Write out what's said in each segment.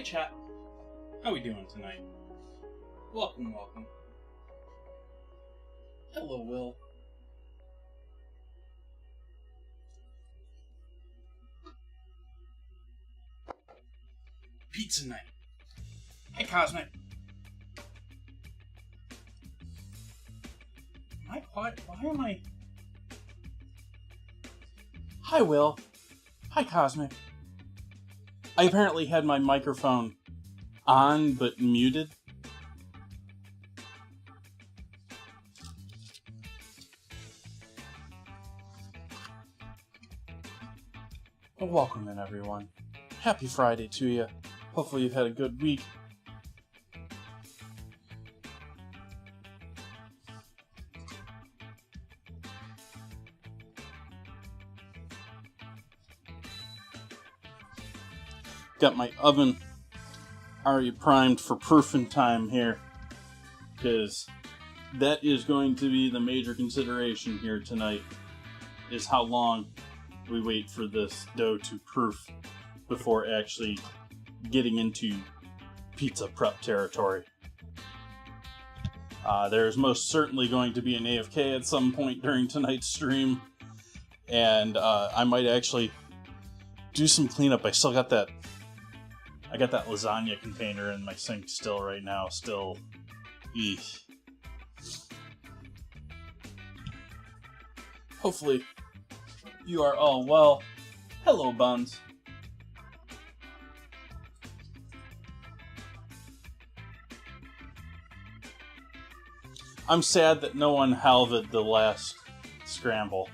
chat. How we doing tonight? Welcome. Hello, Will. Pizza night. Hey, Cosmic. Am I quiet? Why am I... Hi, Will. Hi, Cosmic. I apparently had my microphone on, but muted. Well, welcome in, everyone. Happy Friday to you. Hopefully you've had a good week. Got my oven already primed for proofing time here, because that is going to be the major consideration here tonight, is how long we wait for this dough to proof before actually getting into pizza prep territory. There's most certainly going to be an AFK at some point during tonight's stream, and I might actually do some cleanup. I got that lasagna container in my sink still right now. Eesh. Hopefully you are all well. Hello, Buns. I'm sad that no one halved the last scramble.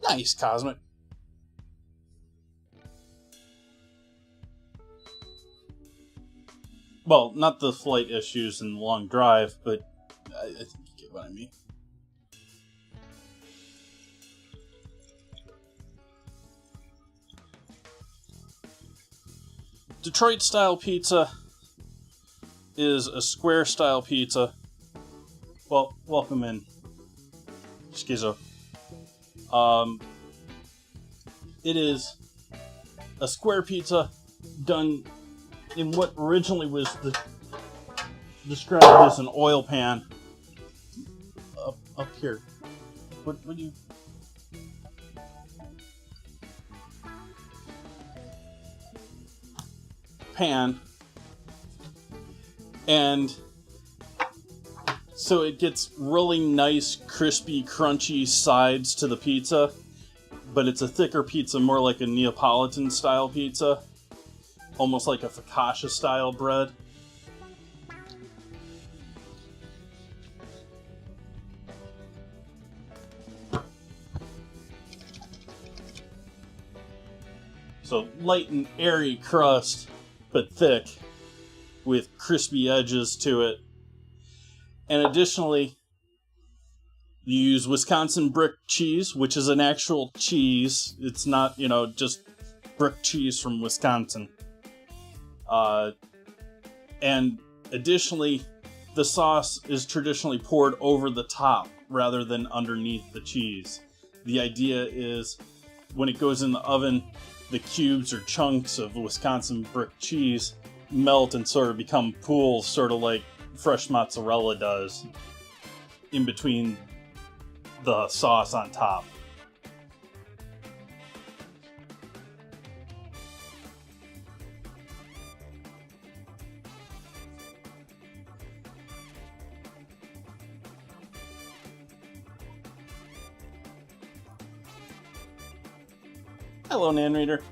Nice, Cosmic. Well, not the flight issues and the long drive, but I think you get what I mean. Detroit-style pizza is a square-style pizza. Well, welcome in, Schizo. It is a square pizza done in what originally was described as an oil pan. Up here. What do you... Pan. And so it gets really nice, crispy, crunchy sides to the pizza, but it's a thicker pizza, more like a Neapolitan-style pizza, almost like a focaccia-style bread. So light and airy crust, but thick, with crispy edges to it. And additionally, you use Wisconsin brick cheese, which is an actual cheese. It's not, just brick cheese from Wisconsin. And additionally, the sauce is traditionally poured over the top rather than underneath the cheese. The idea is when it goes in the oven, the cubes or chunks of Wisconsin brick cheese melt and sort of become pools, sort of like fresh mozzarella does, in between the sauce on top. Hello, Nan Reader.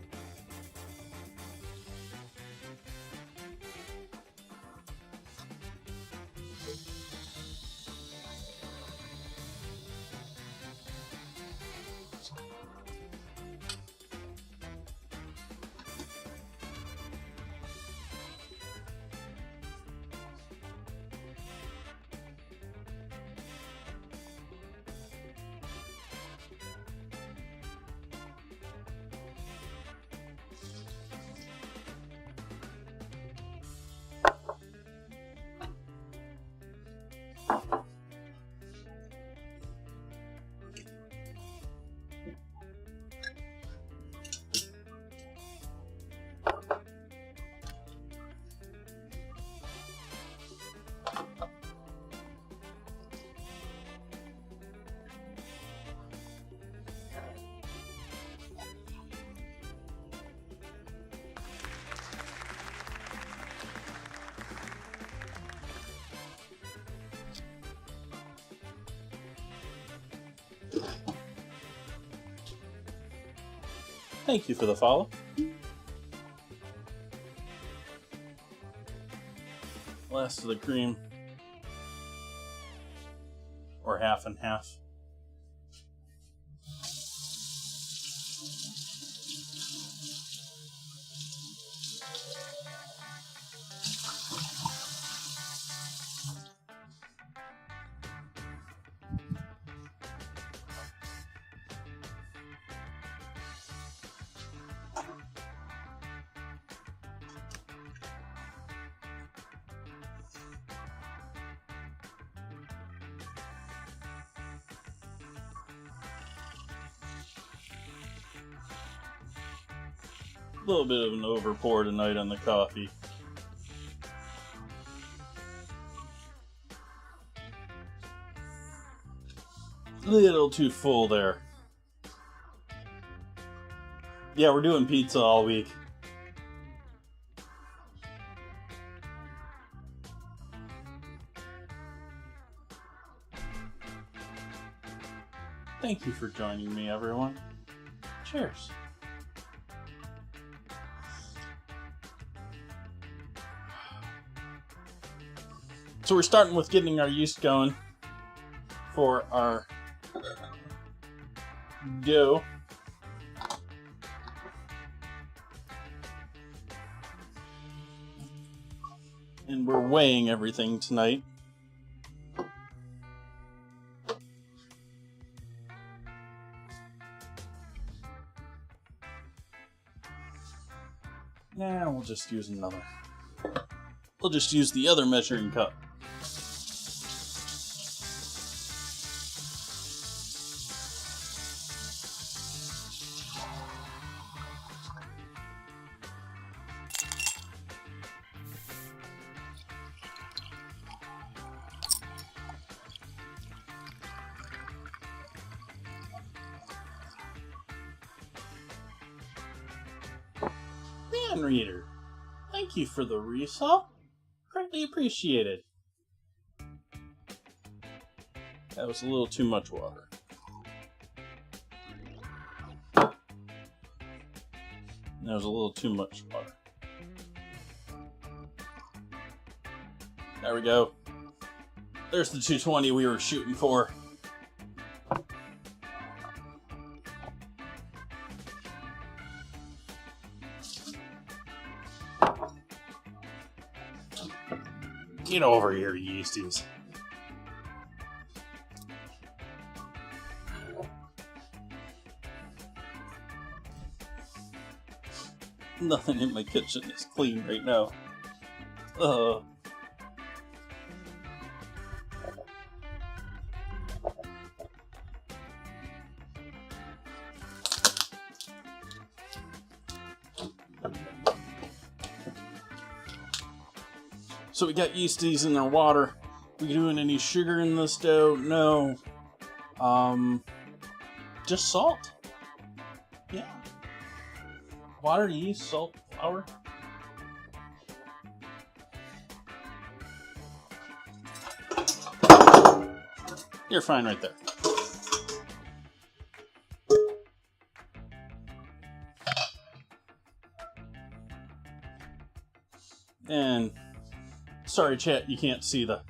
Thank you for the follow. Last of the cream. Or half and half. A little bit of an overpour tonight on the coffee. Little too full there. Yeah, we're doing pizza all week. Thank you for joining me, everyone. Cheers. So we're starting with getting our yeast going for our dough. And we're weighing everything tonight. Nah, we'll just use another. We'll just use the other measuring cup. Man Reader, thank you for the resub. Greatly appreciated. That was a little too much water. That was a little too much water. There we go. There's the 220 we were shooting for. Get over here, yeasties. Nothing in my kitchen is clean right now. So we got yeasties in our water. We doing any sugar in this dough? No. Just salt. Yeah. Water, yeast, salt, flour. You're fine right there. And sorry, chat, you can't see the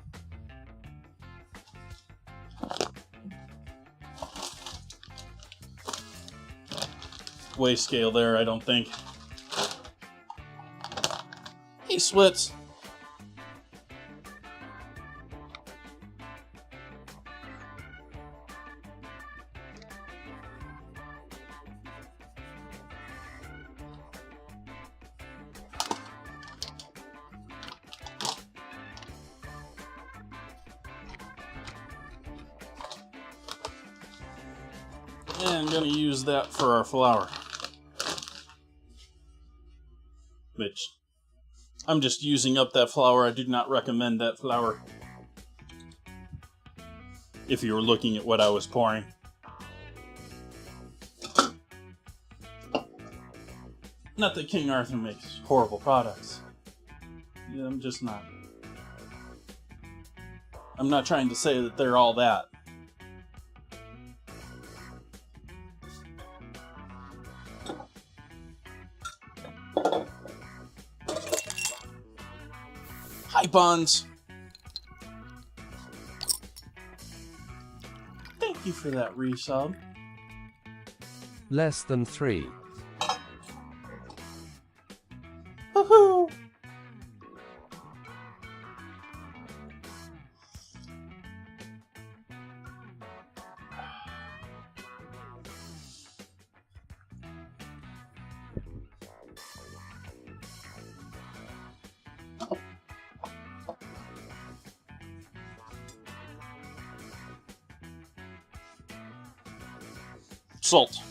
weigh scale there, I don't think. Hey, Switz. And I'm going to use that for our flour. Which, I'm just using up that flour. I do not recommend that flour. If you were looking at what I was pouring. Not that King Arthur makes horrible products. Yeah, I'm just not. I'm not trying to say that they're all that. Hi, Buns. Thank you for that resub. Less than 3. Woohoo! Salt.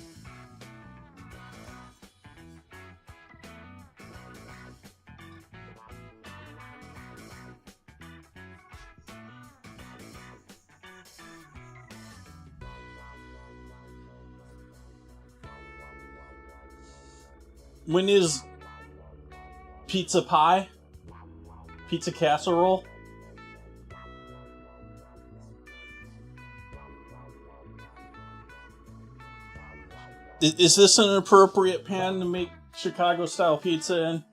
When is pizza pie? Pizza casserole? Is this an appropriate pan to make Chicago-style pizza in?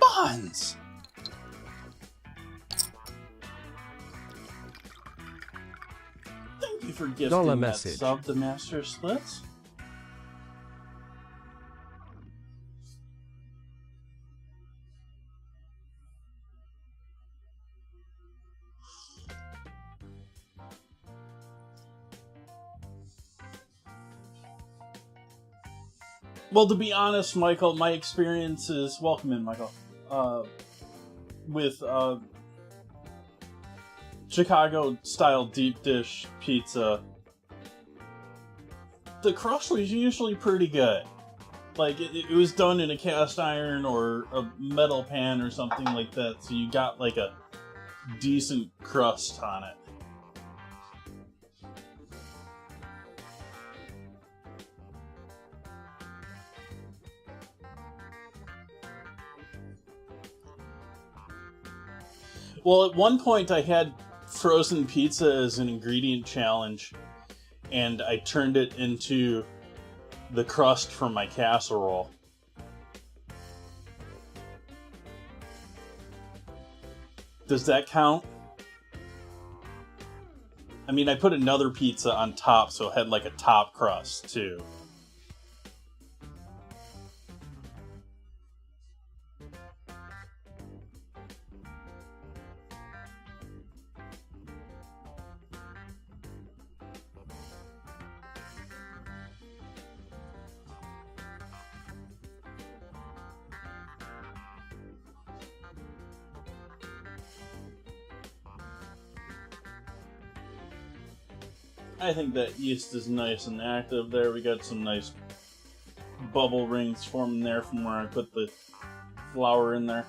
Buns! Thank you for gifting that sub to Master Splits. Well, to be honest, Michael, my experience is... Welcome in, Michael. With Chicago-style deep dish pizza, the crust was usually pretty good. Like, it was done in a cast iron or a metal pan or something like that, so you got, like, a decent crust on it. Well, at one point I had frozen pizza as an ingredient challenge, and I turned it into the crust for my casserole. Does that count? I mean, I put another pizza on top, so it had like a top crust, too. I think that yeast is nice and active there. We got some nice bubble rings forming there from where I put the flour in there.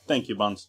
Thank you, Buns.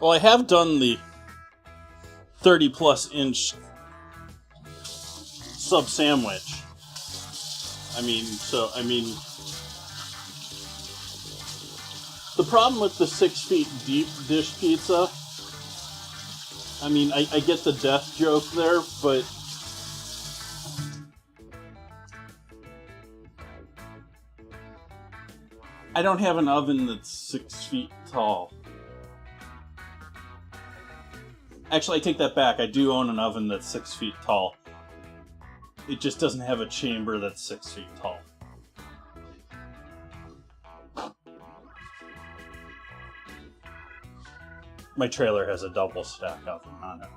Well, I have done the 30-plus inch sub sandwich. I mean, the problem with the 6 feet deep dish pizza, I mean, I get the death joke there, but I don't have an oven that's 6 feet tall. Actually, I take that back. I do own an oven that's 6 feet tall. It just doesn't have a chamber that's 6 feet tall. My trailer has a double stack oven on it.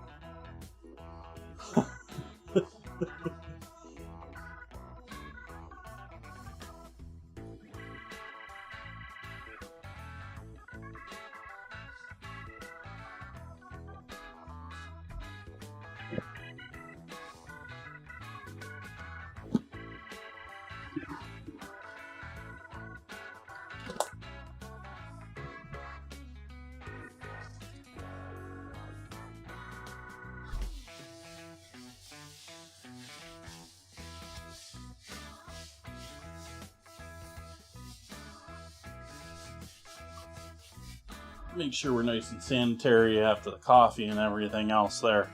Make sure we're nice and sanitary after the coffee and everything else there.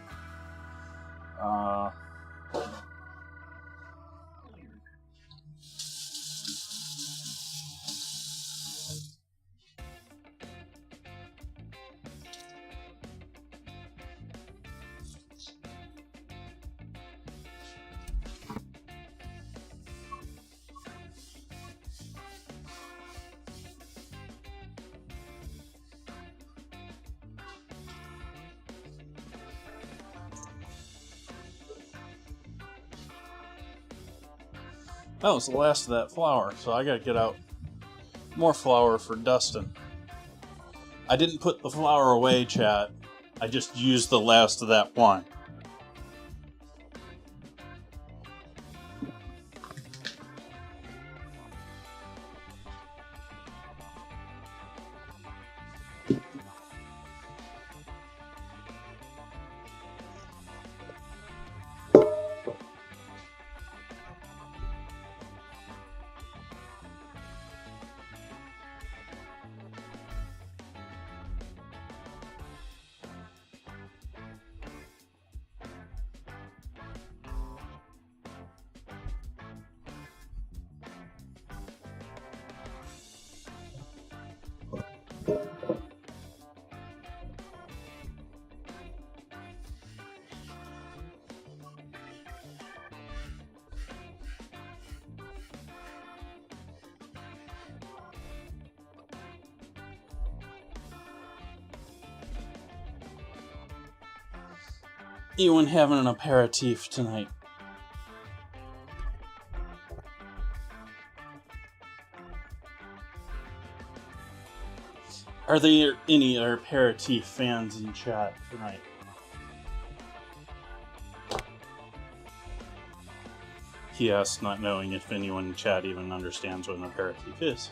That was the last of that flour, so I gotta get out more flour for Dustin. I didn't put the flour away, chat. I just used the last of that one. Anyone having an aperitif tonight? Are there any aperitif fans in chat tonight? He asked, not knowing if anyone in chat even understands what an aperitif is.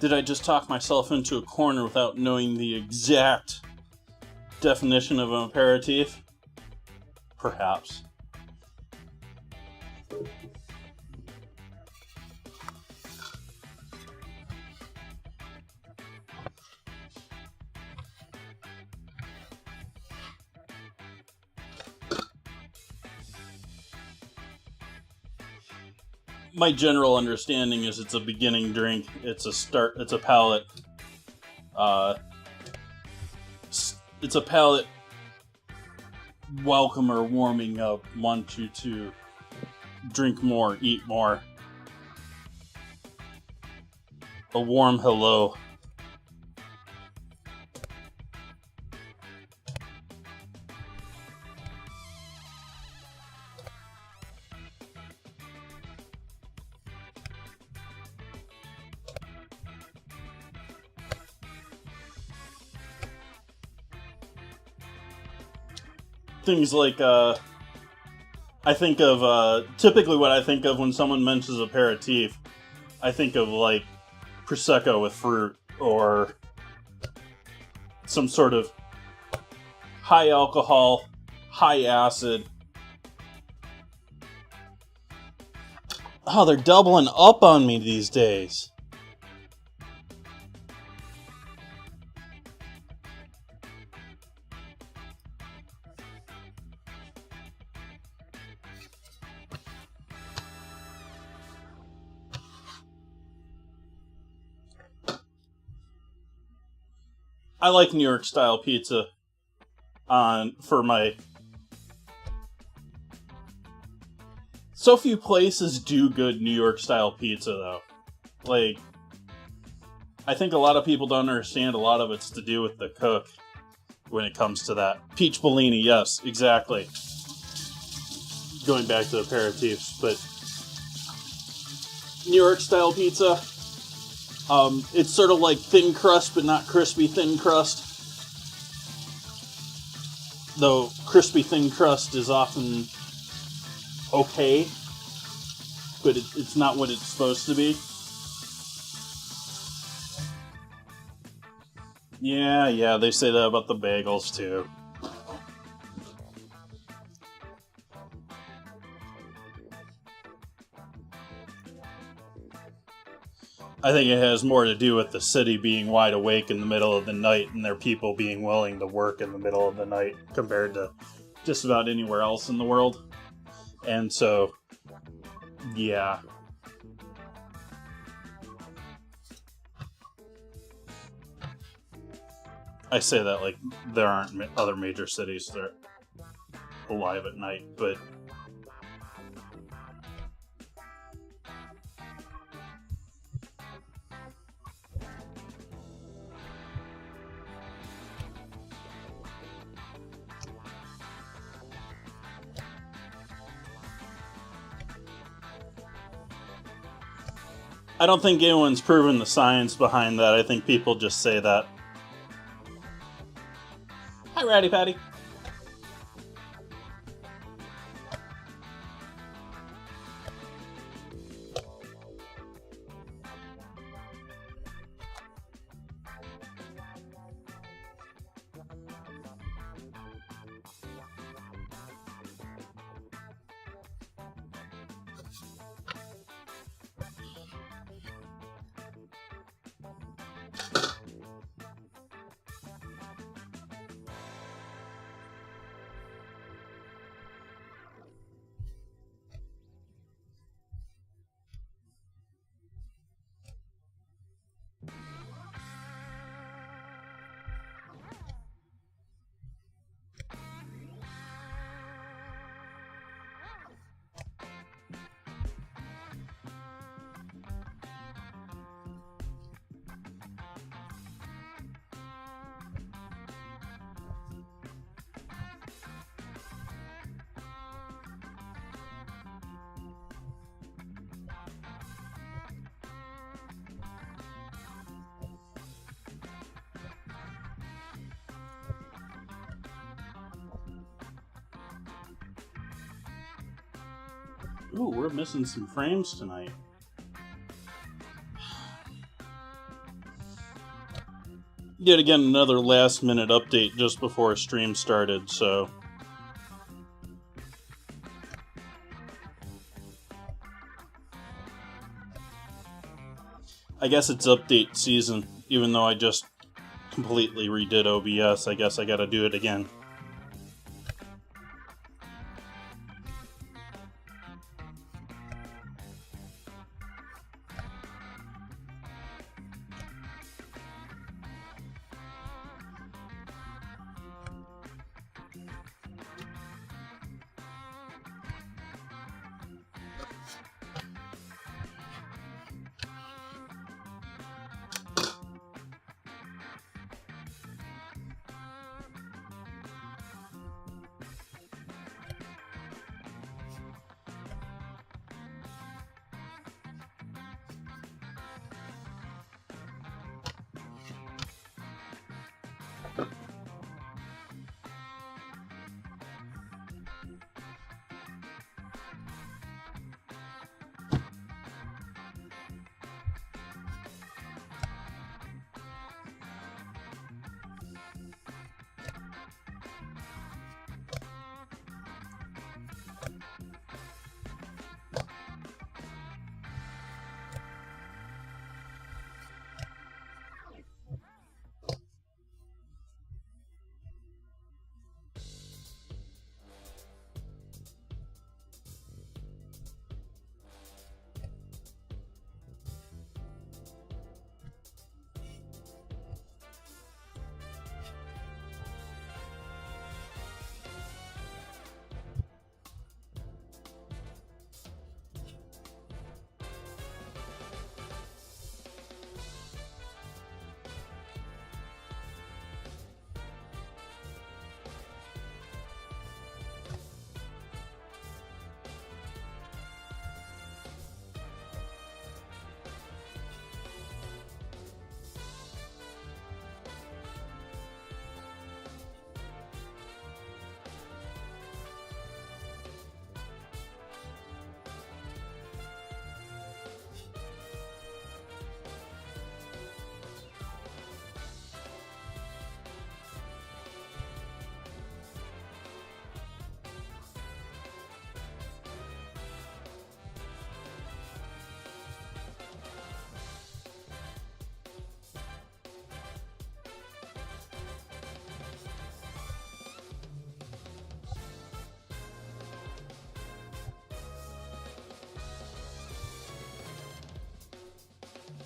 Did I just talk myself into a corner without knowing the exact definition of an aperitif? Perhaps. My general understanding is it's a beginning drink. It's a start. It's a palate. It's a palate welcomer, warming up. Want you to drink more, eat more. A warm hello. Things like, I think of, typically what I think of when someone mentions aperitif, I think of, like, Prosecco with fruit, or some sort of high alcohol, high acid, Oh, they're doubling up on me these days. I like New York style pizza for my... So few places do good New York style pizza, though. Like, I think a lot of people don't understand a lot of it's to do with the cook when it comes to that. Peach Bellini, yes, exactly. Going back to aperitifs, but New York style pizza, it's sort of like thin crust, but not crispy thin crust. Though crispy thin crust is often okay, but it's not what it's supposed to be. Yeah, they say that about the bagels too. I think it has more to do with the city being wide awake in the middle of the night and their people being willing to work in the middle of the night compared to just about anywhere else in the world. And so, yeah. I say that like there aren't other major cities that are alive at night, but I don't think anyone's proven the science behind that. I think people just say that. Hi, Ratty Patty. Ooh, we're missing some frames tonight. Yet again, another last-minute update just before stream started, so... I guess it's update season, even though I just completely redid OBS. I guess I gotta do it again.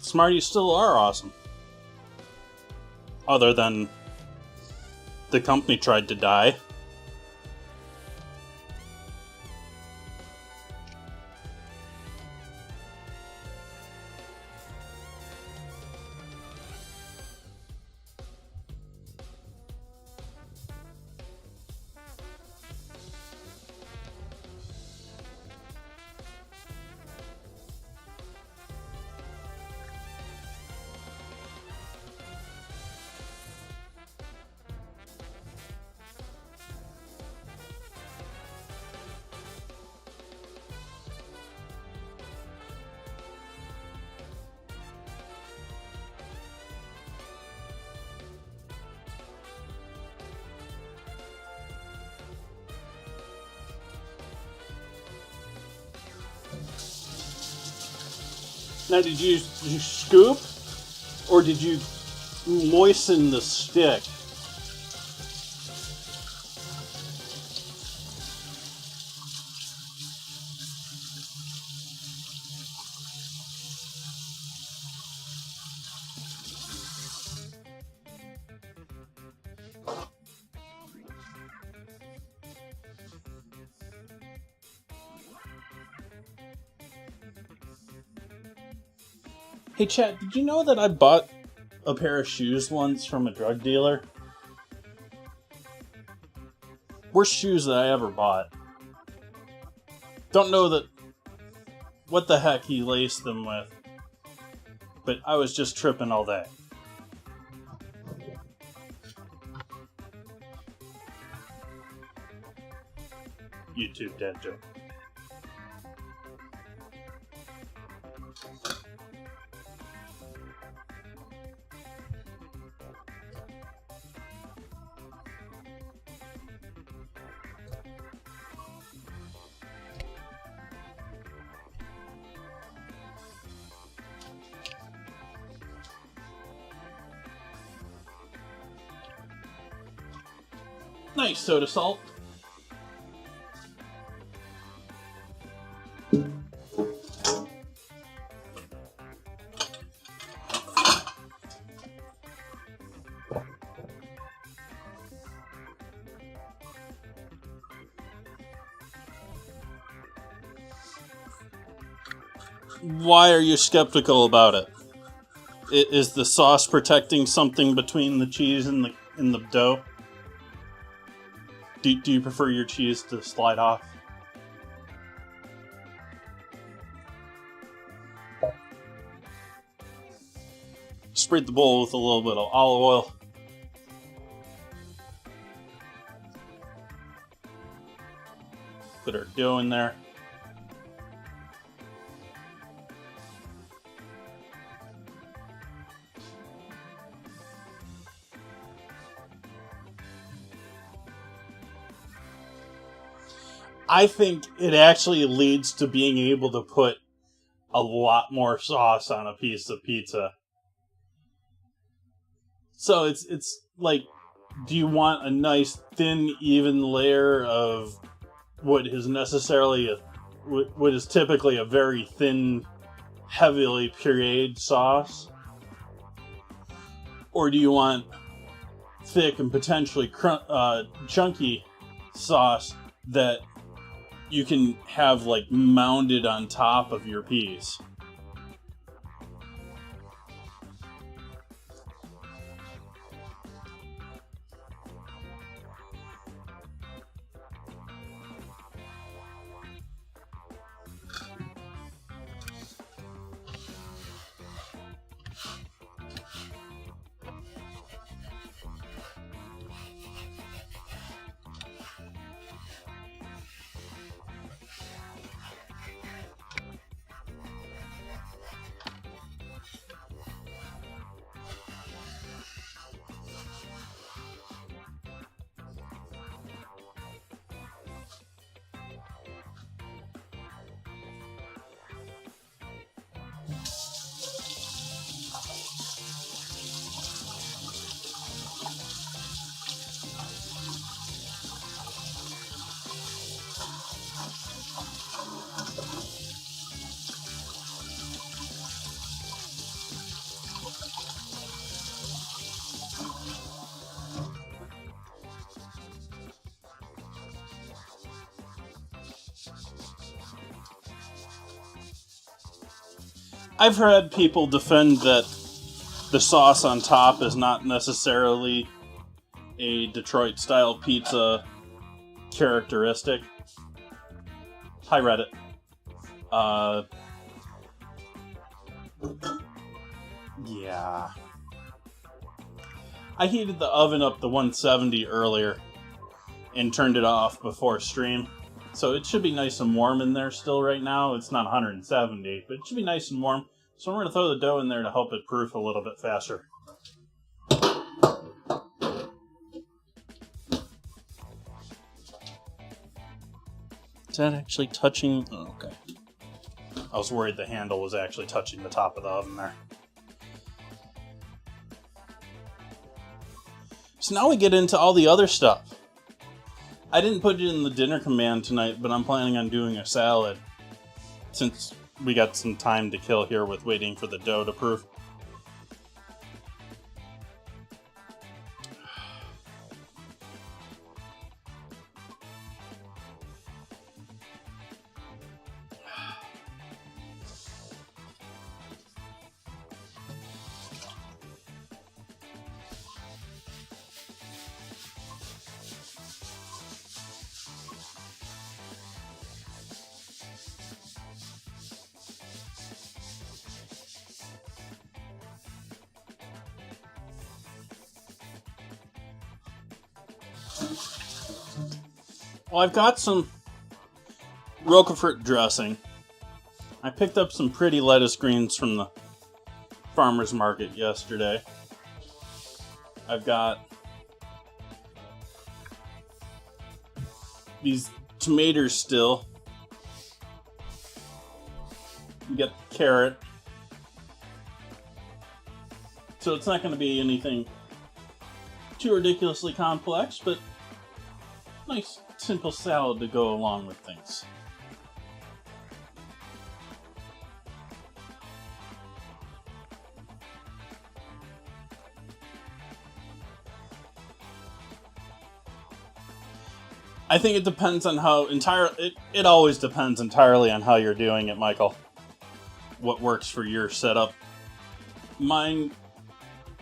Smarties still are awesome. Other than the company tried to die. Now, did you scoop, or did you moisten the stick? Hey, chat, did you know that I bought a pair of shoes once from a drug dealer? Worst shoes that I ever bought. Don't know what the heck he laced them with, but I was just tripping all day. YouTube dad joke. Nice soda salt. Why are you skeptical about it? Is the sauce protecting something between the cheese and the dough? Do you prefer your cheese to slide off? Spread the bowl with a little bit of olive oil. Put our dough in there. I think it actually leads to being able to put a lot more sauce on a piece of pizza. So it's like, do you want a nice thin, even layer of what is typically a very thin, heavily pureed sauce? Or do you want thick and potentially chunky sauce that you can have like mounded on top of your piece? I've heard people defend that the sauce on top is not necessarily a Detroit-style pizza characteristic. Hi, Reddit. Yeah. I heated the oven up to 170 earlier and turned it off before stream. So it should be nice and warm in there still right now. It's not 170, but it should be nice and warm. So I'm going to throw the dough in there to help it proof a little bit faster. Is that actually touching? Oh, okay. I was worried the handle was actually touching the top of the oven there. So now we get into all the other stuff. I didn't put it in the dinner command tonight, but I'm planning on doing a salad. Since we got some time to kill here with waiting for the dough to proof. Well, I've got some Roquefort dressing. I picked up some pretty lettuce greens from the farmer's market yesterday. I've got these tomatoes still. You get the carrot. So it's not going to be anything too ridiculously complex, but nice simple salad to go along with things. I think it depends on how it always depends entirely on how you're doing it, Michael. What works for your setup. Mine,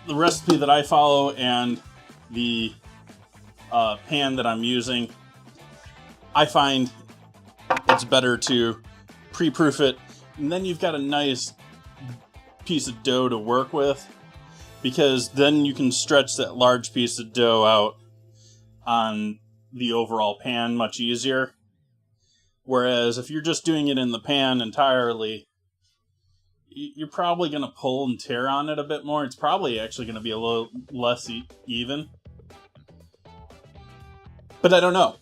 the recipe that I follow and the pan that I'm using, I find it's better to pre-proof it, and then you've got a nice piece of dough to work with, because then you can stretch that large piece of dough out on the overall pan much easier. Whereas if you're just doing it in the pan entirely, you're probably going to pull and tear on it a bit more. It's probably actually going to be a little less even. But I don't know.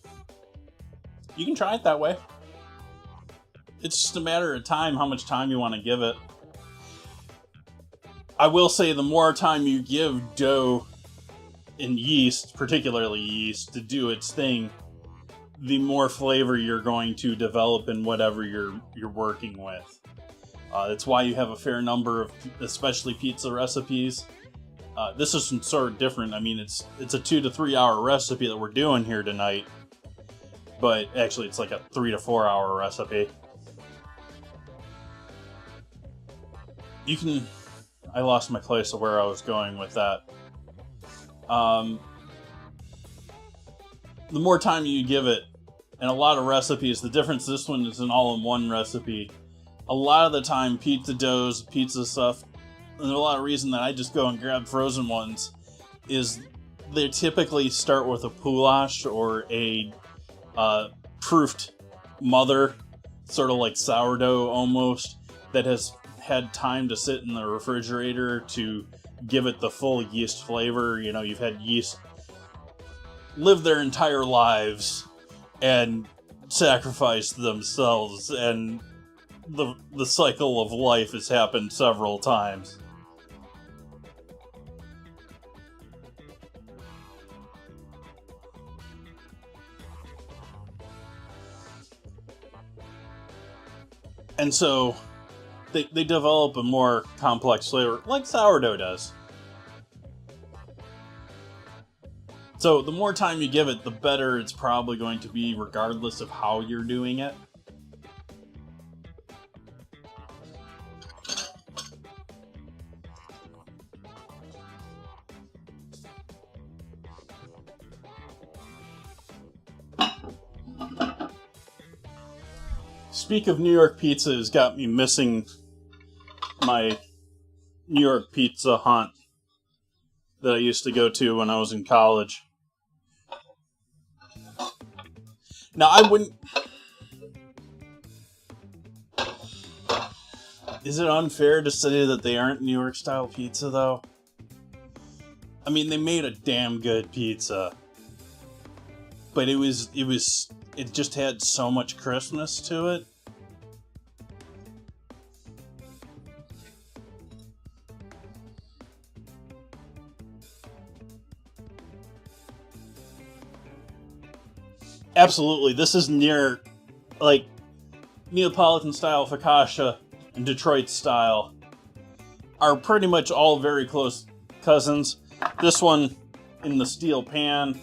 You can try it that way. It's just a matter of time, how much time you want to give it. I will say the more time you give dough and yeast, particularly yeast, to do its thing, the more flavor you're going to develop in whatever you're working with. That's why you have a fair number of, especially pizza recipes. This is sort of different. I mean, it's a 2 to 3 hour recipe that we're doing here tonight, but actually it's like a 3 to 4 hour recipe. I lost my place of where I was going with that. The more time you give it, and a lot of recipes, the difference this one is an all-in-one recipe. A lot of the time, pizza doughs, pizza stuff, and a lot of reason that I just go and grab frozen ones is they typically start with a poulash or a proofed mother, sort of like sourdough almost, that has had time to sit in the refrigerator to give it the full yeast flavor. You know, you've had yeast live their entire lives and sacrifice themselves, and the cycle of life has happened several times. And so they develop a more complex flavor, like sourdough does. So the more time you give it, the better it's probably going to be, regardless of how you're doing it. speak of New York pizza has got me missing my New York pizza hunt that I used to go to when I was in college. Now, I wouldn't... Is it unfair to say that they aren't New York-style pizza, though? I mean, they made a damn good pizza. But it just had so much crispness to it. Absolutely, this is near, like, Neapolitan-style focaccia and Detroit-style are pretty much all very close cousins. This one in the steel pan,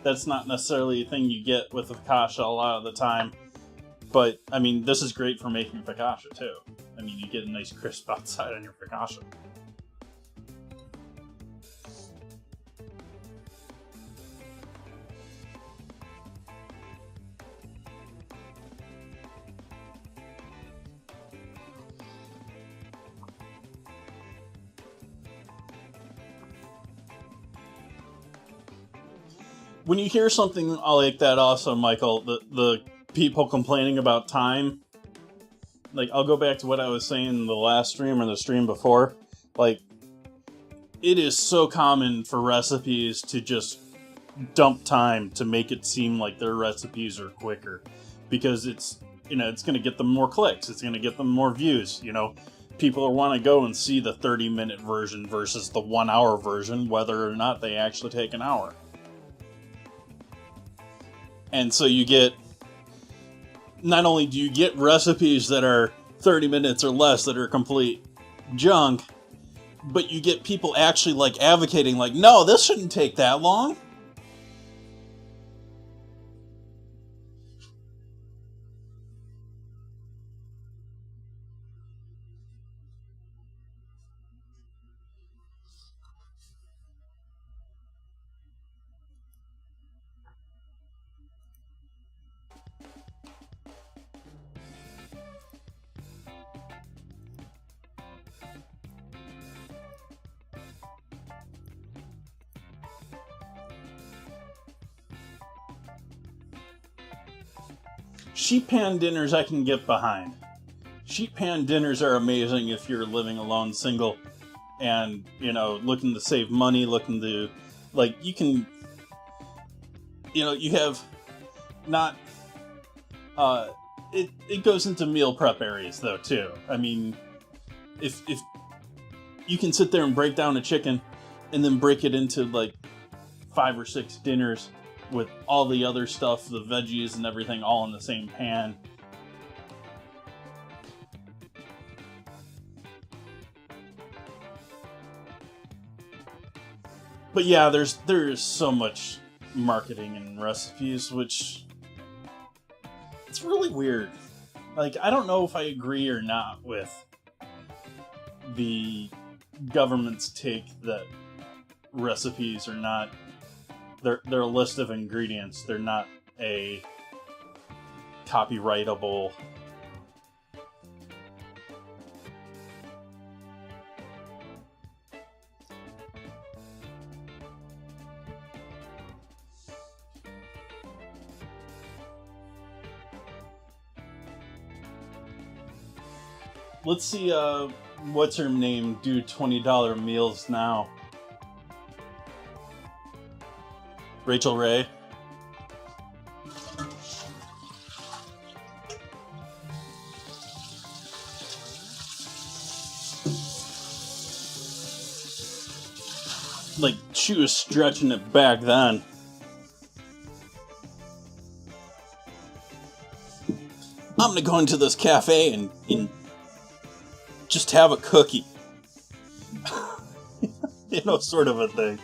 that's not necessarily a thing you get with focaccia a lot of the time. But, I mean, this is great for making focaccia, too. I mean, you get a nice crisp outside on your focaccia. When you hear something like that also, Michael, the people complaining about time, like, I'll go back to what I was saying in the last stream or the stream before. Like, it is so common for recipes to just dump time to make it seem like their recipes are quicker. Because it's going to get them more clicks. It's going to get them more views, People will want to go and see the 30-minute version versus the 1-hour version, whether or not they actually take an hour. And so you get, not only do you get recipes that are 30 minutes or less that are complete junk, but you get people actually, like, advocating, like, no, this shouldn't take that long. Sheet pan dinners I can get behind. Sheet pan dinners are amazing if you're living alone, single, and, looking to save money, looking to, like, you can, you have not, it goes into meal prep areas, though, too. I mean, if you can sit there and break down a chicken and then break it into, like, 5 or 6 dinners with all the other stuff, the veggies and everything, all in the same pan. But yeah, there's so much marketing and recipes, which it's really weird. Like, I don't know if I agree or not with the government's take that recipes are not, they're a list of ingredients. They're not a copyrightable. Let's see, what's her name do $20 meals now? Rachel Ray. Like, she was stretching it back then. I'm gonna go into this cafe and just have a cookie. Sort of a thing.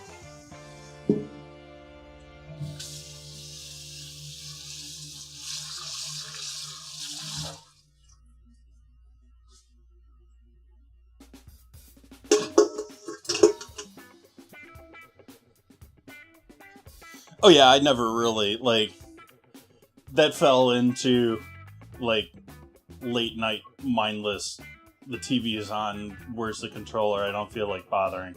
Oh yeah, I never really, that fell into, late night mindless, the TV is on, where's the controller, I don't feel like bothering.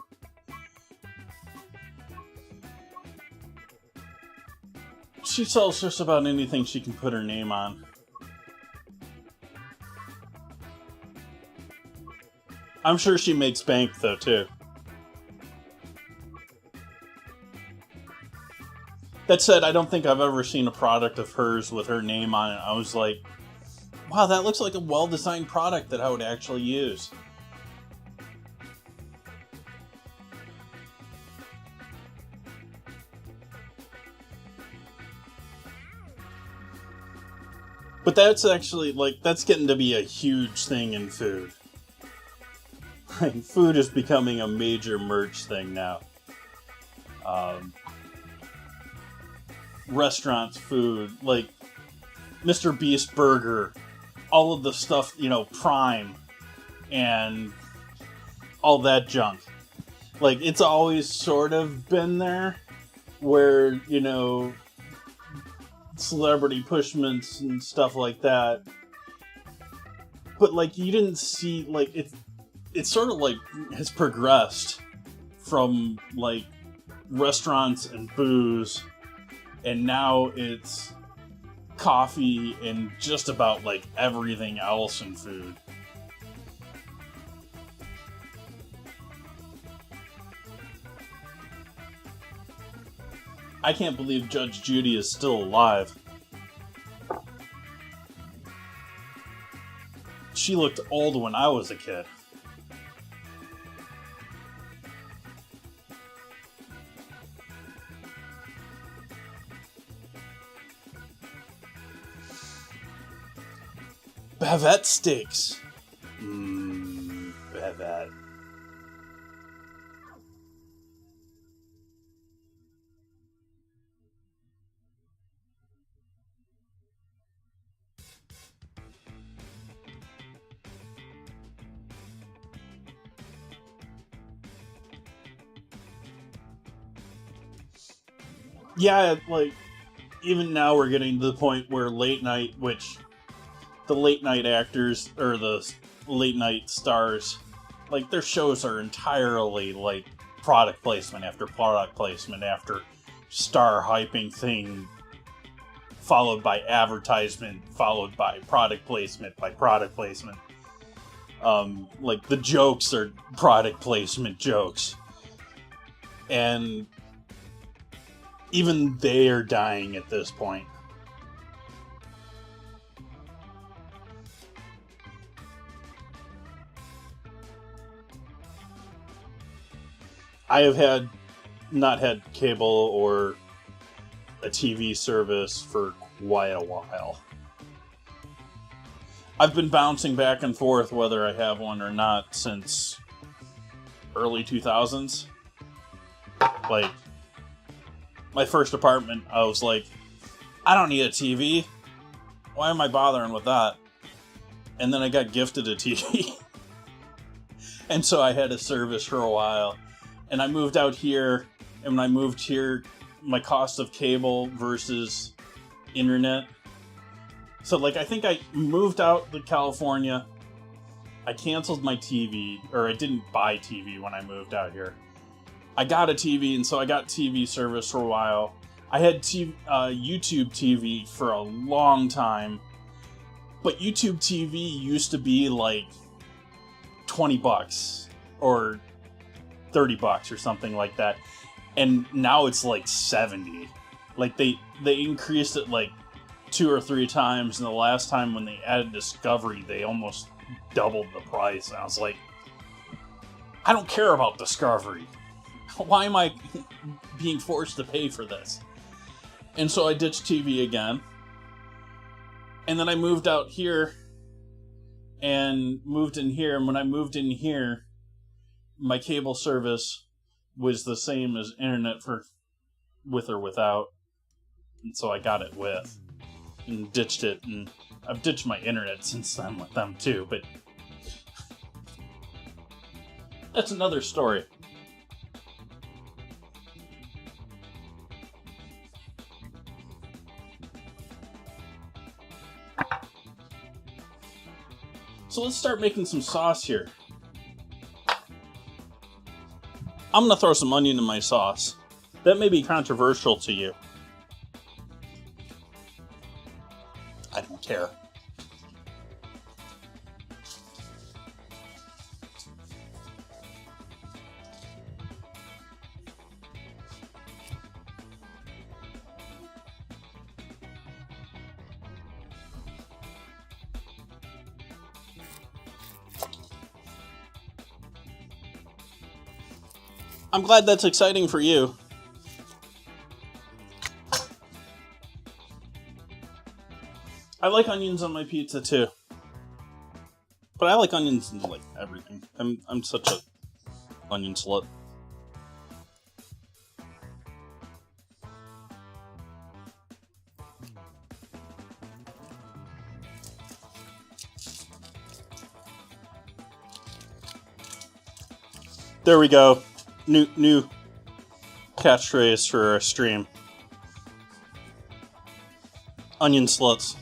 She sells just about anything she can put her name on. I'm sure she makes bank, though, too. That said, I don't think I've ever seen a product of hers with her name on it. I was like, wow, that looks like a well-designed product that I would actually use. But that's actually, like, that's getting to be a huge thing in food. Like, food is becoming a major merch thing now. Restaurants, food, like Mr. Beast Burger, all of the stuff, you know, Prime, and all that junk. Like, it's always sort of been there, where, you know, celebrity pushments and stuff like that. But, like, you didn't see, like, it sort of, like, has progressed from, like, restaurants and booze, and now it's coffee and just about, like, everything else in food. I can't believe Judge Judy is still alive. She looked old when I was a kid. Bavette steaks. Bavette. Yeah, like, even now we're getting to the point where late night, which the late night actors, or the late night stars, like, their shows are entirely, like, product placement after product placement after star hyping thing, followed by advertisement, followed by product placement by product placement. Like, the jokes are product placement jokes. And even they are dying at this point. I have not had cable or a TV service for quite a while. I've been bouncing back and forth whether I have one or not since early 2000s. Like, my first apartment, I was like, I don't need a TV. Why am I bothering with that? And then I got gifted a TV. And so I had a service for a while. And I moved out here, and when I moved here, my cost of cable versus internet. So, like, I think I moved out to California. I canceled my TV, or I didn't buy TV when I moved out here. I got a TV, and so I got TV service for a while. I had YouTube TV for a long time. But YouTube TV used to be like $20 or $30 or something like that, and now it's like 70. Like, they increased it like 2 or 3 times, and the last time when they added Discovery, they almost doubled the price. And I was like, I don't care about Discovery. Why am I being forced to pay for this? And so I ditched TV again, and then I moved out here and moved in here, and when I moved in here, my cable service was the same as internet for with or without. And so I got it with and ditched it. And I've ditched my internet since then with them too, but that's another story. So let's start making some sauce here. I'm gonna throw some onion in my sauce. That may be controversial to you. I don't care. I'm glad that's exciting for you. I like onions on my pizza too. But I like onions in like everything. I'm such a onion slut. There we go. New catchphrase for our stream. Onion sluts.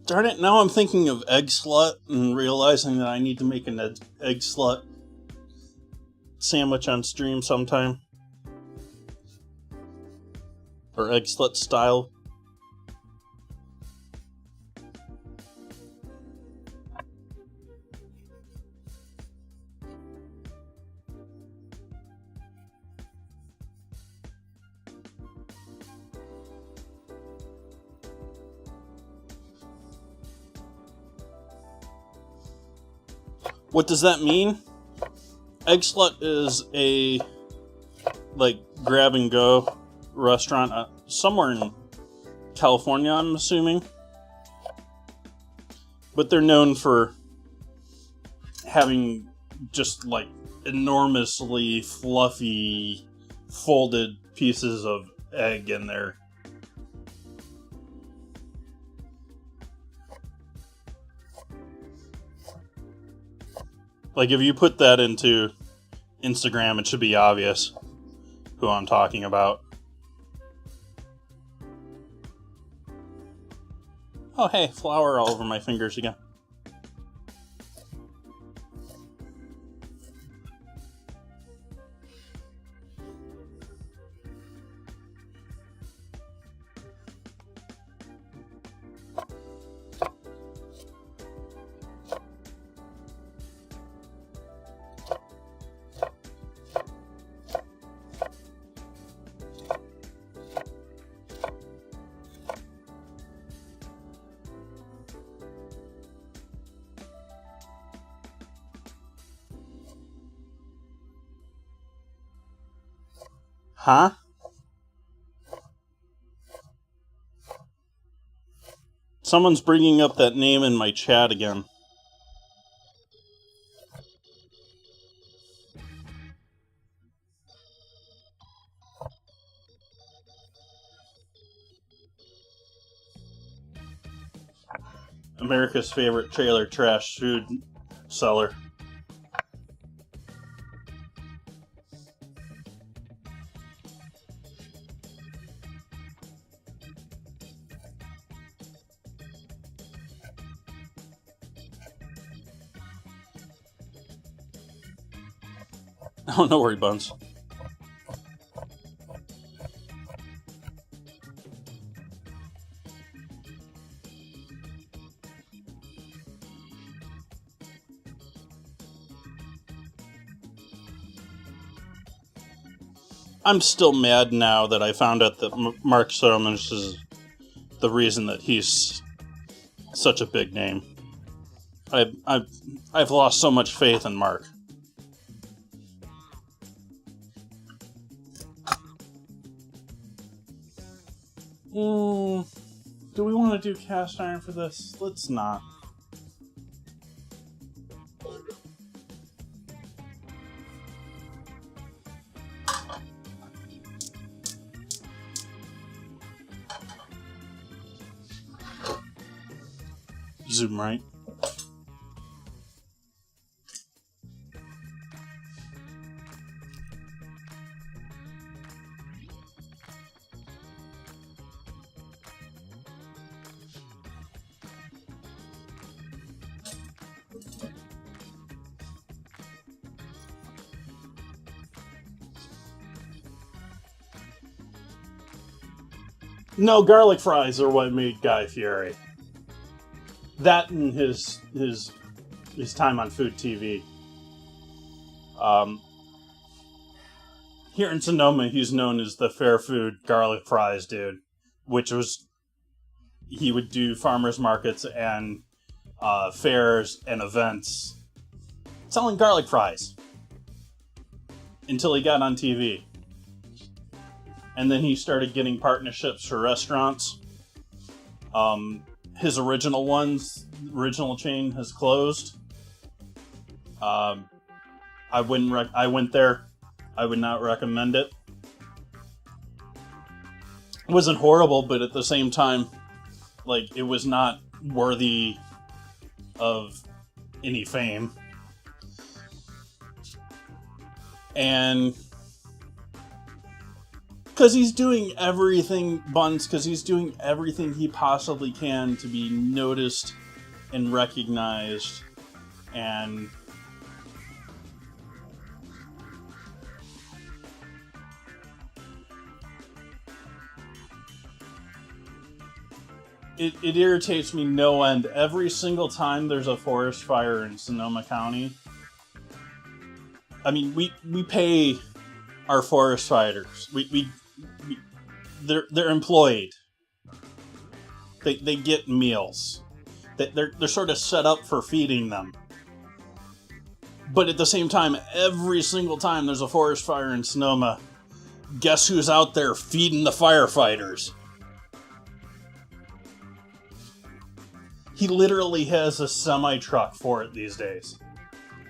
Darn it, now I'm thinking of egg slut and realizing that I need to make an egg slut sandwich on stream sometime. Or egg slut style. What does that mean? Egg Slut is a like grab and go restaurant somewhere in California, I'm assuming. But they're known for having just like enormously fluffy folded pieces of egg in there. Like, if you put that into Instagram, it should be obvious who I'm talking about. Oh, hey, flour all over my fingers again. Huh? Someone's bringing up that name in my chat again. America's favorite trailer trash food seller. Oh, no worry, Buns. I'm still mad now that I found out that Mark Sermons is the reason that he's such a big name. I've lost so much faith in Mark. Do we want to do cast iron for this? Let's not. Zoom right. No, garlic fries are what made Guy Fieri. That and his time on Food TV. Here in Sonoma, he's known as the Fair Food Garlic Fries dude, which was he would do farmers markets and fairs and events selling garlic fries until he got on TV. And then he started getting partnerships for restaurants. His original chain has closed. I went there. I would not recommend it. It wasn't horrible, but at the same time, like, it was not worthy of any fame. And because he's doing everything he possibly can to be noticed and recognized, and it irritates me no end. Every single time there's a forest fire in Sonoma County, I mean, we pay our forest fighters. They're employed. They get meals. They're sort of set up for feeding them. But at the same time, every single time there's a forest fire in Sonoma, guess who's out there feeding the firefighters? He literally has a semi-truck for it these days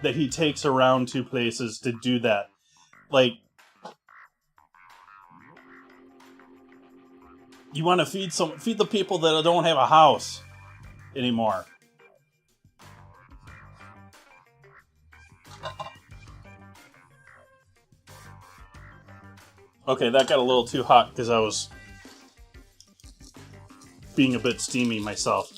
that he takes around to places to do that. Like, you want to feed the people that don't have a house anymore. Okay, that got a little too hot because I was being a bit steamy myself.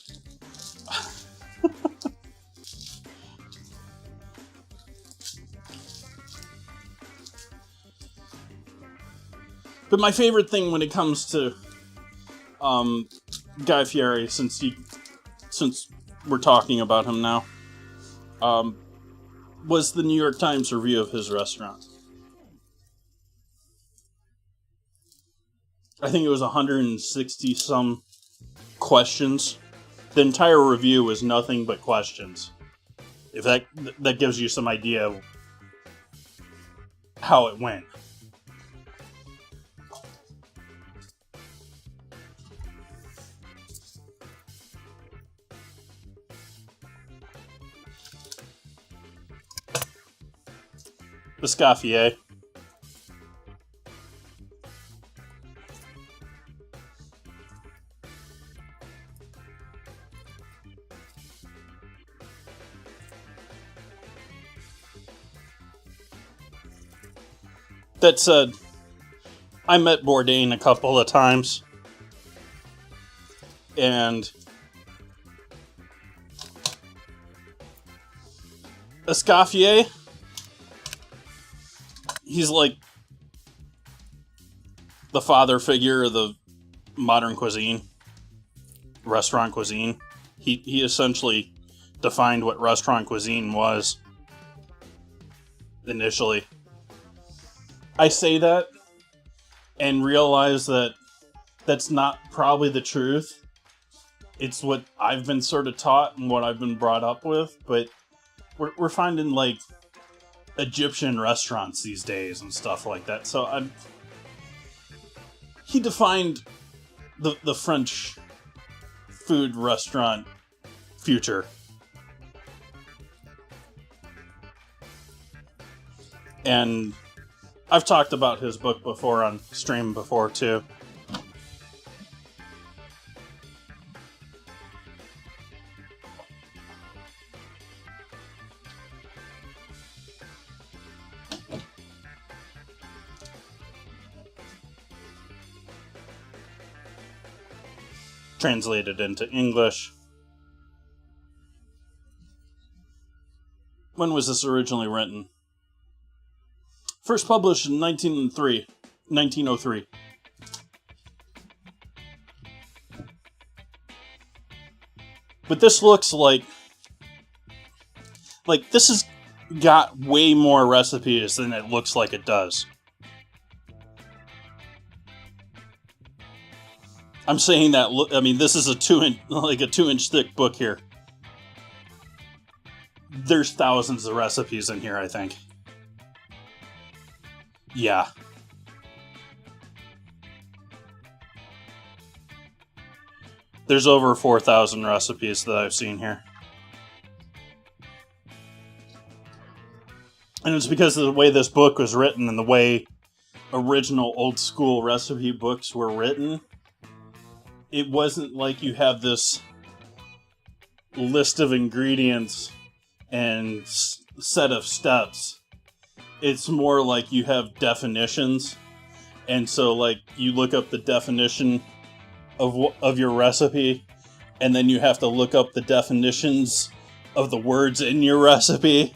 But my favorite thing when it comes to Guy Fieri, since we're talking about him now, was the New York Times review of his restaurant. I think it was 160 some questions. The entire review was nothing but questions. If that gives you some idea of how it went. Escoffier. That said, I met Bourdain a couple of times, and Escoffier, he's like the father figure of the modern cuisine, restaurant cuisine. He essentially defined what restaurant cuisine was initially. I say that and realize that that's not probably the truth, it's what I've been sort of taught and what I've been brought up with, but we're finding like Egyptian restaurants these days and stuff like that. So he defined the French food restaurant future. And I've talked about his book before on stream before too. Translated into English. When was this originally written? First published in 1903. But this looks like this has got way more recipes than it looks like it does. I'm saying that, I mean, this is a 2-inch thick book here. There's thousands of recipes in here, I think. Yeah. There's over 4,000 recipes that I've seen here. And it's because of the way this book was written and the way original old school recipe books were written. It wasn't like you have this list of ingredients and set of steps. It's more like you have definitions. And so, like, you look up the definition of your recipe, and then you have to look up the definitions of the words in your recipe.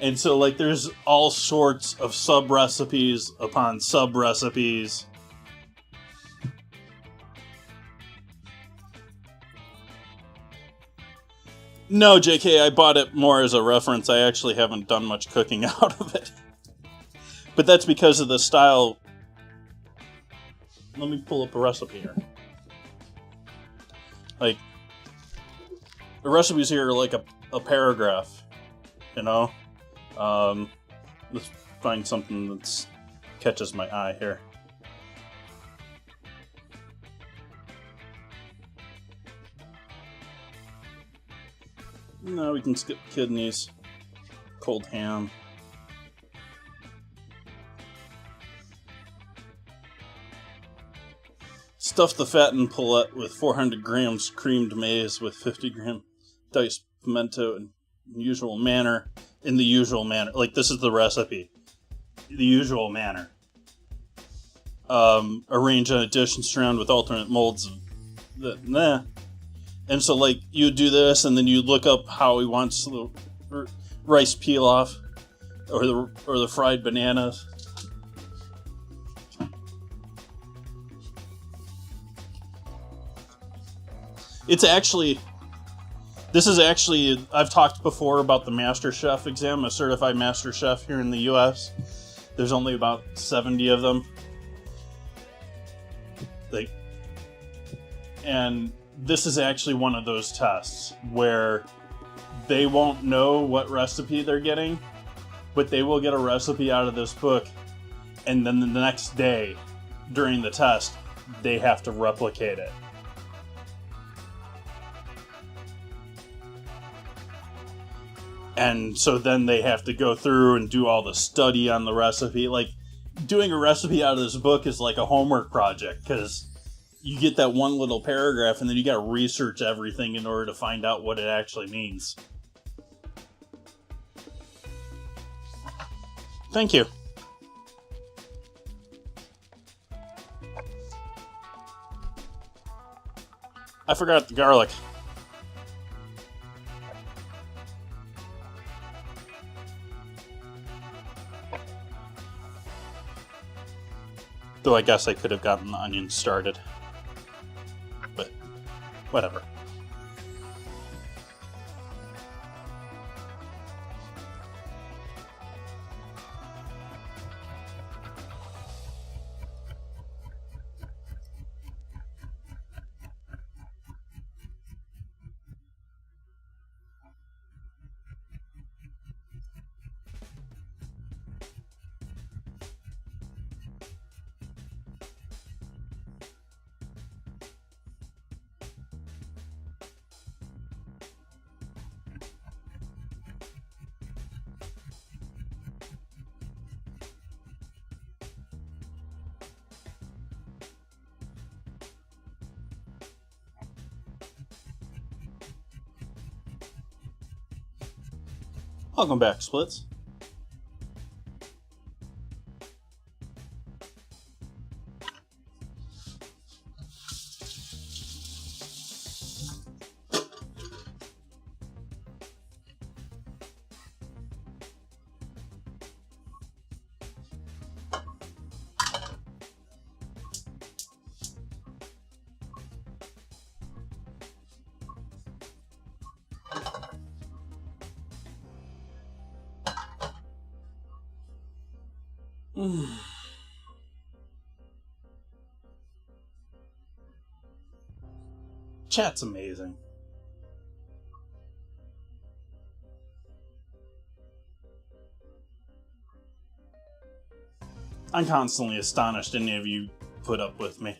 And so, like, there's all sorts of sub-recipes upon sub-recipes. No, JK, I bought it more as a reference. I actually haven't done much cooking out of it. But that's because of the style. Let me pull up a recipe here. Like, the recipes here are like a paragraph, you know? Let's find something that catches my eye here. No, we can skip kidneys. Cold ham. Stuff the fattened pullet with 400 grams creamed maize with 50 gram diced pimento in the usual manner. Like, this is the recipe. The usual manner. Arrange on a dish and surround with alternate molds. And so, like, you do this, and then you look up how he wants the rice pilaf or the fried bananas. I've talked before about the Master Chef exam, a certified Master Chef here in the U.S. There's only about 70 of them. And this is actually one of those tests where they won't know what recipe they're getting, but they will get a recipe out of this book, and then the next day, during the test, they have to replicate it. And so then they have to go through and do all the study on the recipe. Like, doing a recipe out of this book is like a homework project, because you get that one little paragraph, and then you got to research everything in order to find out what it actually means. Thank you. I forgot the garlic. Though I guess I could have gotten the onions started. But whatever. Welcome back, Splits. Chat's amazing. I'm constantly astonished any of you put up with me.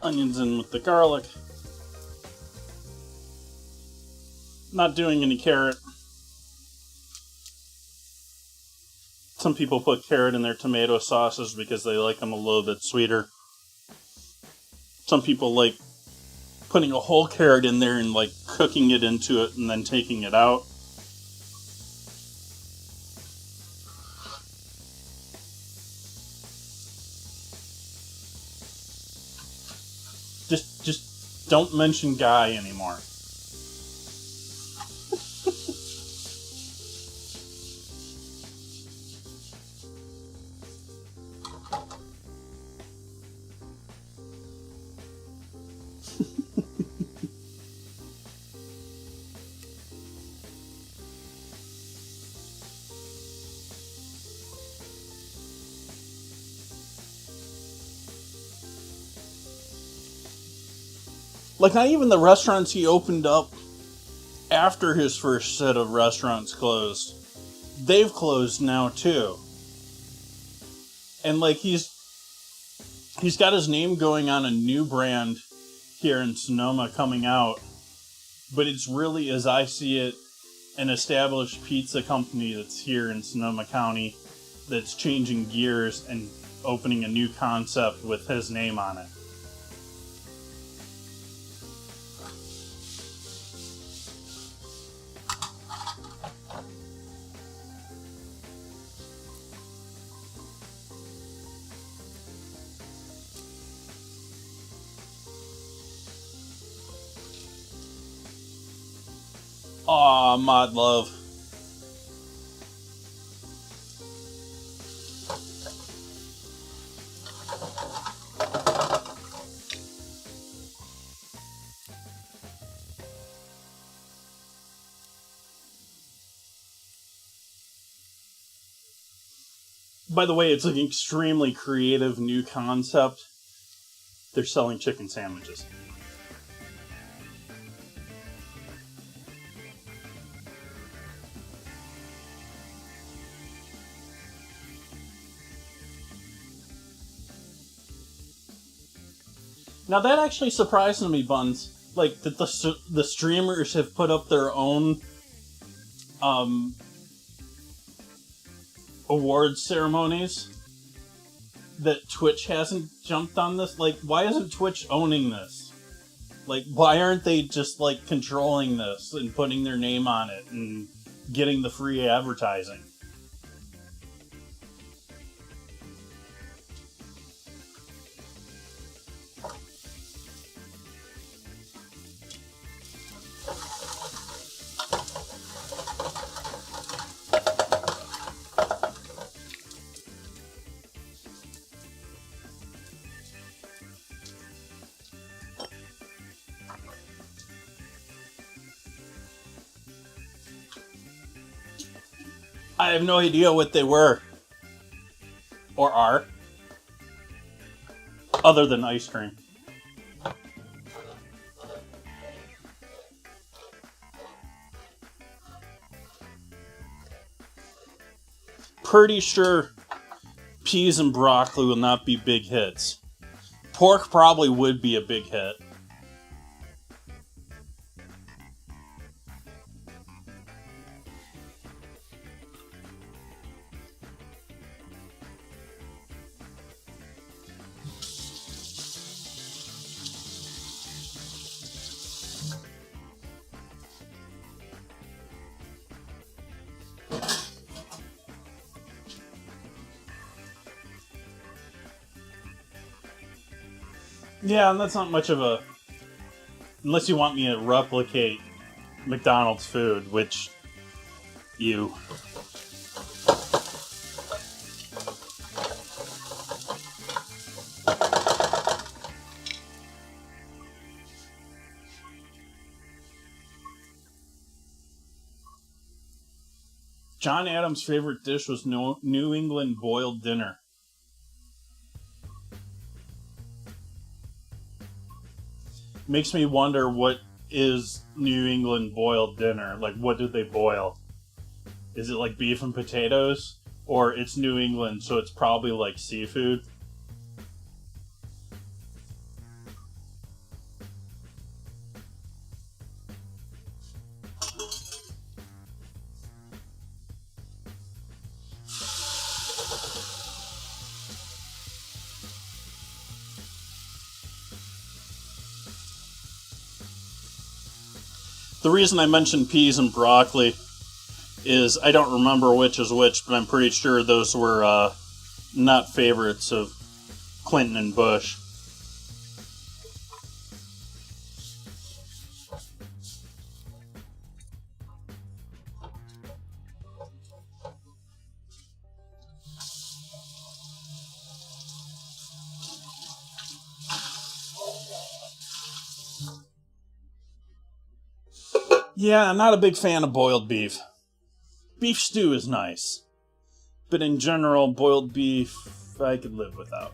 Onions in with the garlic. Not doing any carrot. Some people put carrot in their tomato sauces because they like them a little bit sweeter. Some people like putting a whole carrot in there and like cooking it into it and then taking it out. Just don't mention Guy anymore. Like, not even the restaurants he opened up after his first set of restaurants closed. They've closed now, too. And, like, he's got his name going on a new brand here in Sonoma coming out. But it's really, as I see it, an established pizza company that's here in Sonoma County that's changing gears and opening a new concept with his name on it. Aw, Mod Love. By the way, it's an extremely creative new concept. They're selling chicken sandwiches. Now that actually surprises me, Buns. Like, that the streamers have put up their own awards ceremonies. That Twitch hasn't jumped on this. Like, why isn't Twitch owning this? Like, why aren't they just, like, controlling this and putting their name on it and getting the free advertising? I have no idea what they were. Or are. Other than ice cream. Pretty sure peas and broccoli will not be big hits. Pork probably would be a big hit. Yeah, and that's not much of a... Unless you want me to replicate McDonald's food, which you... John Adams' favorite dish was New England boiled dinner. Makes me wonder, what is New England boiled dinner? Like, what did they boil? Is it like beef and potatoes? Or it's New England, so it's probably like seafood? The reason I mentioned peas and broccoli is I don't remember which is which, but I'm pretty sure those were not favorites of Clinton and Bush. Yeah, I'm not a big fan of boiled beef. Beef stew is nice, but in general, boiled beef I could live without.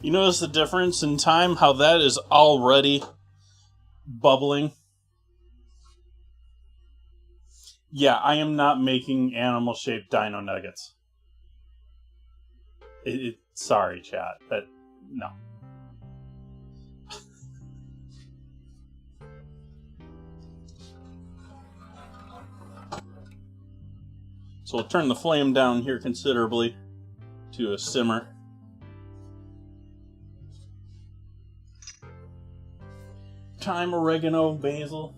You notice the difference in time? How that is already bubbling? Yeah, I am not making animal-shaped dino nuggets. Sorry, chat. No. So we'll turn the flame down here considerably to a simmer. Thyme, oregano, basil.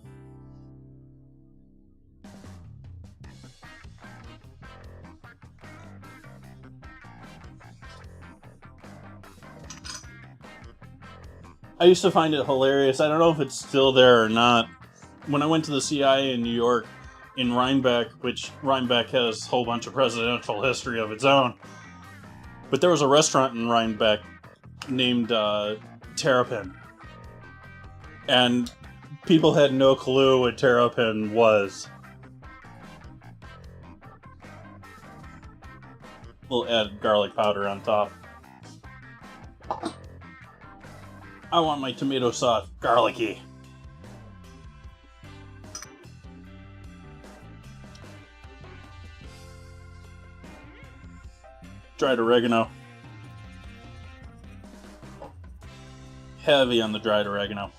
I used to find it hilarious. I don't know if it's still there or not. When I went to the CIA in New York, in Rhinebeck, which Rhinebeck has a whole bunch of presidential history of its own, but there was a restaurant in Rhinebeck named Terrapin. And people had no clue what Terrapin was. We'll add garlic powder on top. I want my tomato sauce garlicky. Dried oregano. Heavy on the dried oregano.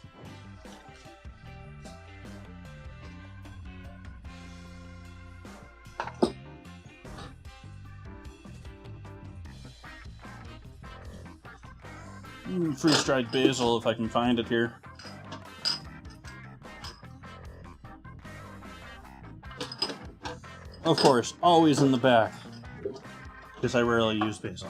Freeze-dried basil, if I can find it here. Of course, always in the back, because I rarely use basil.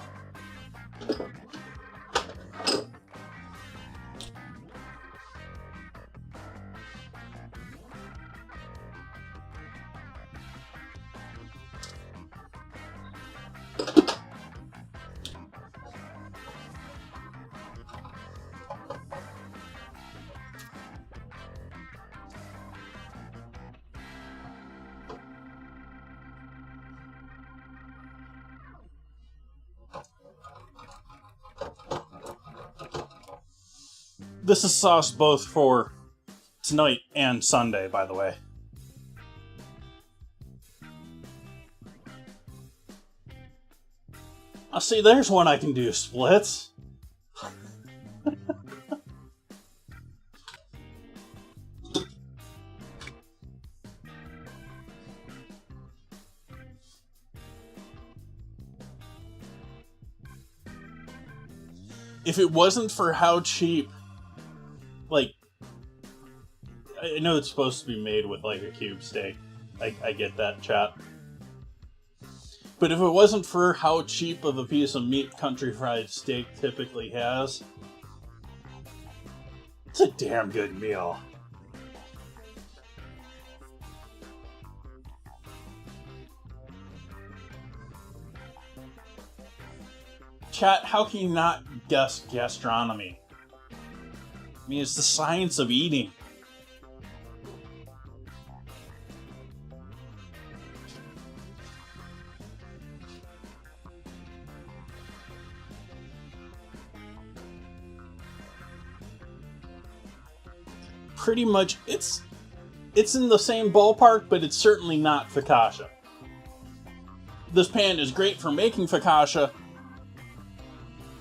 This is sauce both for tonight and Sunday, by the way. I'll see, there's one I can do splits. If it wasn't for how cheap, like, I know it's supposed to be made with like a cube steak. I get that, chat. But if it wasn't for how cheap of a piece of meat country fried steak typically has, it's a damn good meal. Chat, how can you not guess gastronomy? I mean, it's the science of eating. Pretty much, it's in the same ballpark, but it's certainly not focaccia. This pan is great for making focaccia,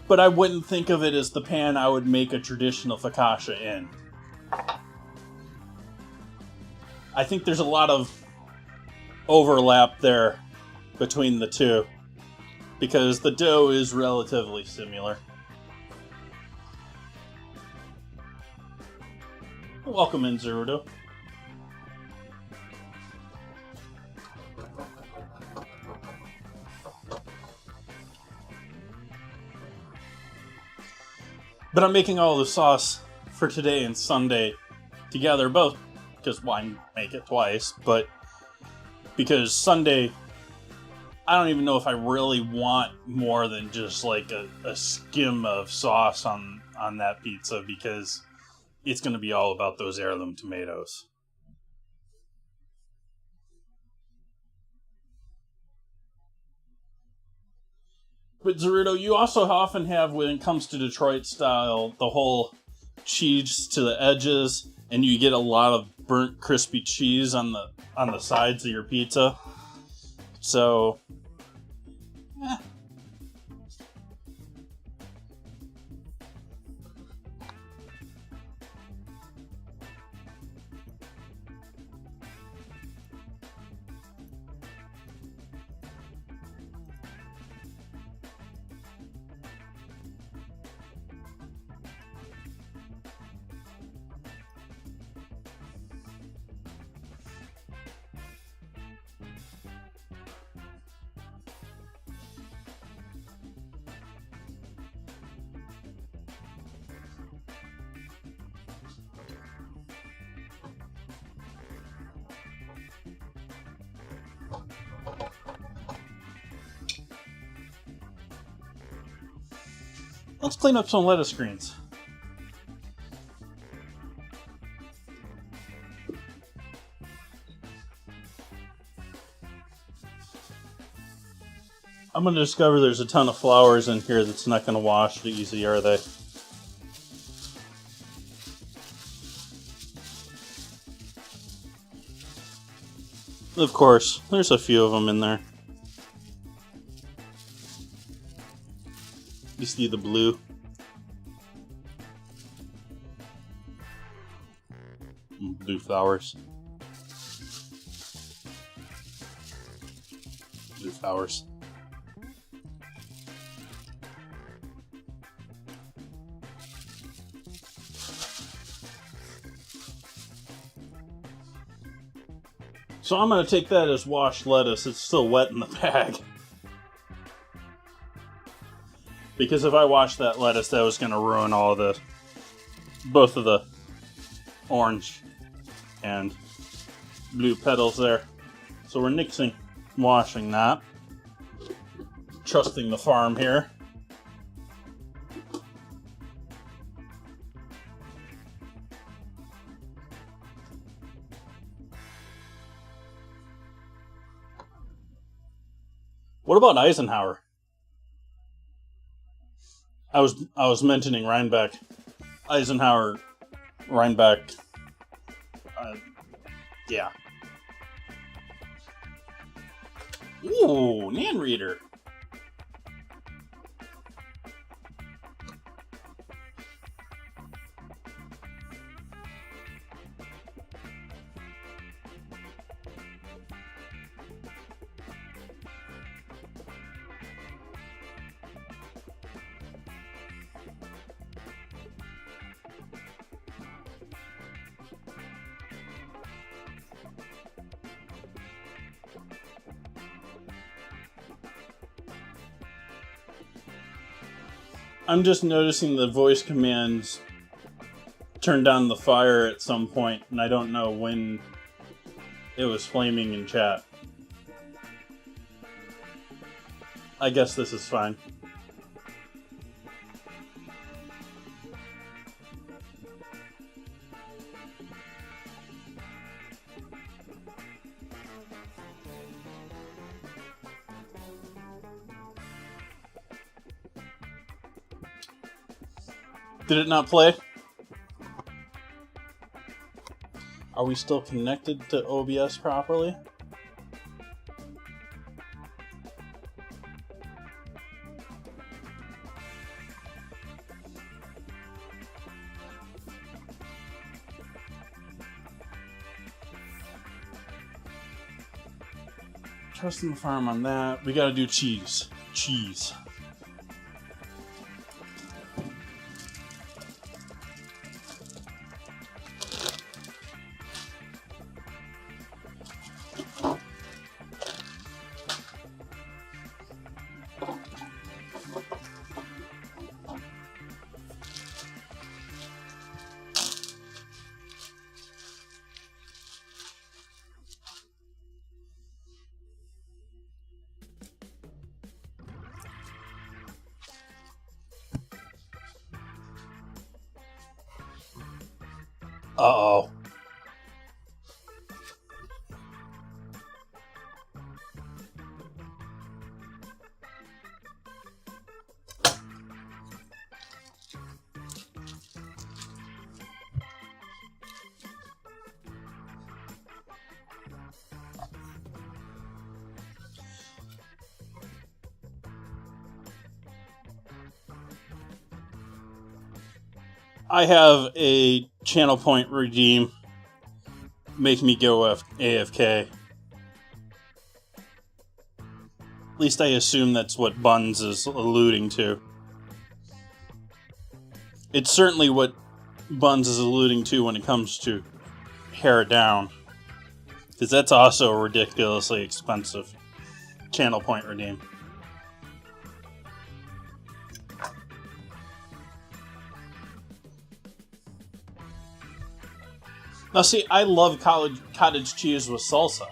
but I wouldn't think of it as the pan I would make a traditional focaccia in. I think there's a lot of overlap there between the two, because the dough is relatively similar. Welcome in, Zerudo. But I'm making all the sauce for today and Sunday together, both because why make it twice, but because Sunday, I don't even know if I really want more than just like a skim of sauce on that pizza, because it's going to be all about those heirloom tomatoes. But Zerudo, you also often have, when it comes to Detroit style, the whole cheese to the edges, and you get a lot of burnt crispy cheese on the sides of your pizza. So, let's clean up some lettuce greens. I'm going to discover there's a ton of flowers in here that's not going to wash easy, are they? Of course, there's a few of them in there. You see the blue? Blue flowers. Blue flowers. So I'm going to take that as washed lettuce. It's still wet in the bag. Because if I wash that lettuce, that was going to ruin both of the orange and blue petals there. So we're nixing, washing that. Trusting the farm here. What about Eisenhower? I was mentioning Rhinebeck. Eisenhower, Rhinebeck. Yeah. Ooh, Nan Reader. I'm just noticing the voice commands turn down the fire at some point, and I don't know when it was flaming in chat. I guess this is fine. Did it not play? Are we still connected to OBS properly? Trusting the farm on that. We gotta do cheese. Cheese. Uh-oh. I have a channel point redeem. Make me go AFK. At least I assume that's what Buns is alluding to. It's certainly what Buns is alluding to when it comes to hair down. Because that's also a ridiculously expensive channel point redeem. Now see, I love cottage cheese with salsa.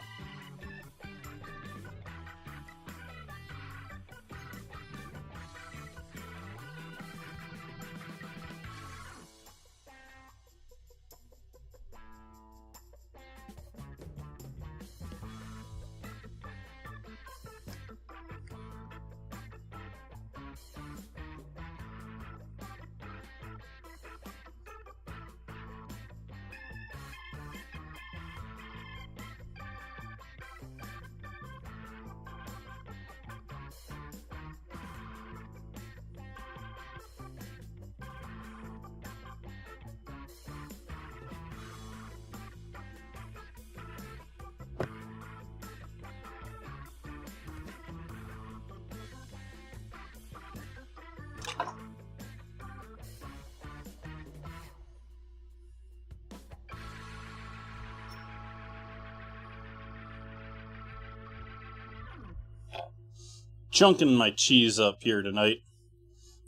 Chunking my cheese up here tonight.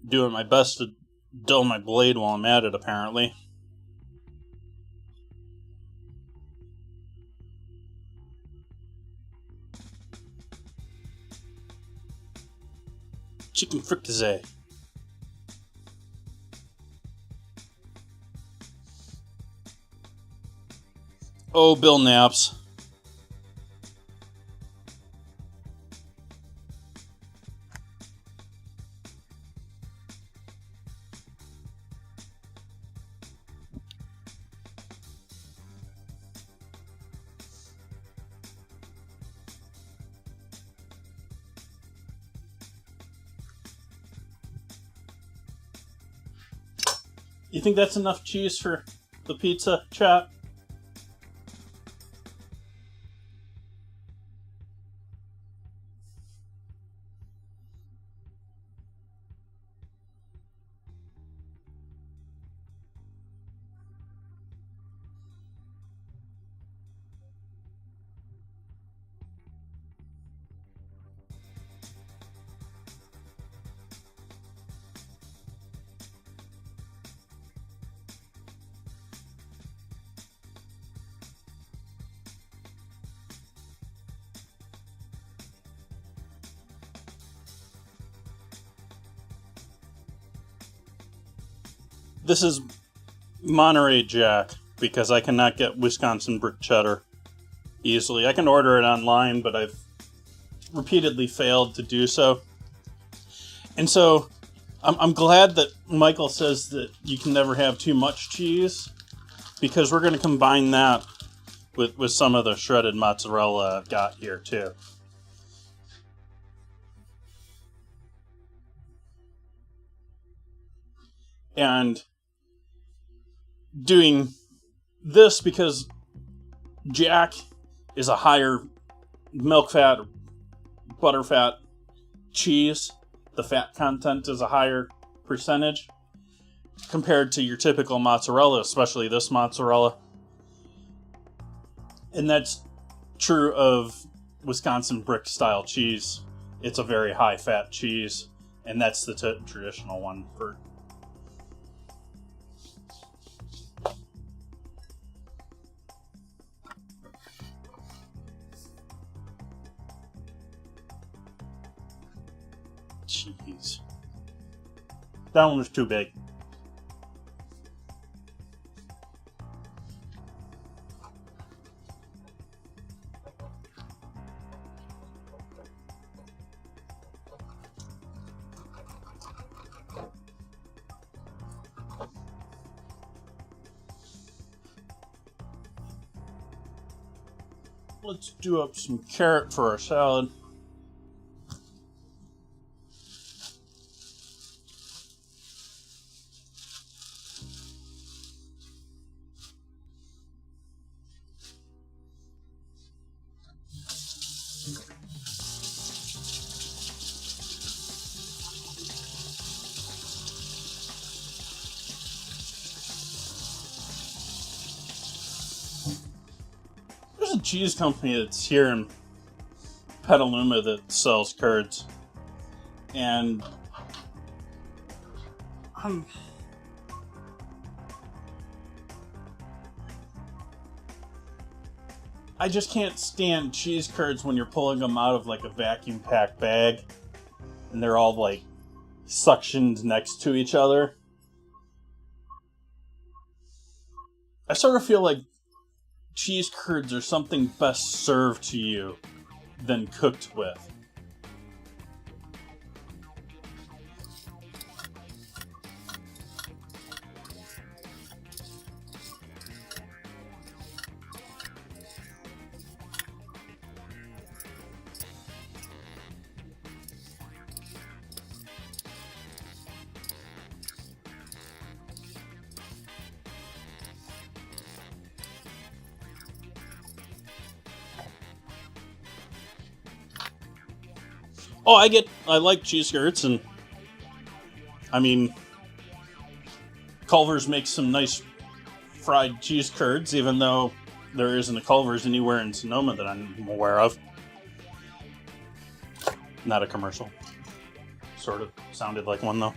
Doing my best to dull my blade while I'm at it, apparently. Chicken fricassee. Oh, Bill Naps. You think that's enough cheese for the pizza, chat? This is Monterey Jack, because I cannot get Wisconsin brick cheddar easily. I can order it online, but I've repeatedly failed to do so. And so I'm glad that Michael says that you can never have too much cheese, because we're going to combine that with some of the shredded mozzarella I've got here too. And doing this because Jack is a higher milk fat, butter fat cheese. The fat content is a higher percentage compared to your typical mozzarella, especially this mozzarella. And that's true of Wisconsin brick style cheese. It's a very high fat cheese, and that's the traditional one for cheese. That one was too big. Let's do up some carrot for our salad. There's a cheese company that's here in Petaluma that sells curds, and I just can't stand cheese curds when you're pulling them out of like a vacuum packed bag and they're all like suctioned next to each other. I sort of feel like cheese curds are something best served to you than cooked with. Oh, I like cheese curds, and I mean, Culver's makes some nice fried cheese curds, even though there isn't a Culver's anywhere in Sonoma that I'm aware of. Not a commercial. Sort of sounded like one, though.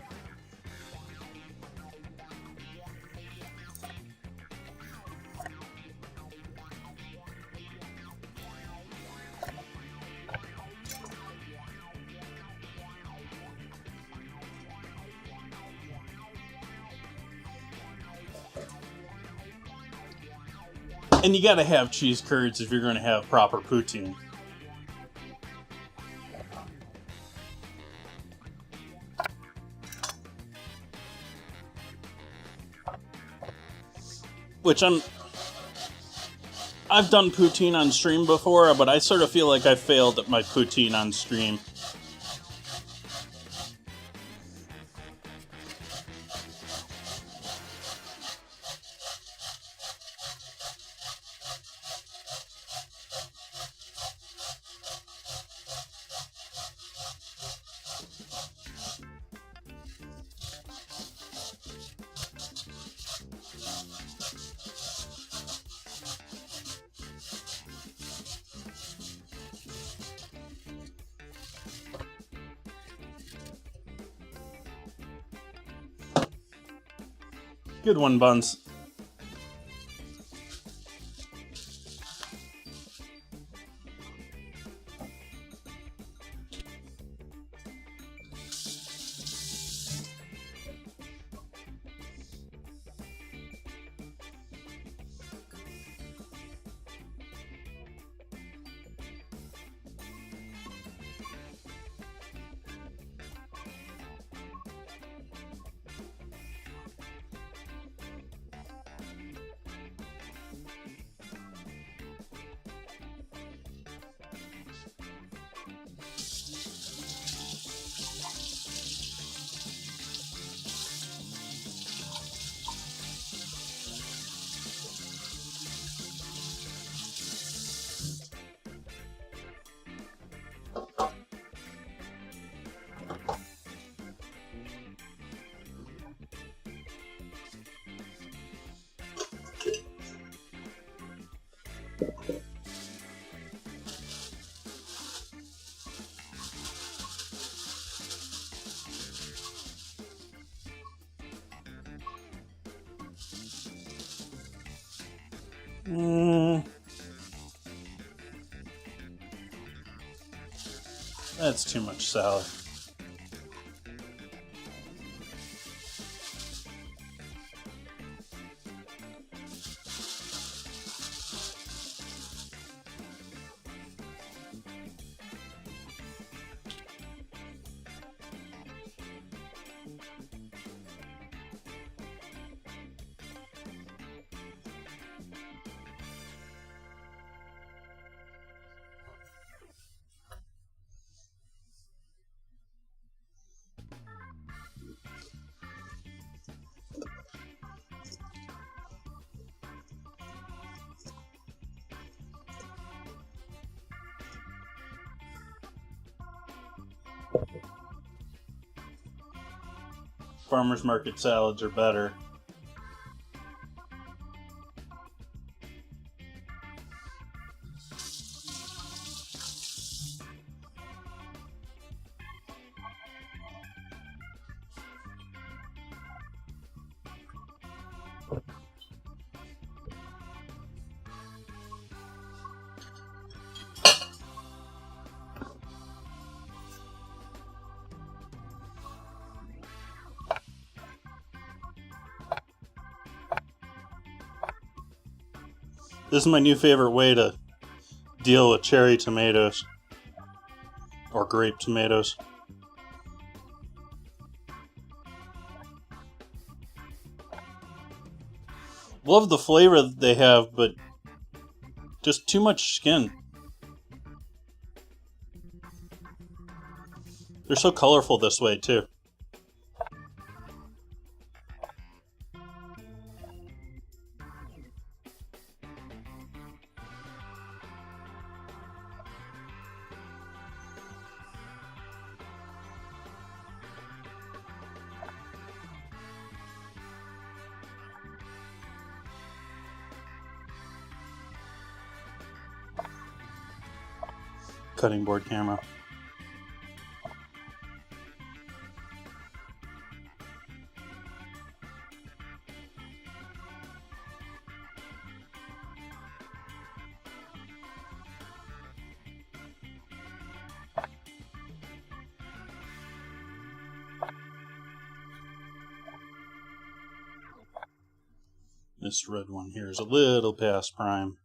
And you gotta have cheese curds if you're gonna have proper poutine. Which I've done poutine on stream before, but I sort of feel like I failed at my poutine on stream. Good one, Buns. That's too much salad. Farmers market salads are better. This is my new favorite way to deal with cherry tomatoes or grape tomatoes. Love the flavor that they have, but just too much skin. They're so colorful this way too. Cutting board camera. This red one here is a little past prime.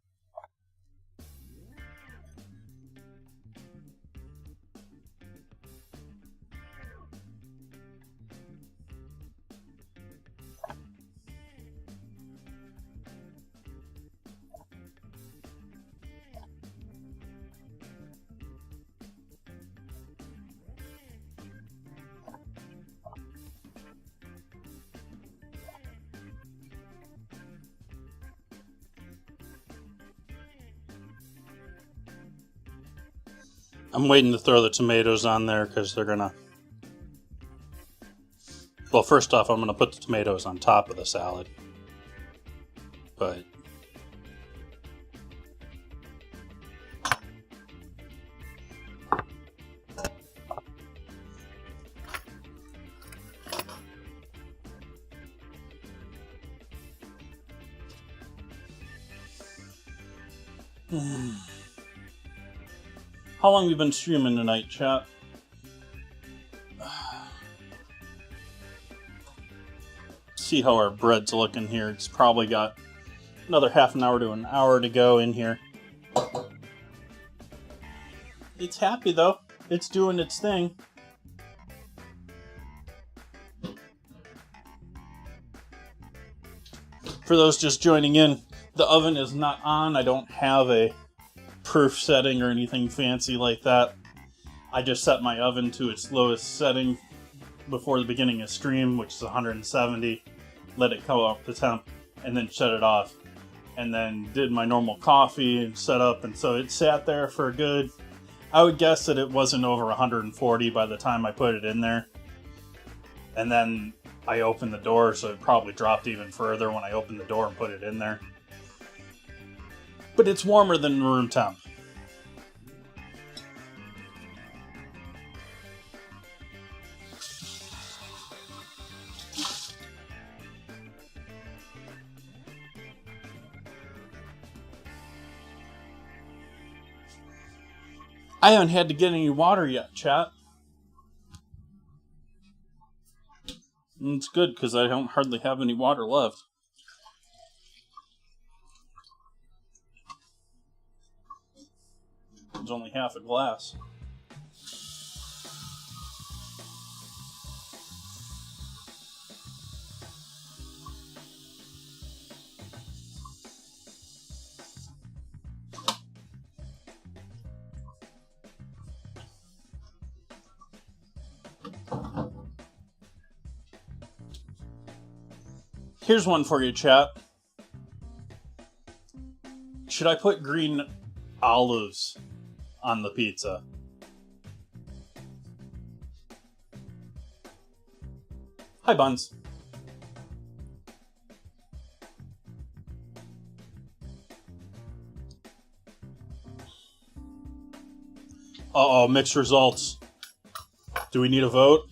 I'm waiting to throw the tomatoes on there because they're gonna... Well, first off, I'm gonna put the tomatoes on top of the salad. But... How long have you been streaming tonight, chat? See how our bread's looking here. It's probably got another half an hour to an hour to go in here. It's happy though. It's doing its thing. For those just joining in, the oven is not on. I don't have a proof setting or anything fancy like that. I just set my oven to its lowest setting before the beginning of stream, which is 170. Let it come up to temp, and then shut it off. And then did my normal coffee and set up, and so it sat there for a good... I would guess that it wasn't over 140 by the time I put it in there. And then I opened the door, so it probably dropped even further when I opened the door and put it in there. But it's warmer than room temp. I haven't had to get any water yet, chat. And it's good, because I don't hardly have any water left. There's only half a glass. Here's one for you, chat. Should I put green olives on the pizza? Hi, Buns. Uh-oh, mixed results. Do we need a vote?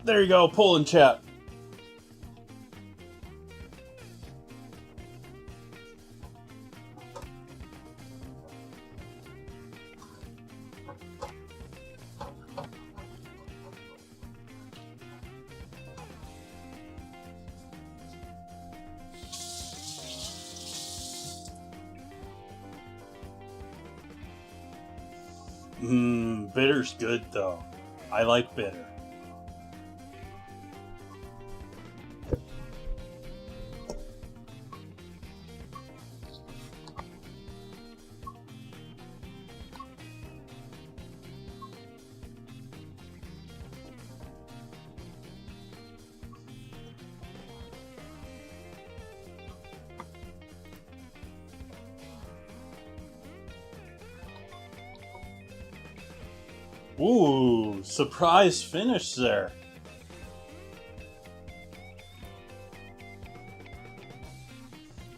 There you go, poll in chat. Bitter's good though. I like bitter. Ooh, surprise finish there.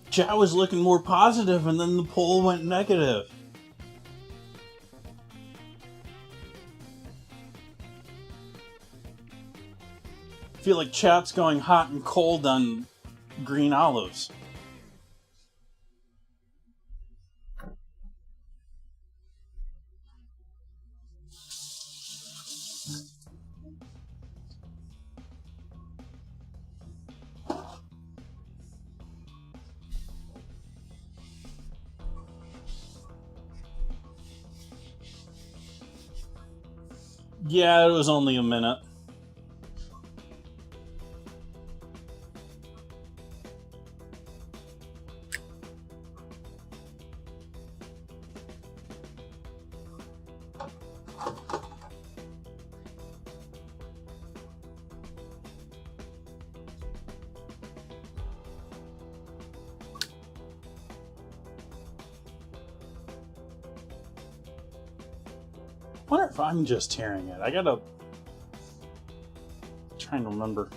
Chat was looking more positive and then the poll went negative. I feel like chat's going hot and cold on green olives. Yeah, it was only a minute. I wonder if I'm just hearing it. I gotta... trying to remember.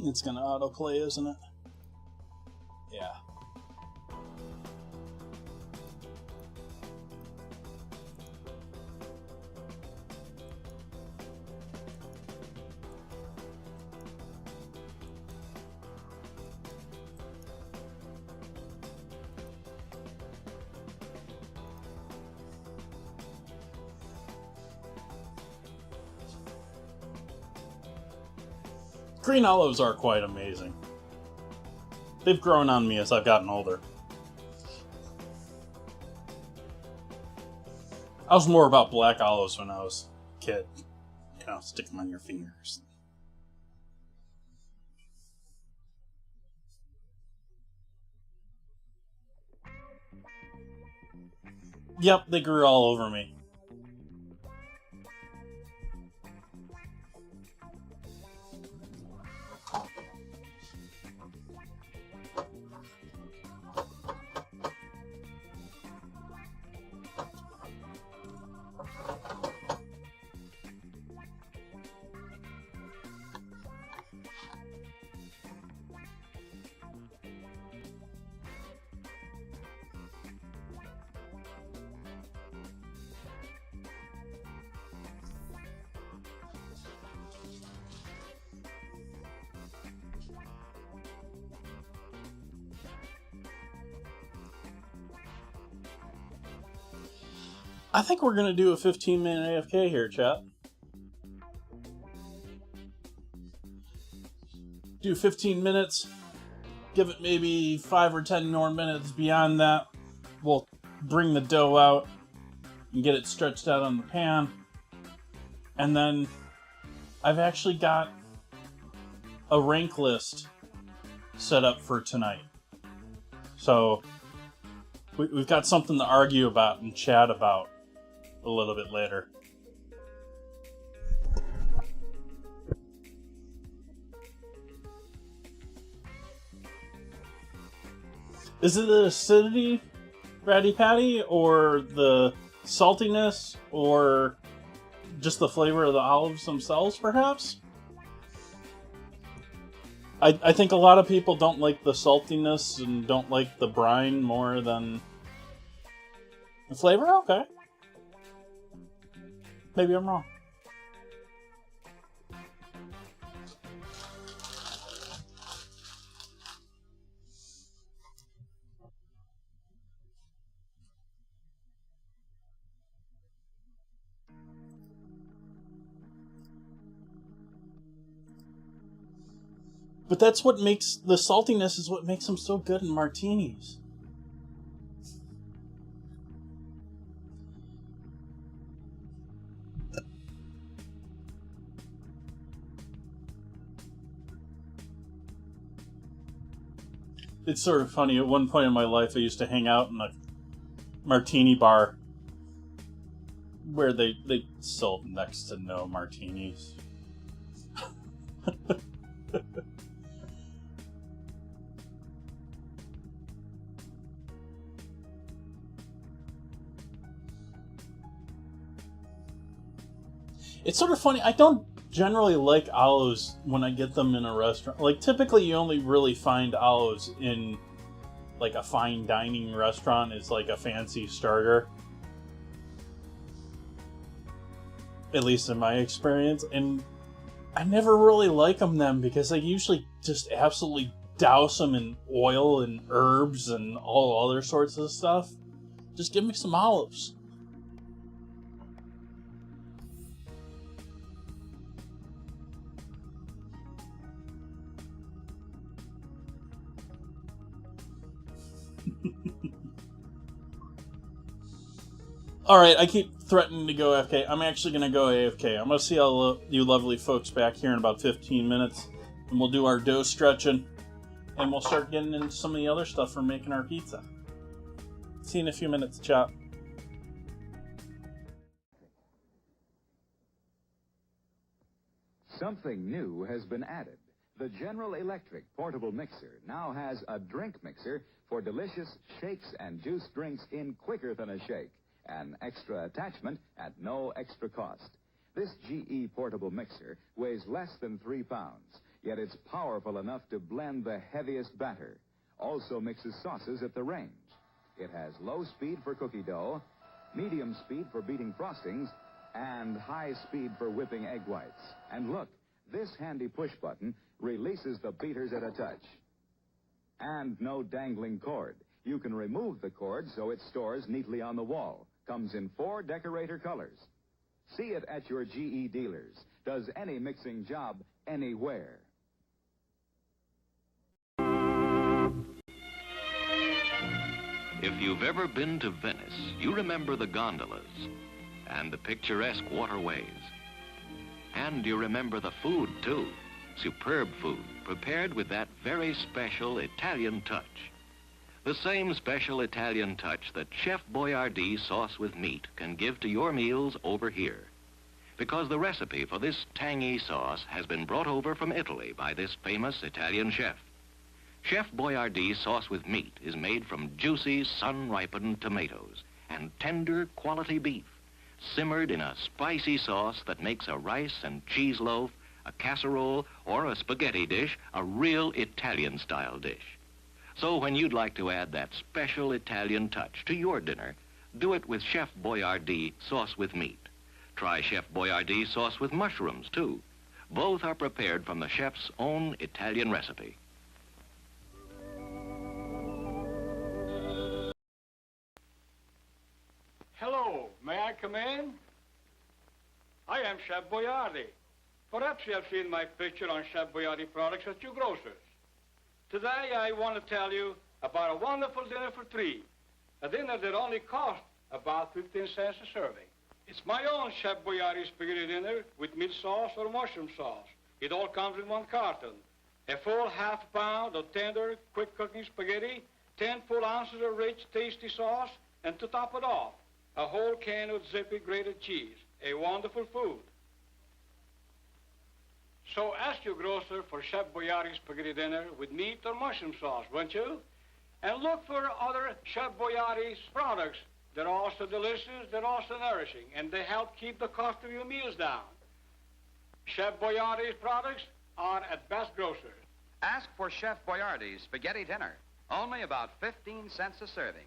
It's gonna autoplay, isn't it? Yeah. Green olives are quite amazing. They've grown on me as I've gotten older. I was more about black olives when I was a kid. You know, stick them on your fingers. Yep, they grew all over me. I think we're going to do a 15-minute AFK here, chat. Do 15 minutes. Give it maybe 5 or 10 more minutes. Beyond that, we'll bring the dough out and get it stretched out on the pan. And then I've actually got a rank list set up for tonight. So we've got something to argue about and chat about a little bit later. Is it the acidity, Ratty Patty, or the saltiness, or just the flavor of the olives themselves, perhaps? I think a lot of people don't like the saltiness and don't like the brine more than the flavor? Okay. Maybe I'm wrong. But that's what makes the saltiness is what makes them so good in martinis. It's sort of funny. At one point in my life, I used to hang out in a martini bar where they sold next to no martinis. It's sort of funny. I don't generally like olives when I get them in a restaurant. Like, typically you only really find olives in like a fine dining restaurant. It's like a fancy starter, at least in my experience. And I never really like them then because they usually just absolutely douse them in oil and herbs and all other sorts of stuff. Just give me some olives. All right, I keep threatening to go AFK. I'm actually going to go AFK. I'm going to see all you lovely folks back here in about 15 minutes, and we'll do our dough stretching, and we'll start getting into some of the other stuff for making our pizza. See you in a few minutes, chop. Something new has been added. The General Electric portable mixer now has a drink mixer for delicious shakes and juice drinks in quicker than a shake. An extra attachment at no extra cost. This GE portable mixer weighs less than 3 pounds, yet it's powerful enough to blend the heaviest batter. Also mixes sauces at the range. It has low speed for cookie dough, medium speed for beating frostings, and high speed for whipping egg whites. And look, this handy push button releases the beaters at a touch. And no dangling cord. You can remove the cord so it stores neatly on the wall. Comes in 4 decorator colors. See it at your GE dealers. Does any mixing job anywhere. If you've ever been to Venice, you remember the gondolas and the picturesque waterways. And you remember the food, too. Superb food, prepared with that very special Italian touch. The same special Italian touch that Chef Boyardee sauce with meat can give to your meals over here. Because the recipe for this tangy sauce has been brought over from Italy by this famous Italian chef. Chef Boyardee sauce with meat is made from juicy, sun-ripened tomatoes and tender quality beef, simmered in a spicy sauce that makes a rice and cheese loaf, a casserole, or a spaghetti dish a real Italian-style dish. So when you'd like to add that special Italian touch to your dinner, do it with Chef Boyardee sauce with meat. Try Chef Boyardee sauce with mushrooms, too. Both are prepared from the chef's own Italian recipe. Hello, may I come in? I am Chef Boyardee. Perhaps you have seen my picture on Chef Boyardee products at your grocer's. Today I want to tell you about a wonderful dinner for 3. A dinner that only costs about 15 cents a serving. It's my own Chef Boyardee spaghetti dinner with meat sauce or mushroom sauce. It all comes in 1 carton. A full half pound of tender, quick cooking spaghetti, 10 full ounces of rich, tasty sauce, and to top it off, a whole can of zippy grated cheese. A wonderful food. So ask your grocer for Chef Boyardee spaghetti dinner with meat or mushroom sauce, won't you? And look for other Chef Boyardee's products. They're also delicious, they're also nourishing, and they help keep the cost of your meals down. Chef Boyardee's products are at best grocers. Ask for Chef Boyardee's spaghetti dinner. Only about 15 cents a serving.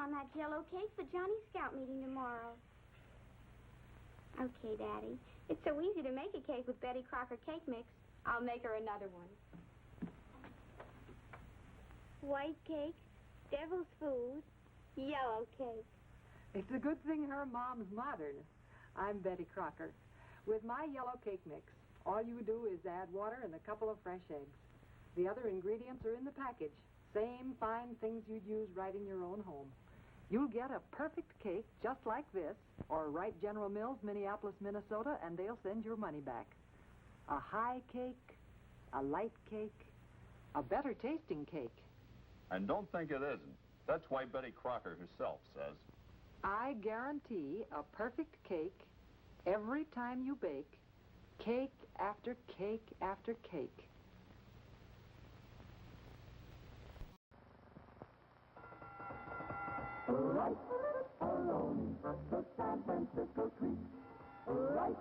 On that Jell-O cake for Johnny's Scout meeting tomorrow. Okay, Daddy. It's so easy to make a cake with Betty Crocker cake mix. I'll make her another one. White cake, devil's food, yellow cake. It's a good thing her mom's modern. I'm Betty Crocker. With my yellow cake mix, all you do is add water and a couple of fresh eggs. The other ingredients are in the package. Same fine things you'd use right in your own home. You'll get a perfect cake just like this, or write General Mills, Minneapolis, Minnesota, and they'll send your money back. A high cake, a light cake, a better tasting cake. And don't think it isn't. That's why Betty Crocker herself says, I guarantee a perfect cake every time you bake, cake after cake after cake. Right, Aroni, the San Francisco treat. Right,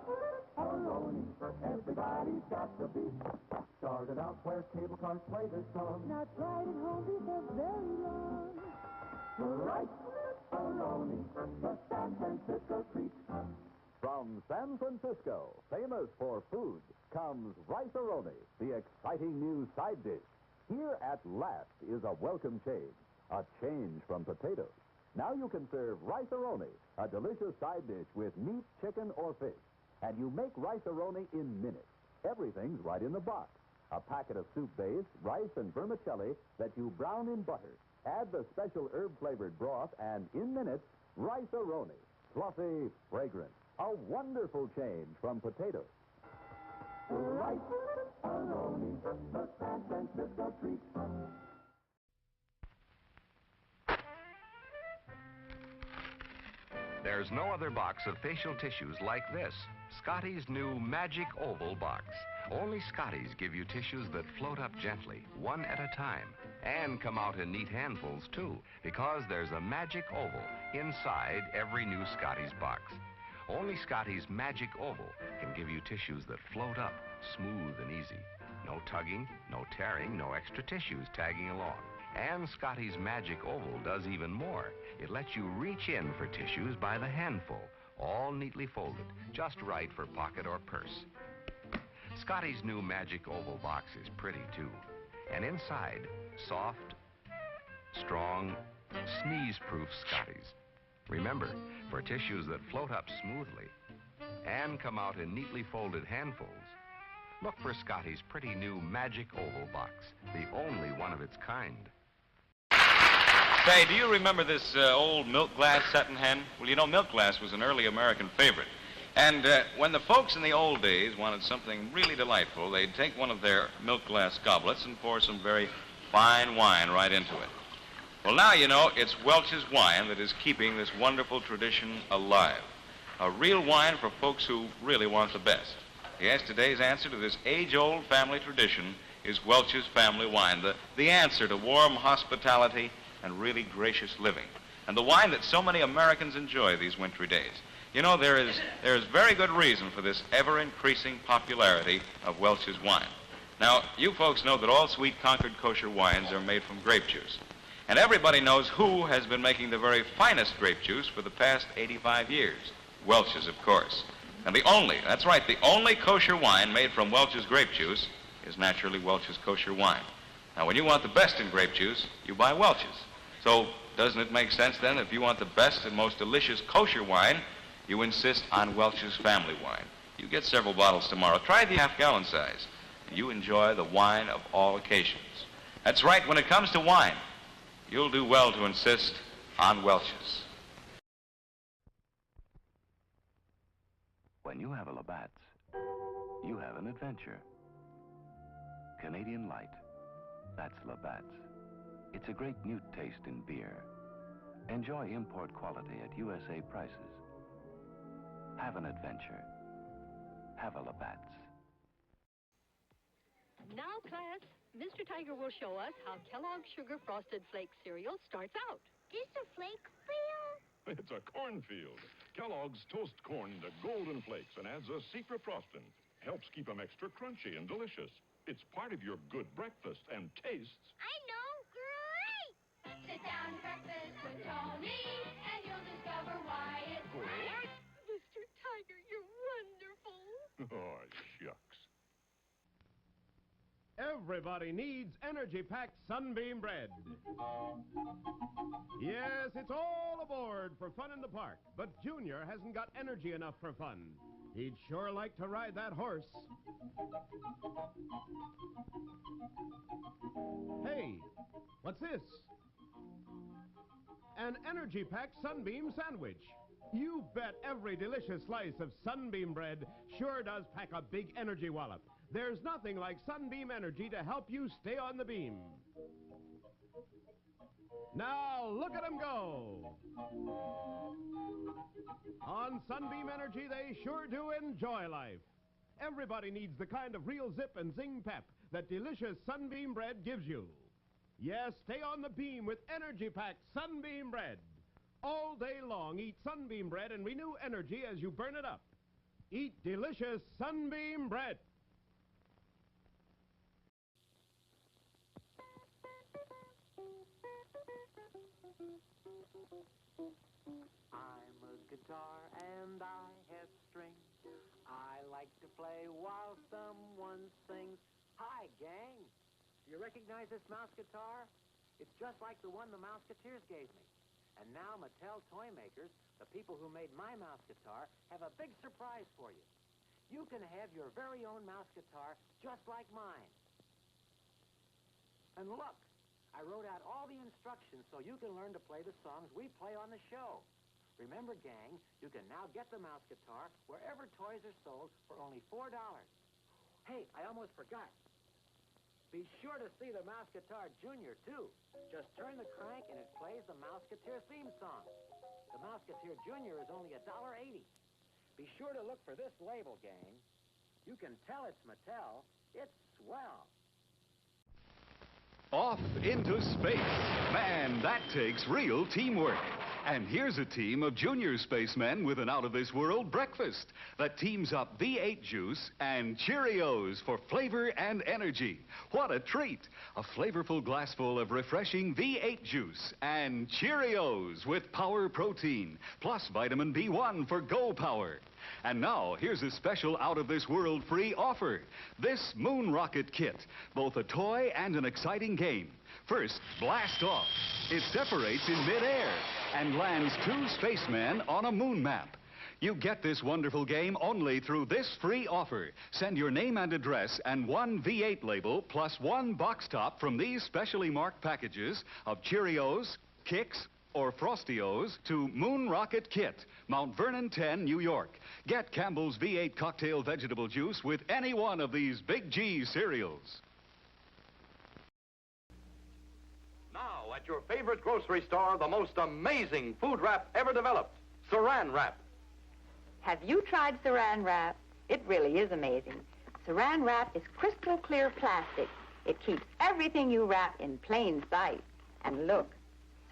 Aroni, everybody's got the beat. Started out where cable cars play their song. Not right at home because very long. Right, Aroni, the San Francisco treat. From San Francisco, famous for food, comes Rice-A-Roni, the exciting new side dish. Here at last is a welcome change, a change from potatoes. Now you can serve Rice-A-Roni, a delicious side dish with meat, chicken, or fish. And you make Rice-A-Roni in minutes. Everything's right in the box. A packet of soup base, rice, and vermicelli that you brown in butter. Add the special herb-flavored broth, and in minutes, rice-a-roni. Fluffy, fragrant. A wonderful change from potatoes. Rice-a-roni, the San Francisco treat. There's no other box of facial tissues like this. Scotty's new Magic Oval box. Only Scotty's give you tissues that float up gently, one at a time, and come out in neat handfuls, too, because there's a Magic Oval inside every new Scotty's box. Only Scotty's Magic Oval can give you tissues that float up, smooth and easy. No tugging, no tearing, no extra tissues tagging along. And Scotty's Magic Oval does even more. It lets you reach in for tissues by the handful, all neatly folded, just right for pocket or purse. Scotty's new Magic Oval box is pretty, too. And inside, soft, strong, sneeze-proof Scotty's. Remember, for tissues that float up smoothly and come out in neatly folded handfuls, look for Scotty's pretty new Magic Oval box, the only one of its kind. Say, do you remember this old milk glass satin hen? Well, you know, milk glass was an early American favorite. And when the folks in the old days wanted something really delightful, they'd take one of their milk glass goblets and pour some very fine wine right into it. Well, now, you know, it's Welch's wine that is keeping this wonderful tradition alive. A real wine for folks who really want the best. Yes, today's answer to this age-old family tradition is Welch's family wine, the answer to warm hospitality and really gracious living, and the wine that so many Americans enjoy these wintry days. You know, there is very good reason for this ever-increasing popularity of Welch's wine. Now, you folks know that all sweet Concord kosher wines are made from grape juice. And everybody knows who has been making the very finest grape juice for the past 85 years. Welch's, of course. And that's right, the only kosher wine made from Welch's grape juice is naturally Welch's kosher wine. Now, when you want the best in grape juice, you buy Welch's. So, doesn't it make sense then, if you want the best and most delicious kosher wine, you insist on Welch's family wine? You get several bottles tomorrow. Try the half-gallon size. You enjoy the wine of all occasions. That's right, when it comes to wine, you'll do well to insist on Welch's. When you have a Labatt's, you have an adventure. Canadian Light, that's Labatt's. It's a great new taste in beer. Enjoy import quality at USA prices. Have an adventure. Have a Labatt's. Now, class, Mr. Tiger will show us how Kellogg's Sugar Frosted Flakes cereal starts out. Is the flake real? It's a cornfield. Kellogg's toast corn into golden flakes and adds a secret frosting. Helps keep them extra crunchy and delicious. It's part of your good breakfast and tastes. I know. Great! Sit down breakfast with Tony, and you'll discover why it's great. Mr. Tiger, you're wonderful. Oh, shucks. Everybody needs energy-packed Sunbeam bread. Yes, it's all aboard for fun in the park, but Junior hasn't got energy enough for fun. He'd sure like to ride that horse. Hey, what's this? An energy-packed Sunbeam sandwich. You bet every delicious slice of Sunbeam bread sure does pack a big energy wallop. There's nothing like Sunbeam Energy to help you stay on the beam. Now, look at them go. On Sunbeam Energy, they sure do enjoy life. Everybody needs the kind of real zip and zing pep that delicious Sunbeam bread gives you. Yes, stay on the beam with energy-packed Sunbeam bread. All day long, eat Sunbeam bread and renew energy as you burn it up. Eat delicious Sunbeam bread. I'm a guitar and I have strings. I like to play while someone sings. Hi, gang. Do you recognize this mouse guitar? It's just like the one the Mouseketeers gave me. And now Mattel Toy Makers, the people who made my mouse guitar, have a big surprise for you. You can have your very own mouse guitar just like mine. And look, I wrote out all the instructions so you can learn to play the songs we play on the show. Remember, gang, you can now get the mouse guitar wherever toys are sold for only $4. Hey, I almost forgot. Be sure to see the Mousketeer Junior, too. Just turn the crank and it plays the Mousketeer theme song. The Mousketeer Junior is only $1.80. Be sure to look for this label, gang. You can tell it's Mattel. It's swell. Off into space. Man, that takes real teamwork. And here's a team of junior spacemen with an out-of-this-world breakfast that teams up V8 juice and Cheerios for flavor and energy. What a treat! A flavorful glassful of refreshing V8 juice and Cheerios with power protein, plus vitamin B1 for Go Power. And now, here's a special out-of-this-world free offer. This Moon Rocket Kit, both a toy and an exciting game. First, blast off. It separates in midair and lands 2 spacemen on a moon map. You get this wonderful game only through this free offer. Send your name and address and 1 V8 label plus 1 box top from these specially marked packages of Cheerios, Kix, or Frostios to Moon Rocket Kit, Mount Vernon 10, New York. Get Campbell's V8 cocktail vegetable juice with any one of these Big G cereals. Now, at your favorite grocery store, the most amazing food wrap ever developed, Saran Wrap. Have you tried Saran Wrap? It really is amazing. Saran Wrap is crystal clear plastic. It keeps everything you wrap in plain sight. And look,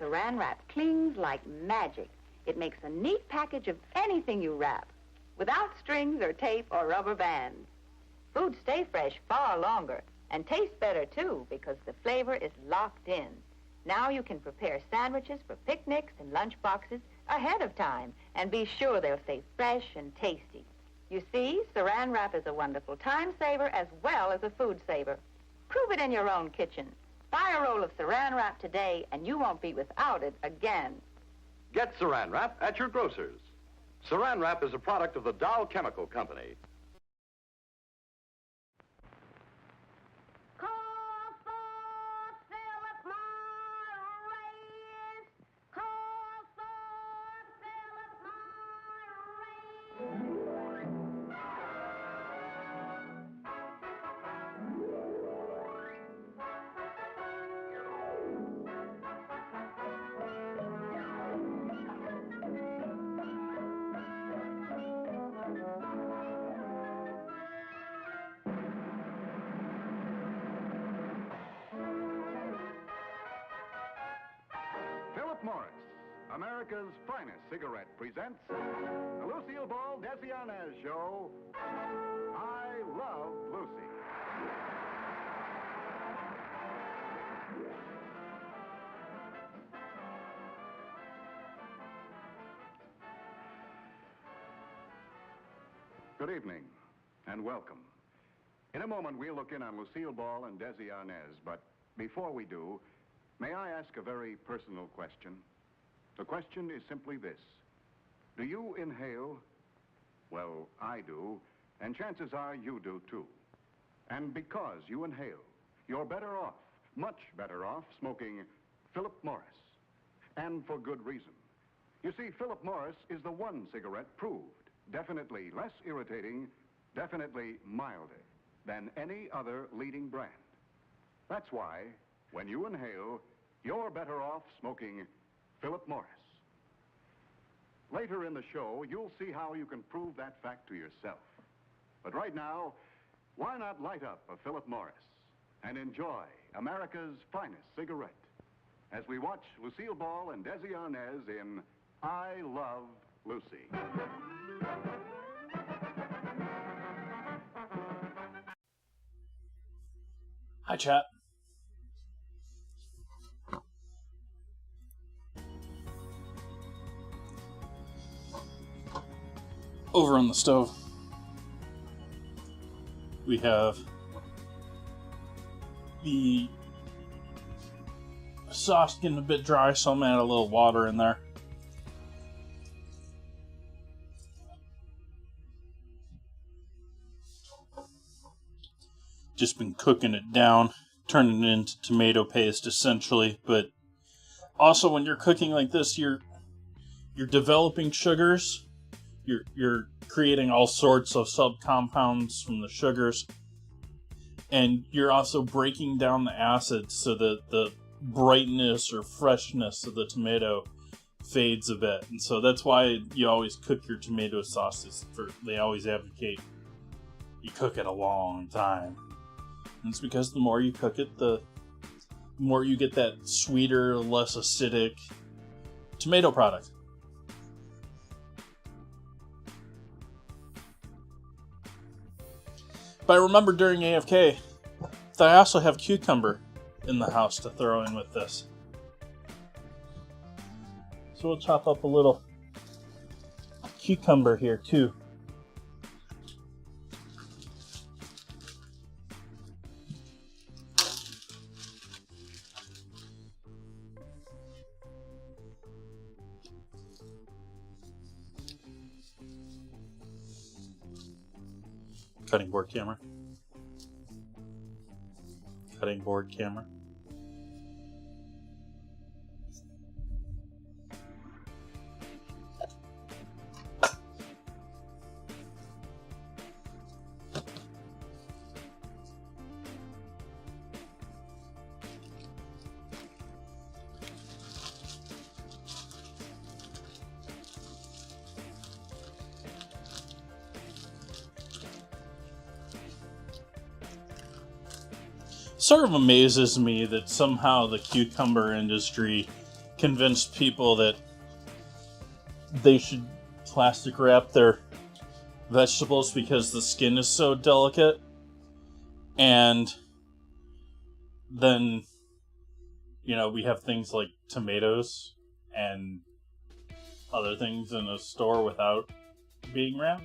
Saran Wrap clings like magic. It makes a neat package of anything you wrap, without strings or tape or rubber bands. Foods stay fresh far longer and taste better, too, because the flavor is locked in. Now you can prepare sandwiches for picnics and lunch boxes ahead of time and be sure they'll stay fresh and tasty. You see, Saran Wrap is a wonderful time saver as well as a food saver. Prove it in your own kitchen. Buy a roll of Saran Wrap today and you won't be without it again. Get Saran Wrap at your grocer's. Saran Wrap is a product of the Dow Chemical Company. Philip Morris, America's finest cigarette, presents the Lucille Ball Desiarnaz Show, I Love Lucy. Good evening, and welcome. In a moment, we'll look in on Lucille Ball and Desi Arnaz, but before we do, may I ask a very personal question? The question is simply this. Do you inhale? Well, I do, and chances are you do too. And because you inhale, you're better off, much better off, smoking Philip Morris. And for good reason. You see, Philip Morris is the one cigarette proved definitely less irritating, definitely milder than any other leading brand. That's why, when you inhale, you're better off smoking Philip Morris. Later in the show, you'll see how you can prove that fact to yourself. But right now, why not light up a Philip Morris and enjoy America's finest cigarette as we watch Lucille Ball and Desi Arnaz in I Love Lucy. Hi, chat. Over on the stove, we have the sauce getting a bit dry, so I'm gonna add a little water in there. Just been cooking it down turn it into tomato paste essentially. But also when you're cooking like this, you're developing sugars. You're creating all sorts of subcompounds from the sugars. And you're also breaking down the acids so that the brightness or freshness of the tomato fades a bit. And so that's why you always cook your tomato sauces. They always advocate you cook it a long time. And it's because the more you cook it, the more you get that sweeter, less acidic tomato product. But I remember during AFK that I also have cucumber in the house to throw in with this. So we'll chop up a little cucumber here too. Cutting board camera. Cutting board camera. Sort of amazes me that somehow the cucumber industry convinced people that they should plastic wrap their vegetables because the skin is so delicate. And then, we have things like tomatoes and other things in a store without being wrapped.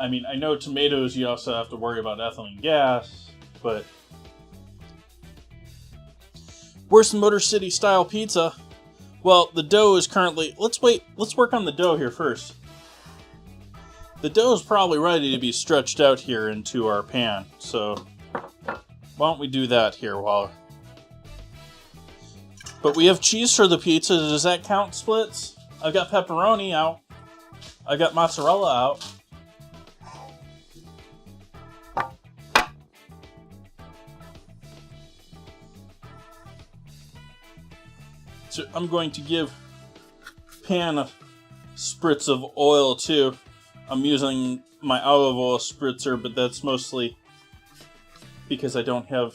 I mean, I know tomatoes, you also have to worry about ethylene gas. But where's the Motor City style pizza? Well, the dough is currently... Let's work on the dough here first. The dough is probably ready to be stretched out here into our pan. So why don't we do that here But we have cheese for the pizza. Does that count, Splits? I've got pepperoni out. I've got mozzarella out. So I'm going to give pan a spritz of oil too. I'm using my olive oil spritzer, but that's mostly because I don't have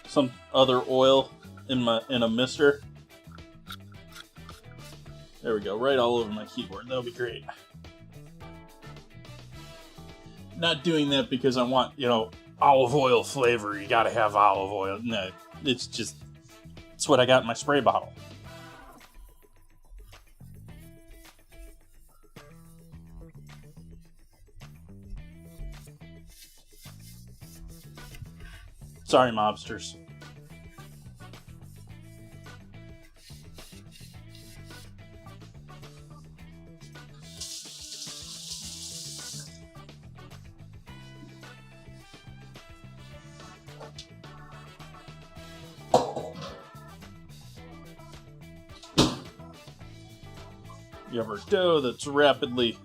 some other oil in a mister. There we go, right all over my keyboard. That'll be great. Not doing that because I want, olive oil flavor. You gotta have olive oil. No, it's what I got in my spray bottle. Sorry, mobsters. You have our dough that's rapidly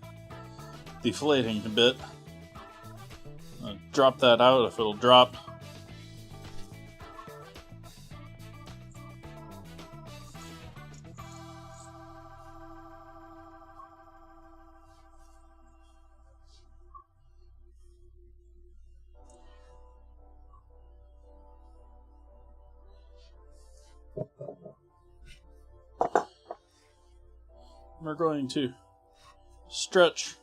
deflating a bit. Drop that out if it'll drop. We're going to stretch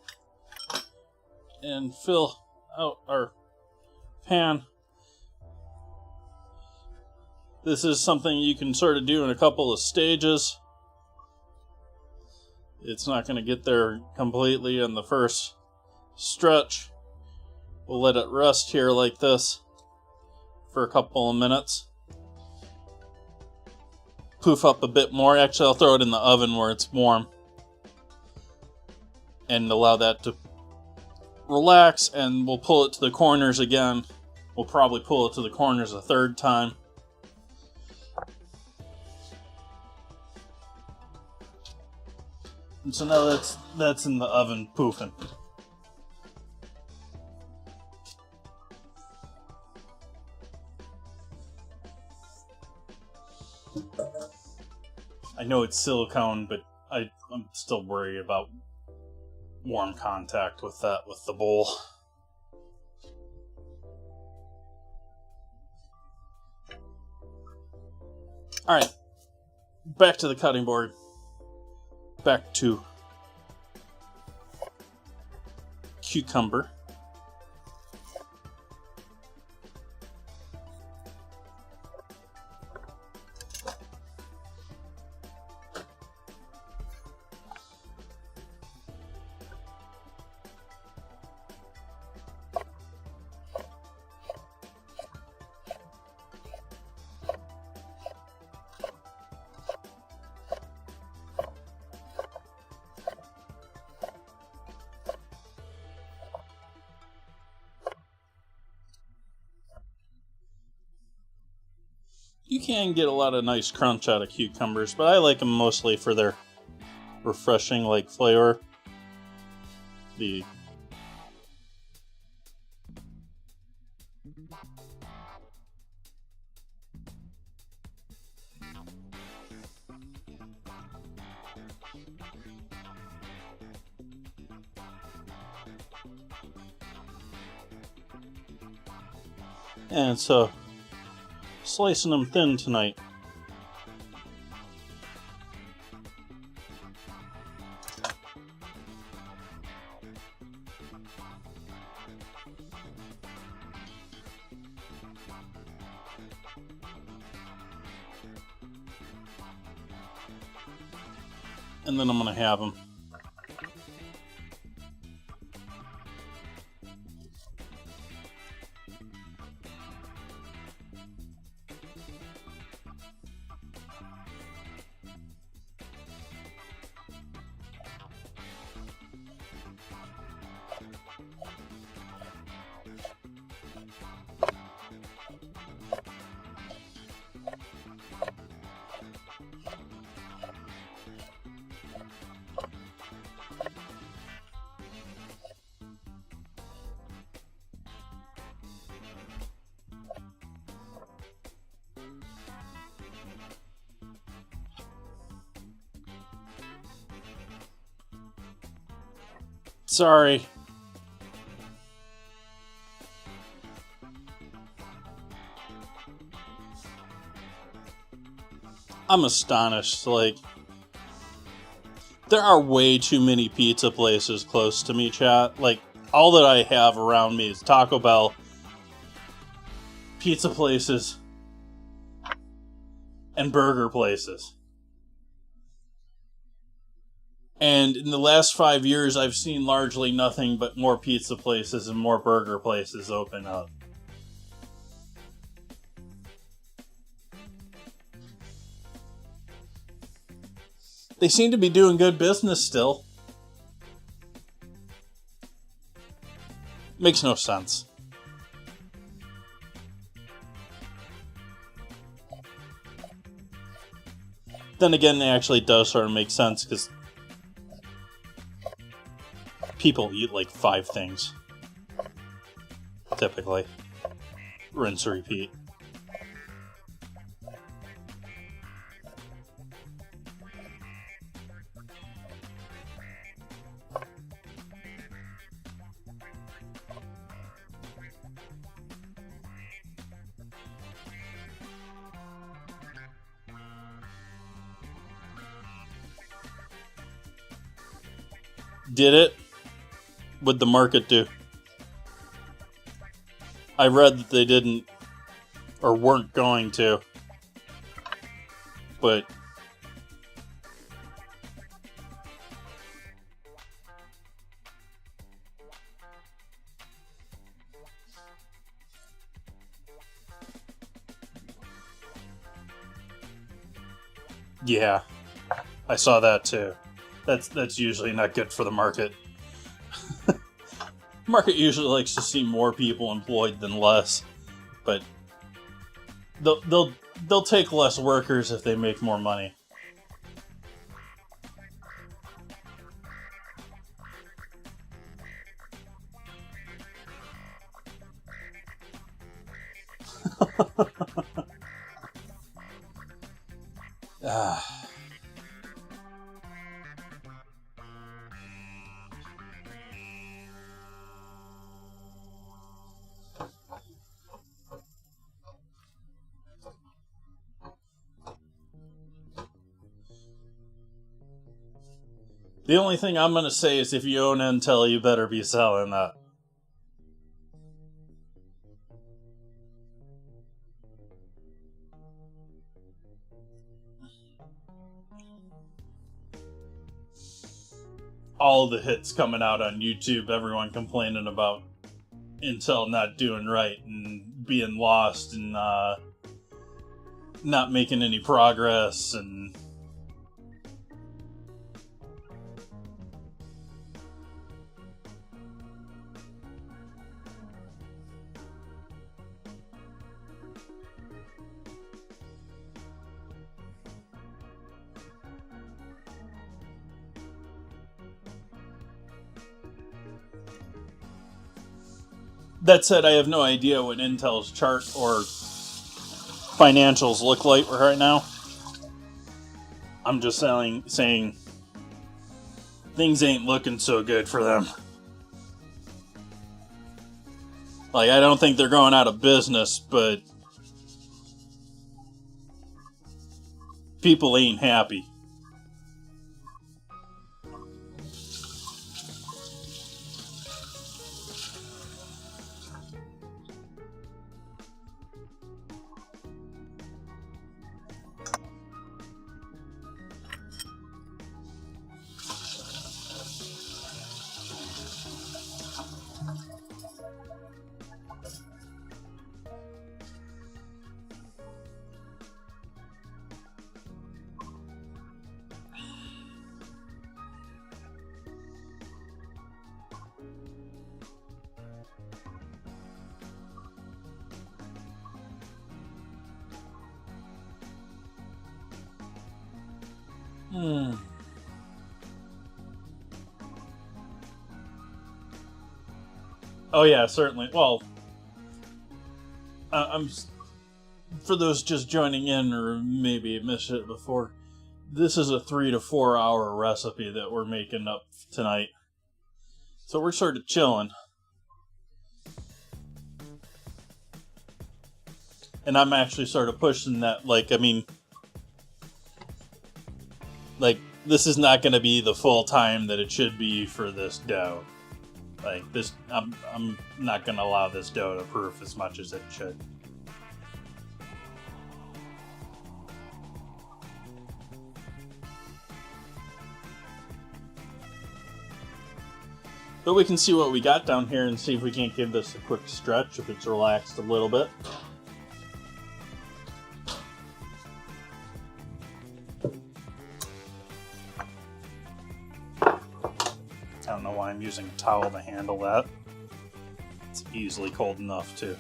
and fill out our pan. This is something you can sort of do in a couple of stages. It's not going to get there completely in the first stretch. We'll let it rest here like this for a couple of minutes. Poof up a bit more. Actually, I'll throw it in the oven where it's warm. And allow that to relax, and we'll pull it to the corners again We'll probably pull it to the corners a third time. And so now that's in the oven poofing. I know it's silicone, but I'm still worried about warm contact with the bowl. Alright, back to the cutting board. Back to cucumber. You can get a lot of nice crunch out of cucumbers, but I like them mostly for their refreshing like flavor. And so slicing them thin tonight. And then I'm going to have them. Sorry. I'm astonished. Like, there are way too many pizza places close to me, chat. Like, all that I have around me is Taco Bell, pizza places, and burger places. And in the last 5 years, I've seen largely nothing but more pizza places and more burger places open up. They seem to be doing good business still. Makes no sense. Then again, it actually does sort of make sense because people eat like 5 things. Typically. Rinse, repeat. Did it? What'd the market do? I read that they didn't, or weren't going to. But yeah, I saw that too. That's usually not good for the market. Market usually likes to see more people employed than less. but they'll take less workers if they make more money. The only thing I'm going to say is if you own Intel, you better be selling that. All the hits coming out on YouTube, everyone complaining about Intel not doing right and being lost and not making any progress and that said, I have no idea what Intel's chart or financials look like right now. I'm just saying things ain't looking so good for them. Like, I don't think they're going out of business, but people ain't happy. Oh yeah, certainly. Well, I'm for those just joining in or maybe missed it before. This is a 3 to 4 hour recipe that we're making up tonight, so we're sort of chilling. And I'm actually sort of pushing that. Like, I mean, like, this is not going to be the full time that it should be for this dough. Like, this, I'm not going to allow this dough to proof as much as it should. But we can see what we got down here and see if we can't give this a quick stretch if it's relaxed a little bit. I don't know why I'm using a towel to handle that. It's easily cold enough too.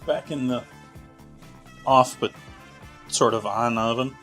Back in the off but sort of on oven.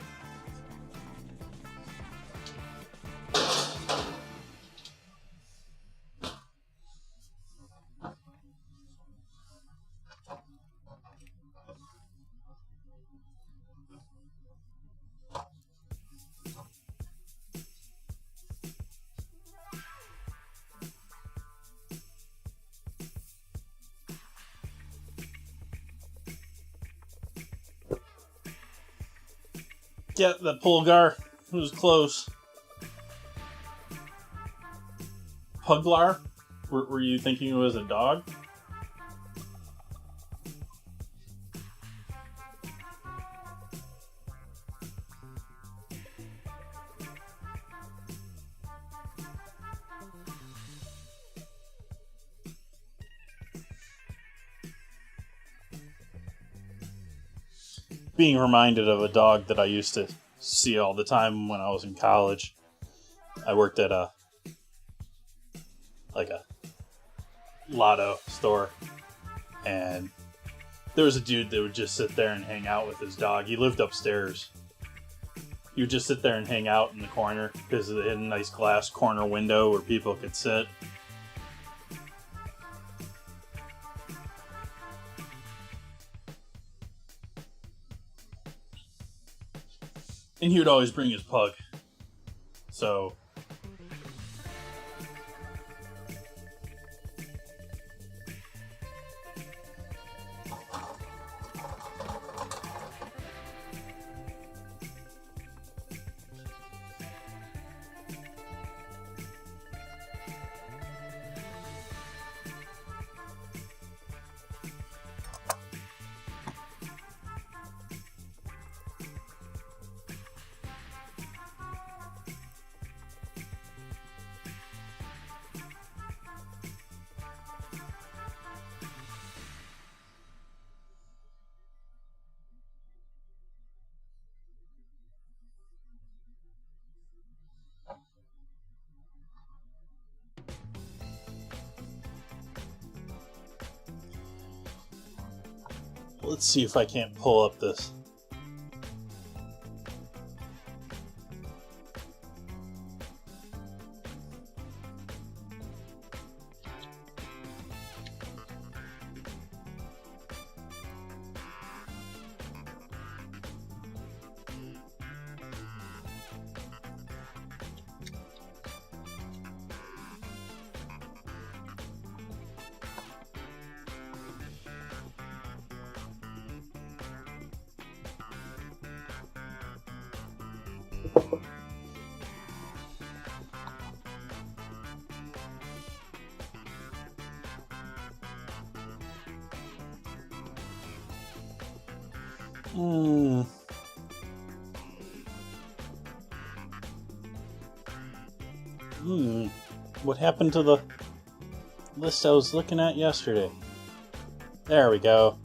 Yeah, the Pulgar. It was close. Puglar? Were you thinking it was a dog? Being reminded of a dog that I used to see all the time when I was in college. I worked at a lotto store, and there was a dude that would just sit there and hang out with his dog. He lived upstairs. He would just sit there and hang out in the corner because it had a nice glass corner window where people could sit. And he would always bring his pug. So let's see if I can't pull up this. What happened to the list I was looking at yesterday? There we go.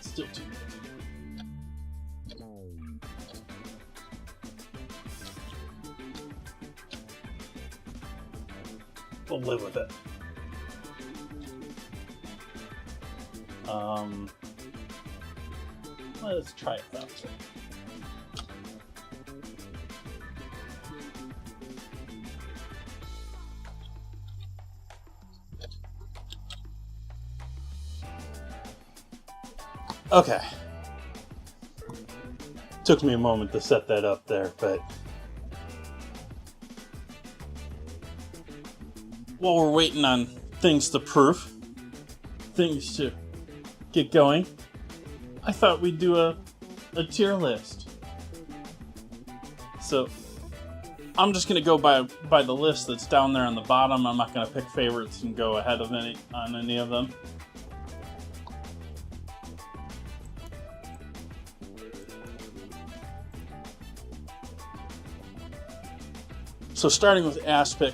Still too. We'll live with it. Let's try it that way. Okay. Took me a moment to set that up there, but while we're waiting on things to proof, things to get going, I thought we'd do a tier list. So, I'm just going to go by the list that's down there on the bottom. I'm not going to pick favorites and go ahead of any of them. So starting with aspic,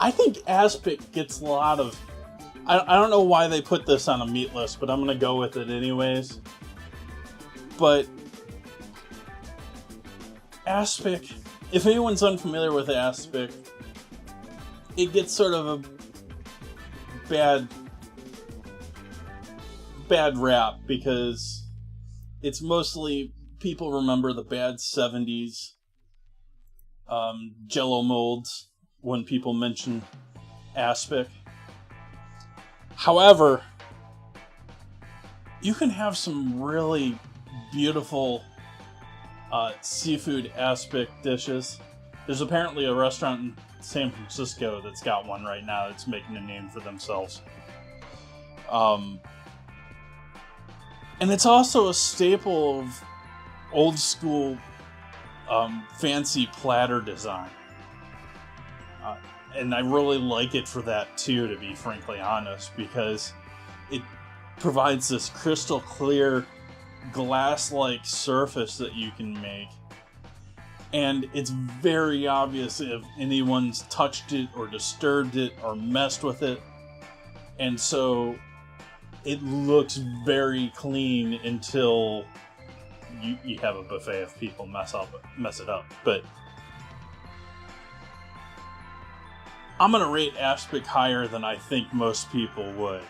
I think aspic gets a lot of... I don't know why they put this on a meat list, but I'm going to go with it anyways. But aspic, if anyone's unfamiliar with aspic, it gets sort of a bad rap because it's mostly people remember the bad 70s Jello molds when people mention aspic. However, you can have some really beautiful seafood aspic dishes. There's apparently a restaurant in San Francisco that's got one right now that's making a name for themselves. And it's also a staple of old school fancy platter design. And I really like it for that too, to be frankly honest, because it provides this crystal clear glass-like surface that you can make. And it's very obvious if anyone's touched it or disturbed it or messed with it. And so it looks very clean until you have a buffet of people mess it up. But I'm going to rate aspic higher than I think most people would.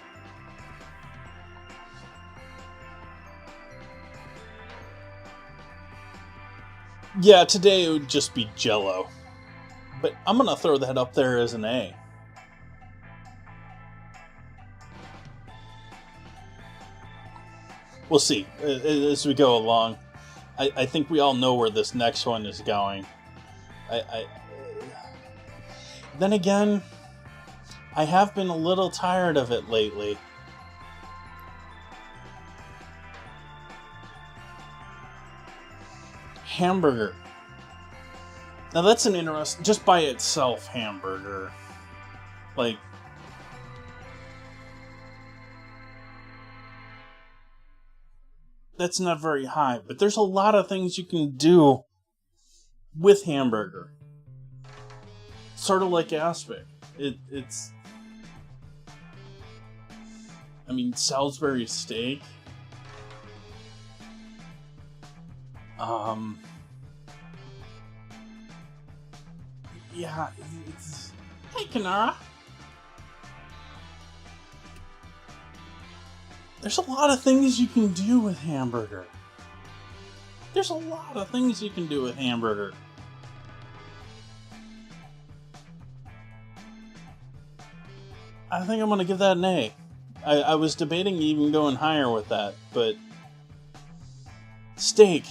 Yeah, today it would just be Jello. But I'm going to throw that up there as an A. We'll see as we go along. I think we all know where this next one is going. Then again, I have been a little tired of it lately. Hamburger. Now that's an interesting, just by itself, hamburger. Like, that's not very high, but there's a lot of things you can do with hamburger. Sort of like aspic. It's... I mean, Salisbury steak. Yeah, it's... Hey, Kanara. There's a lot of things you can do with hamburger. There's a lot of things you can do with hamburger. I think I'm going to give that an A. I was debating even going higher with that, but... Steak.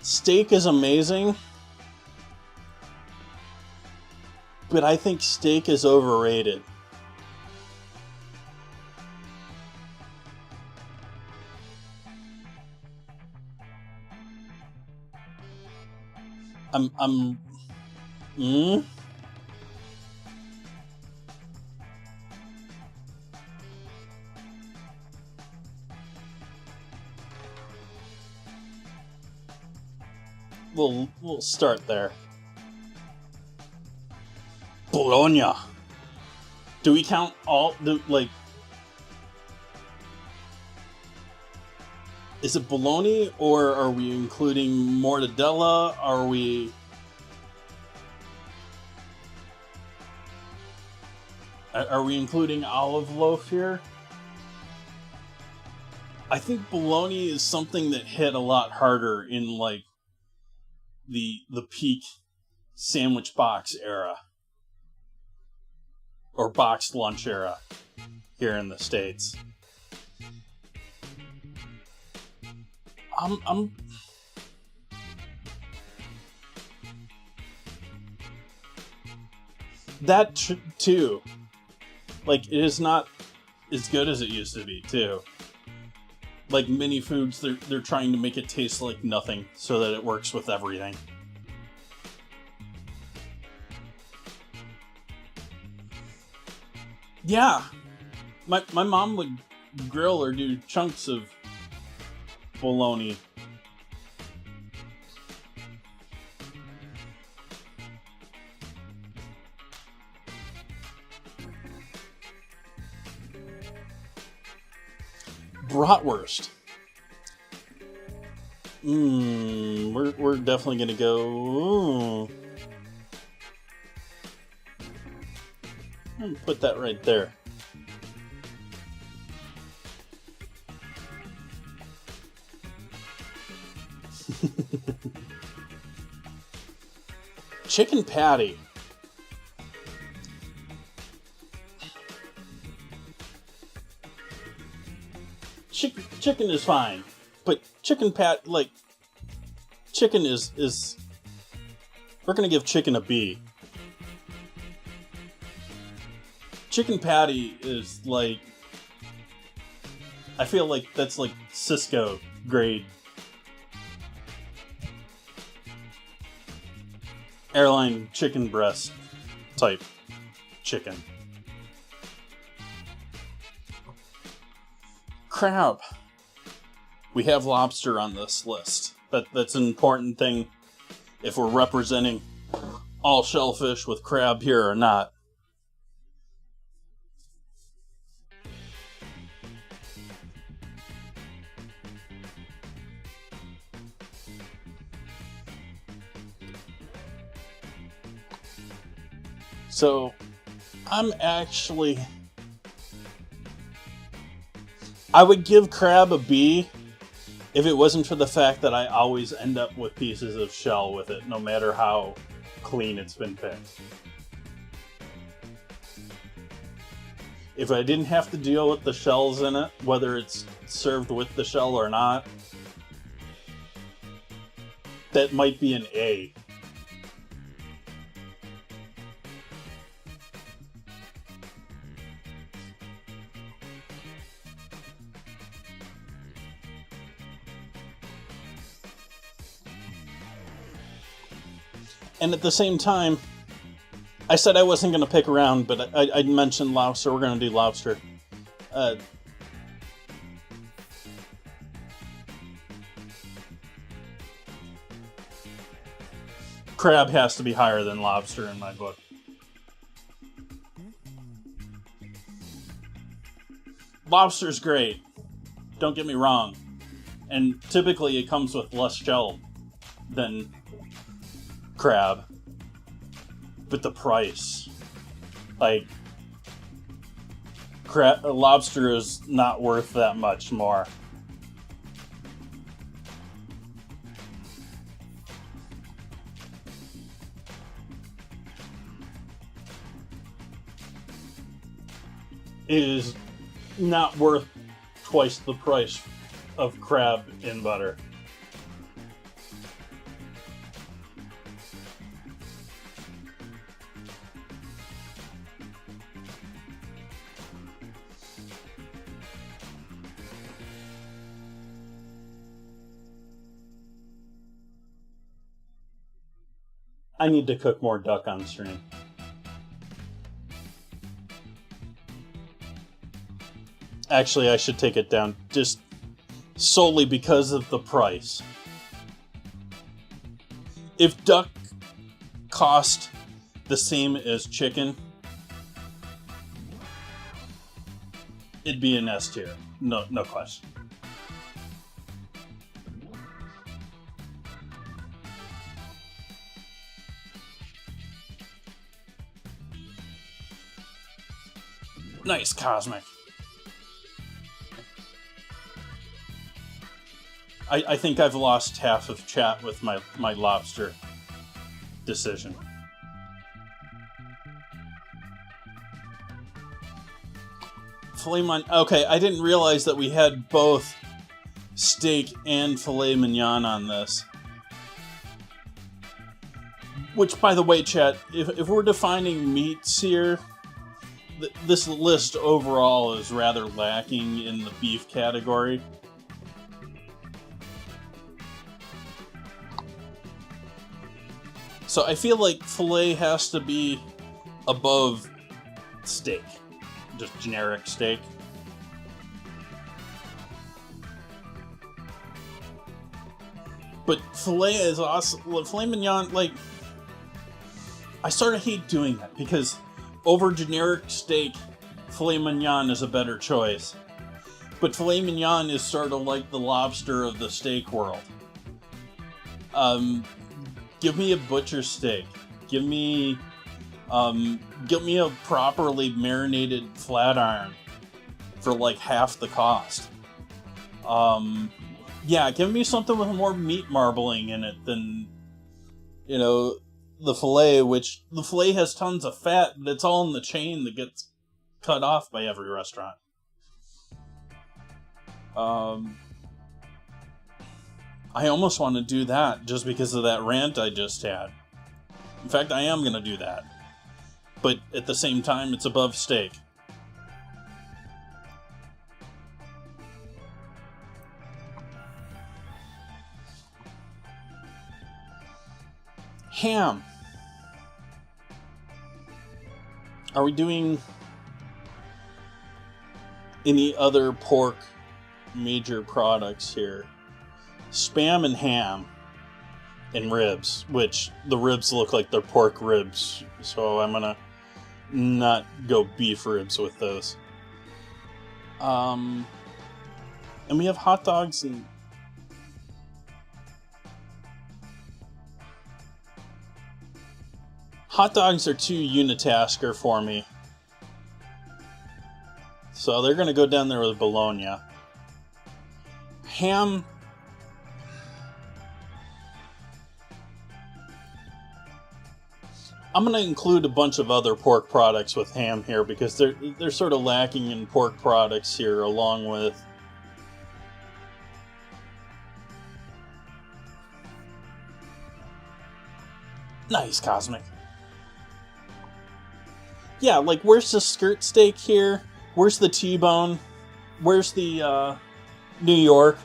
Steak is amazing, but I think steak is overrated. We'll start there. Bologna. Do we count all the, like... Is it bologna, or are we including mortadella? Are we... Are we including olive loaf here? I think bologna is something that hit a lot harder in, like, the peak sandwich box era. Or boxed lunch era here in the States. That too. Like, it is not as good as it used to be, too. like mini foods, they're trying to make it taste like nothing so that it works with everything. Yeah, my mom would grill or do chunks of bologna. Bratwurst. We're definitely gonna go. Put that right there. Chicken patty. Chicken is fine, but chicken chicken is we're gonna give chicken a B. Chicken patty is like, I feel like that's like Cisco grade. Airline chicken breast type chicken. Crab. We have lobster on this list. That's an important thing if we're representing all shellfish with crab here or not. So, I'm actually... I would give crab a B if it wasn't for the fact that I always end up with pieces of shell with it, no matter how clean it's been picked. If I didn't have to deal with the shells in it, whether it's served with the shell or not, that might be an A. And at the same time, I said I wasn't going to pick around, but I mentioned lobster. We're going to do lobster. Crab has to be higher than lobster in my book. Lobster's great. Don't get me wrong. And typically it comes with less shell than crab, but the price, like, lobster is not worth that much more. It is not worth twice the price of crab in butter. I need to cook more duck on stream. Actually, I should take it down just solely because of the price. If duck cost the same as chicken, it'd be an S tier. No question. Nice, Cosmic. I think I've lost half of chat with my lobster decision. Filet mignon. Okay, I didn't realize that we had both steak and filet mignon on this. Which, by the way, chat, if we're defining meats here, this list overall is rather lacking in the beef category. So I feel like filet has to be above steak. Just generic steak. But filet is awesome. Filet mignon, like, I sort of hate doing that because over generic steak, filet mignon is a better choice. But filet mignon is sort of like the lobster of the steak world. Give me a butcher steak. Give me a properly marinated flat iron for like half the cost. Yeah, give me something with more meat marbling in it than, the filet, which the filet has tons of fat, but it's all in the chain that gets cut off by every restaurant. I almost want to do that just because of that rant I just had. In fact, I am going to do that. But at the same time, it's above steak. Ham. Are we doing any other pork major products here? Spam and ham and ribs, which the ribs look like they're pork ribs, so I'm gonna not go beef ribs with those. And we have hot dogs and hot dogs are too unitasker for me. So they're gonna go down there with bologna. Ham. I'm going to include a bunch of other pork products with ham here because they're sort of lacking in pork products here, along with nice Cosmic. Yeah, like where's the skirt steak here? Where's the T-bone? Where's the New York?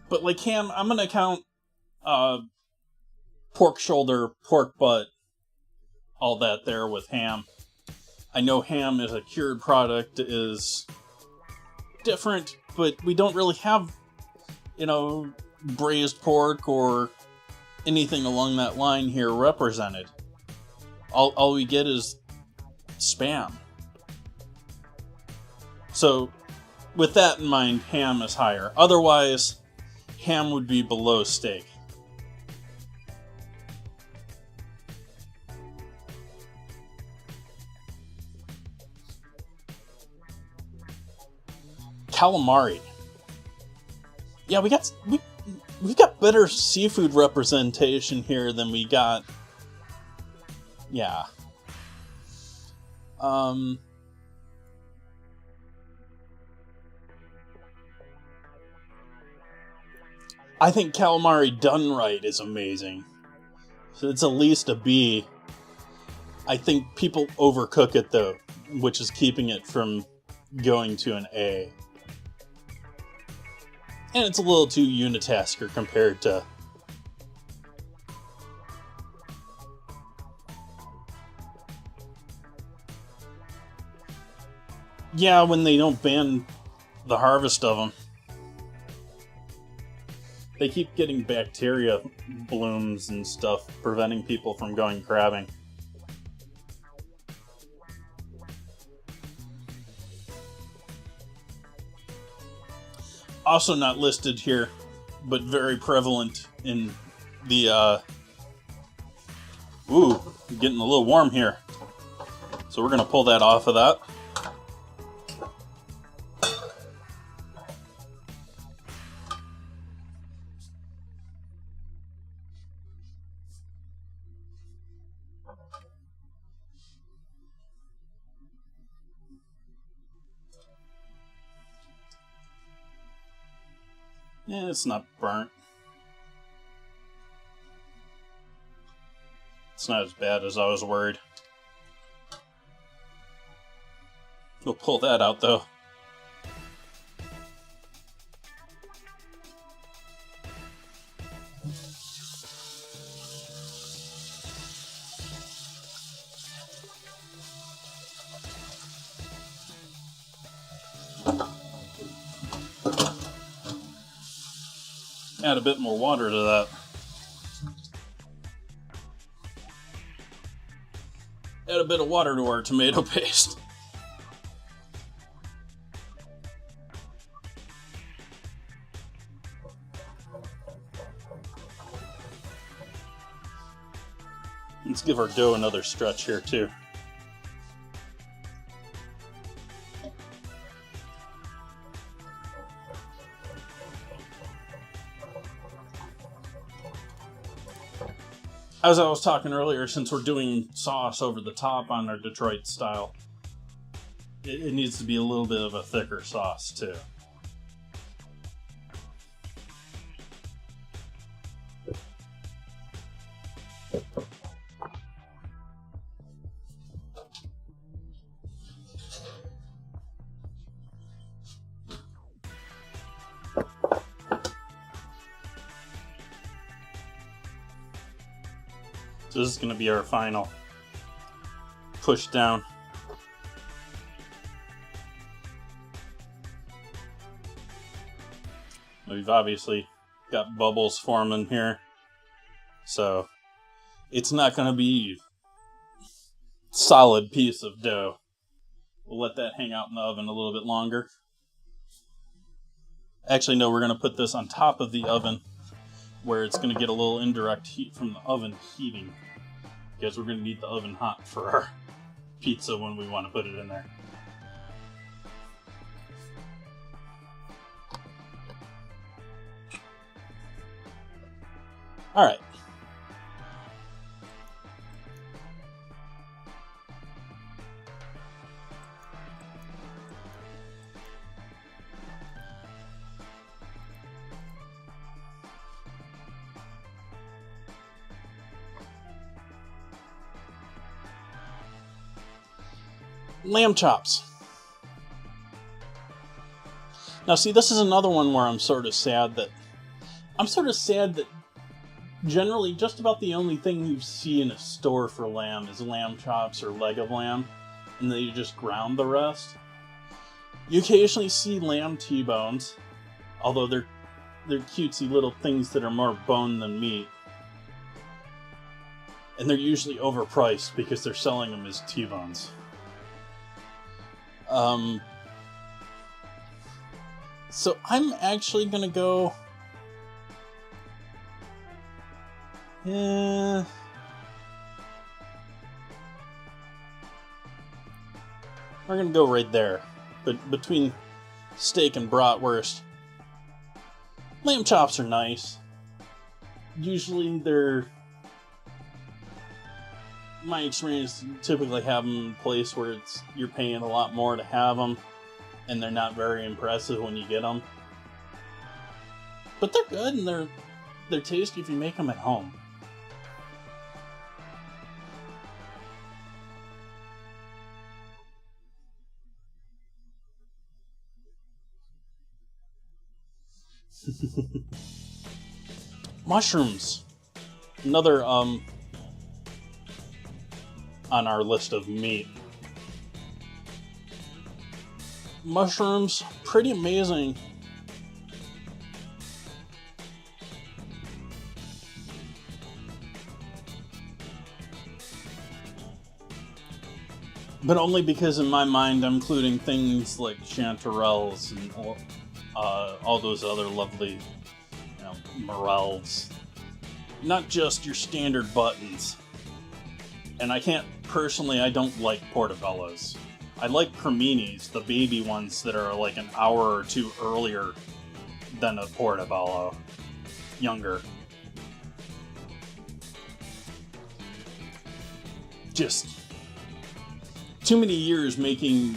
But like ham, I'm going to count pork shoulder, pork butt, all that there with ham. I know ham as a cured product is different, but we don't really have, braised pork or anything along that line here represented. All we get is Spam. So, with that in mind, ham is higher. Otherwise, ham would be below steak. Calamari. Yeah, we've got better seafood representation here than we got. Yeah. I think calamari done right is amazing. So it's at least a B. I think people overcook it though, which is keeping it from going to an A. And it's a little too unitasker compared to yeah, when they don't ban the harvest of them. They keep getting bacteria blooms and stuff, preventing people from going crabbing. Also not listed here, but very prevalent in the, ooh, getting a little warm here. So we're going to pull that off of that. Yeah, it's not burnt. It's not as bad as I was worried. We'll pull that out though. Add a bit more water to that. Add a bit of water to our tomato paste. Let's give our dough another stretch here too. As I was talking earlier, since we're doing sauce over the top on our Detroit style, it needs to be a little bit of a thicker sauce too. So this is going to be our final push down. We've obviously got bubbles forming here, so it's not going to be a solid piece of dough. We'll let that hang out in the oven a little bit longer. Actually, no, we're going to put this on top of the oven where it's going to get a little indirect heat from the oven heating, because we're going to need the oven hot for our pizza when we want to put it in there. All right. Lamb chops. Now see, this is another one where I'm sort of sad that generally just about the only thing you see in a store for lamb is lamb chops or leg of lamb, and then you just ground the rest. You occasionally see lamb T-bones, although they're cutesy little things that are more bone than meat. And they're usually overpriced because they're selling them as T-bones. So I'm actually gonna go. We're gonna go right there, but between steak and bratwurst. Lamb chops are nice. Usually they're, my experience, typically have them in a place where you're paying a lot more to have them, and they're not very impressive when you get them. But they're good, and they're tasty if you make them at home. Mushrooms. Another on our list of meat. Mushrooms, pretty amazing. But only because in my mind I'm including things like chanterelles and all those other lovely, morels. Not just your standard buttons. And I don't like portobellos. I like creminis, the baby ones that are like an hour or two earlier than a portobello. Younger. Just too many years making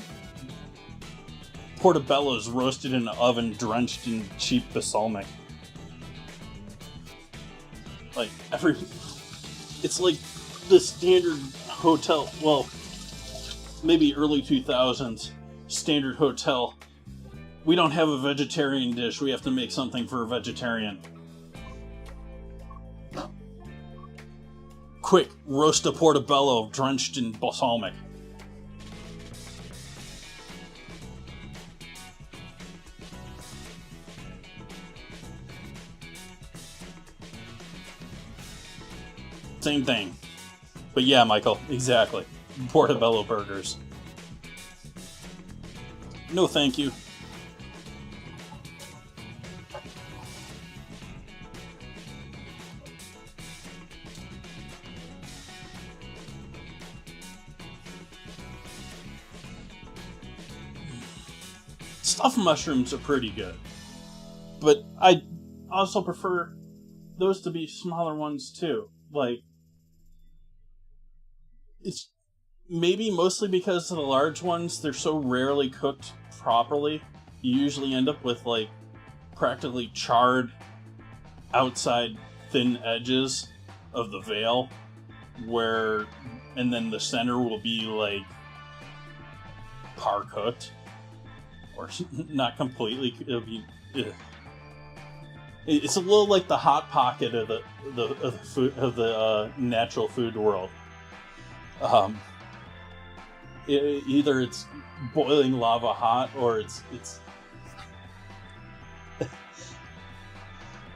portobellos roasted in an oven drenched in cheap balsamic. Like it's like the standard hotel, well, maybe early 2000s standard hotel. We don't have a vegetarian dish. We have to make something for a vegetarian. Quick, roast a portobello drenched in balsamic. Same thing. But yeah, Michael, exactly. Portobello burgers. No thank you. Stuffed mushrooms are pretty good. But I also prefer those to be smaller ones too. Like, it's maybe mostly because of the large ones, they're so rarely cooked properly. You usually end up with, like, practically charred outside thin edges of the veal, and then the center will be, like, par cooked. Or not completely. It'll be, it's a little like the hot pocket of the food of the natural food world. Either it's boiling lava hot, or it's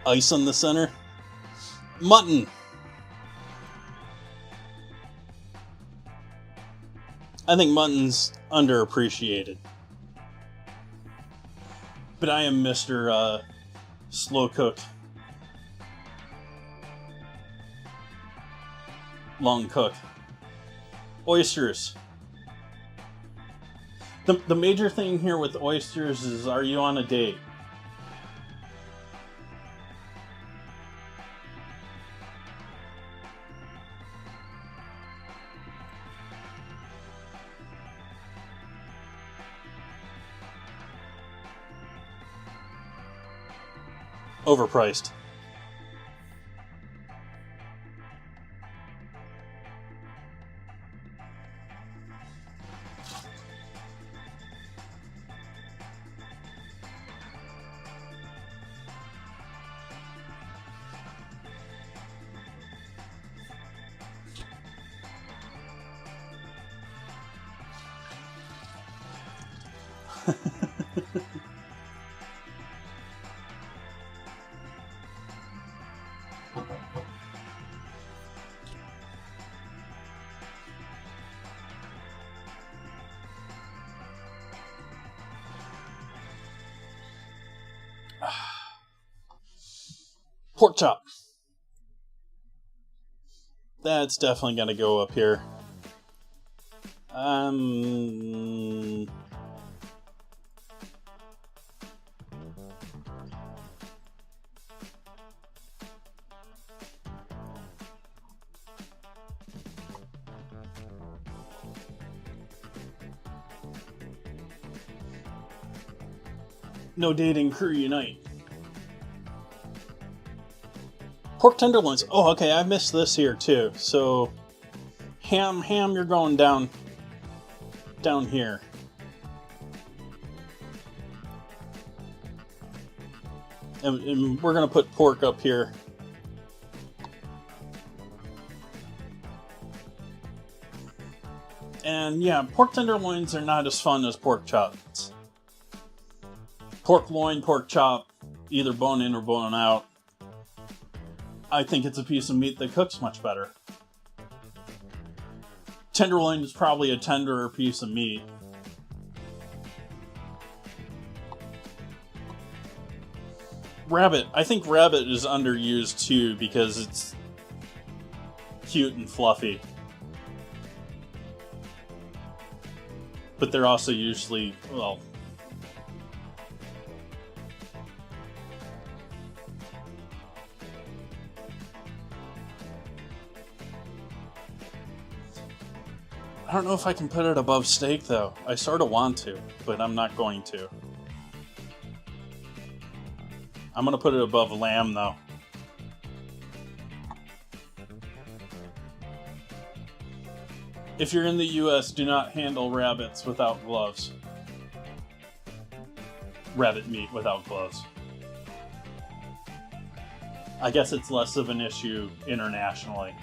ice on the center. Mutton. I think mutton's underappreciated. But I am Mr. Slow Cook. Long Cook. Oysters. The major thing here with oysters is, are you on a date? Overpriced. Pork chop. That's definitely gonna go up here. No dating crew unite. Pork tenderloins. Oh, okay, I missed this here too. So, ham, you're going down here. And we're gonna put pork up here. And yeah, pork tenderloins are not as fun as pork chops. Pork loin, pork chop, either bone in or bone out. I think it's a piece of meat that cooks much better. Tenderloin is probably a tenderer piece of meat. Rabbit. I think rabbit is underused too because it's cute and fluffy. But they're also usually, well, I don't know if I can put it above steak, though. I sort of want to, but I'm not going to. I'm going to put it above lamb, though. If you're in the U.S., do not handle rabbits without gloves. rabbit meat without gloves. I guess it's less of an issue internationally.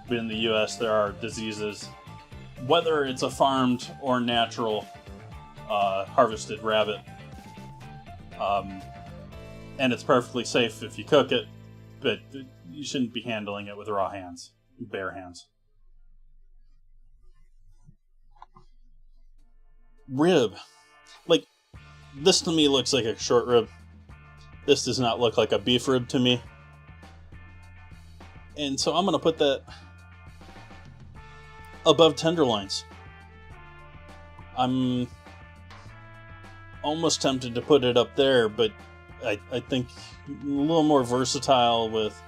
But in the US, there are diseases, whether it's a farmed or natural harvested rabbit. And it's perfectly safe if you cook it, but you shouldn't be handling it with raw hands, bare hands. Rib. Like, this to me looks like a short rib. This does not look like a beef rib to me. And so I'm going to put that above tenderloins. I'm almost tempted to put it up there, but I think a little more versatile with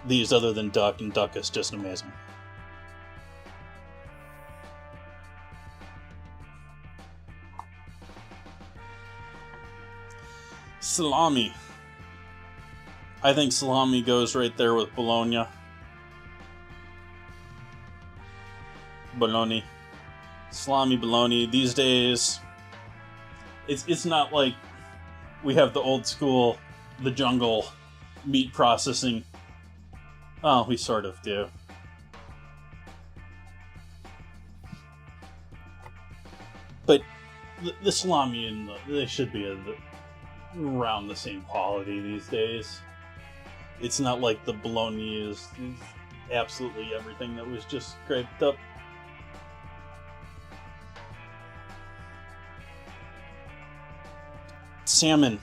these other than duck, and duck is just amazing. Salami. I think salami goes right there with bologna. Bologna. Salami, bologna. These days, it's not like we have the old school, the jungle meat processing. Oh, we sort of do. But the salami and they should be around the same quality these days. It's not like the bologna is absolutely everything that was just scraped up. Salmon.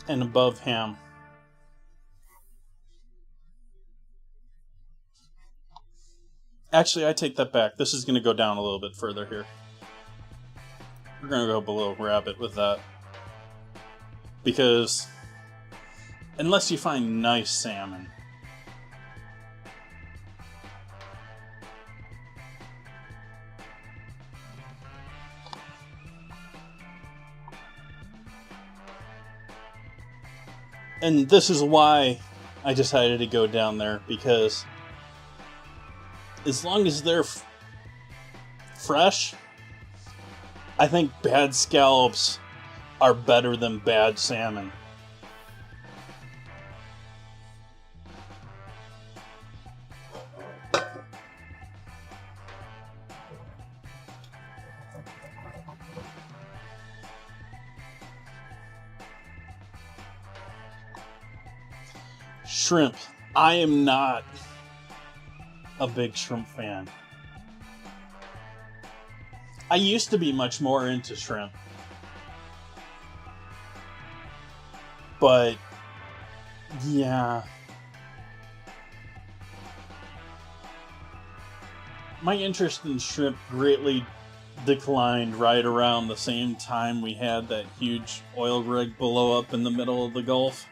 And above ham. Actually, I take that back. This is going to go down a little bit further here. We're going to go below rabbit with that. Because unless you find nice salmon, and this is why I decided to go down there, because as long as they're fresh, I think bad scallops are better than bad salmon. Shrimp. I am not a big shrimp fan. I used to be much more into shrimp. But yeah. My interest in shrimp greatly declined right around the same time we had that huge oil rig blow up in the middle of the Gulf.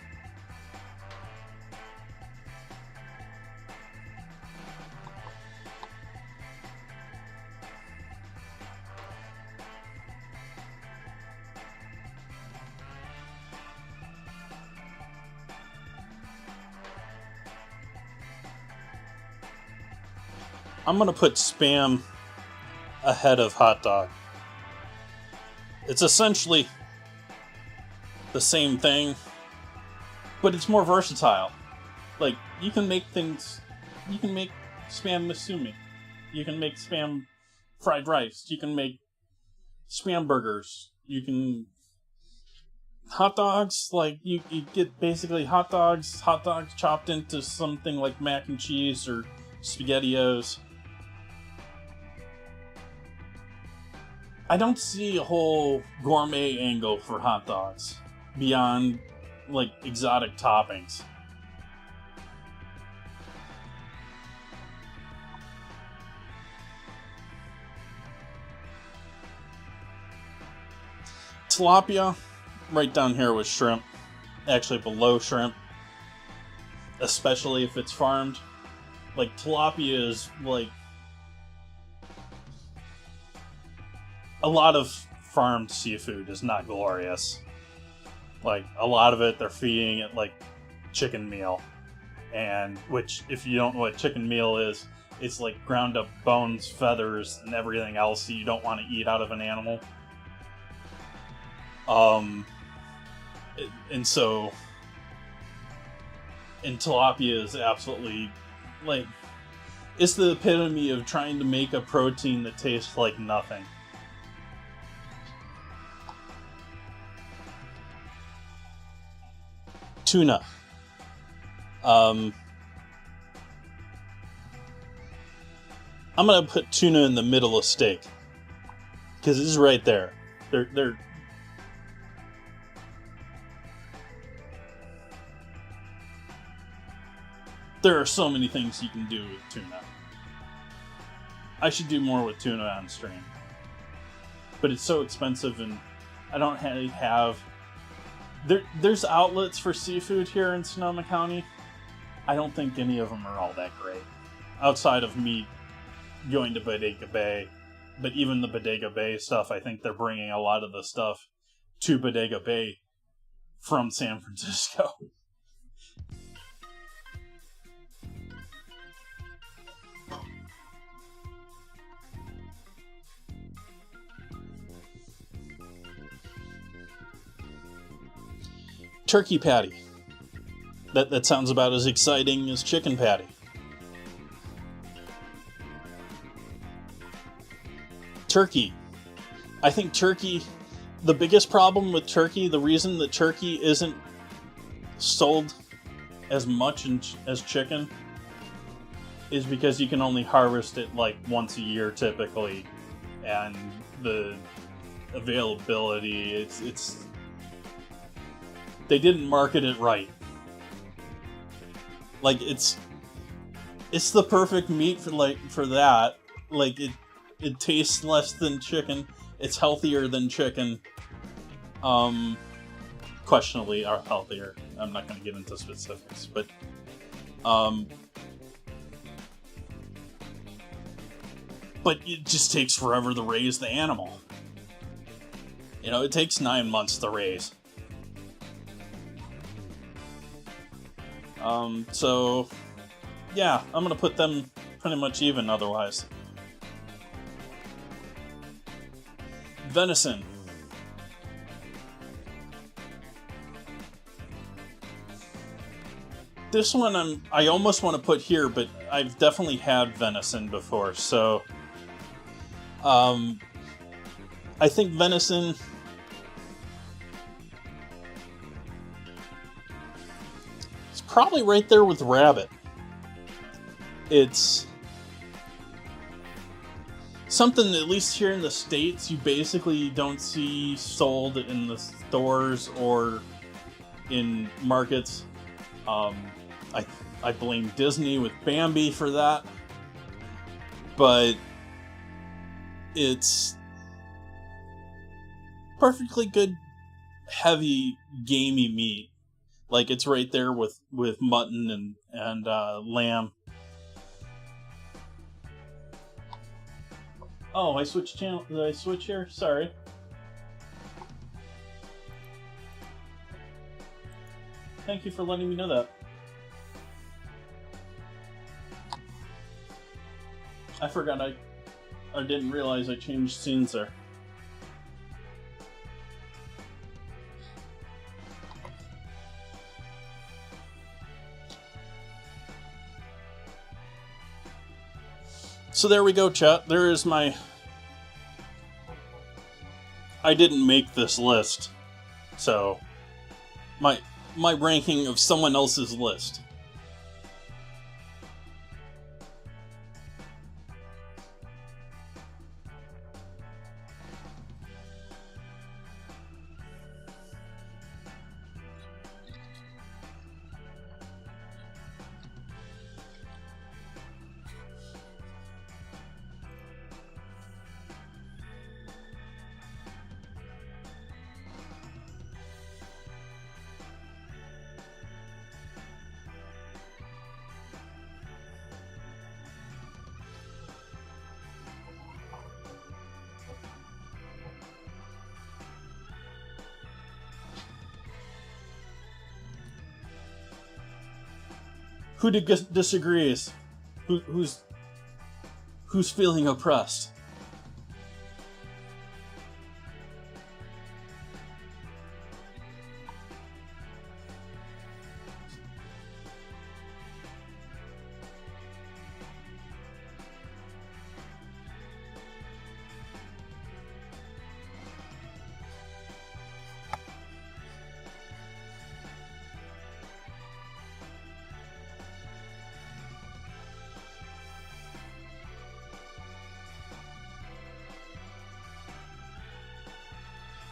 I'm going to put Spam ahead of hot dog. It's essentially the same thing, but it's more versatile. Like, you can make things, you can make Spam Masumi. You can make Spam fried rice. You can make Spam burgers. You can... Hot dogs, like, you get basically hot dogs chopped into something like mac and cheese or SpaghettiOs. I don't see a whole gourmet angle for hot dogs beyond, like, exotic toppings. Tilapia, right down here with shrimp. Actually below shrimp. Especially if it's farmed. Like, tilapia is, like, a lot of farmed seafood is not glorious. Like, a lot of it, they're feeding it like chicken meal. And, which, if you don't know what chicken meal is, it's like ground up bones, feathers, and everything else that you don't want to eat out of an animal. And so, and tilapia is absolutely, like, it's the epitome of trying to make a protein that tastes like nothing. Tuna. I'm gonna put tuna in the middle of steak because it's right there. There are so many things you can do with tuna. I should do more with tuna on stream, but it's so expensive, and I don't really have. There's outlets for seafood here in Sonoma County. I don't think any of them are all that great, outside of me going to Bodega Bay. But even the Bodega Bay stuff, I think they're bringing a lot of the stuff to Bodega Bay from San Francisco. Turkey patty. That sounds about as exciting as chicken patty. Turkey. I think turkey, the biggest problem with turkey, the reason that turkey isn't sold as much as chicken is because you can only harvest it like once a year typically, and the availability, it's they didn't market it right. Like, it's the perfect meat for that. Like, it tastes less than chicken. It's healthier than chicken. Questionably are healthier. I'm not going to get into specifics, but it just takes forever to raise the animal. You know, it takes 9 months to raise. So, yeah, I'm gonna put them pretty much even otherwise. Venison. This one I almost want to put here, but I've definitely had venison before, so I think venison. Probably right there with rabbit. It's something, at least here in the States, you basically don't see sold in the stores or in markets. I blame Disney with Bambi for that. But it's perfectly good, heavy, gamey meat. Like, it's right there with mutton and lamb. Oh, I switched channel. Did I switch here? Sorry. Thank you for letting me know that. I forgot I didn't realize I changed scenes there. So there we go, chat. There is my... I didn't make this list, so my ranking of someone else's list. Who disagrees? Who's feeling oppressed?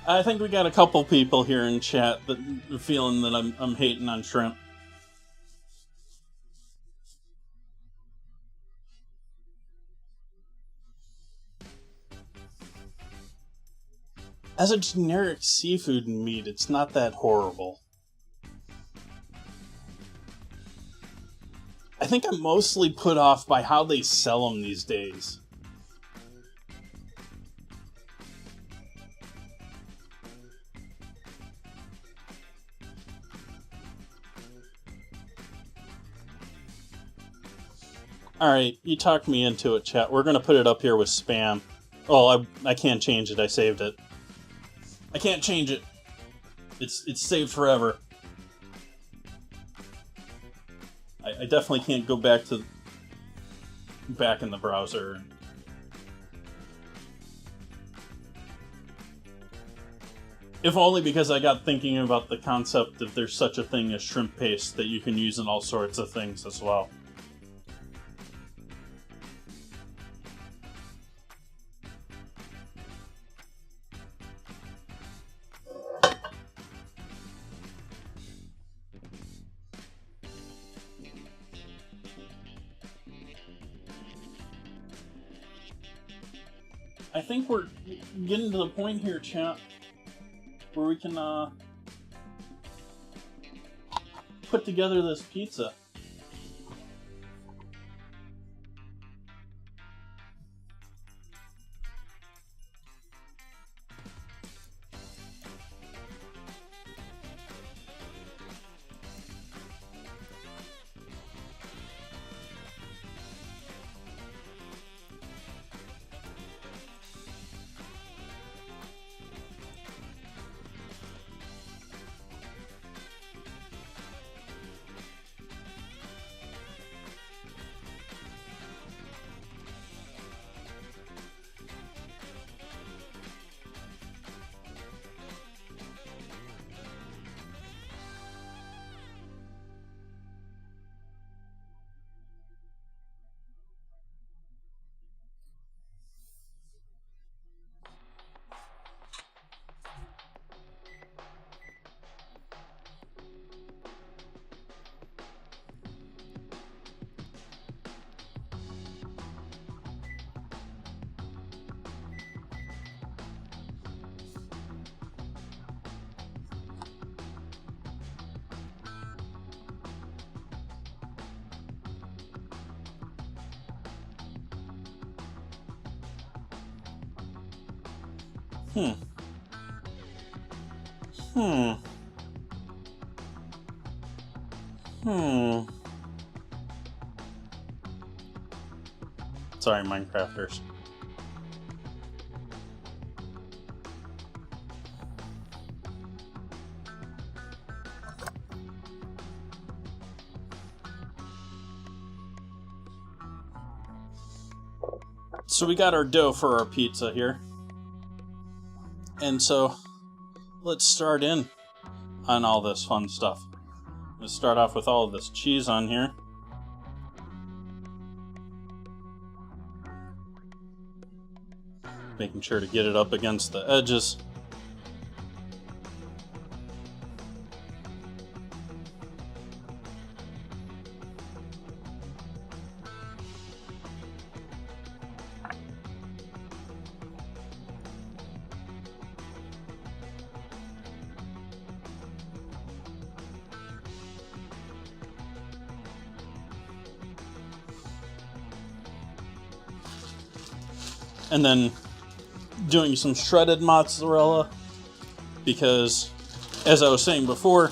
I think we got a couple people here in chat that are feeling that I'm hating on shrimp. As a generic seafood meat, it's not that horrible. I think I'm mostly put off by how they sell them these days. Alright, you talked me into it, chat. We're gonna put it up here with spam. Oh, I can't change it. I saved it. I can't change it. It's saved forever. I definitely can't go back in the browser. If only because I got thinking about the concept that there's such a thing as shrimp paste that you can use in all sorts of things as well. I think we're getting to the point here, chat, where we can put together this pizza. Sorry, Minecrafters. So we got our dough for our pizza here. And so, let's start in on all this fun stuff. Let's start off with all of this cheese on here. Making sure to get it up against the edges. And then doing some shredded mozzarella, because as I was saying before,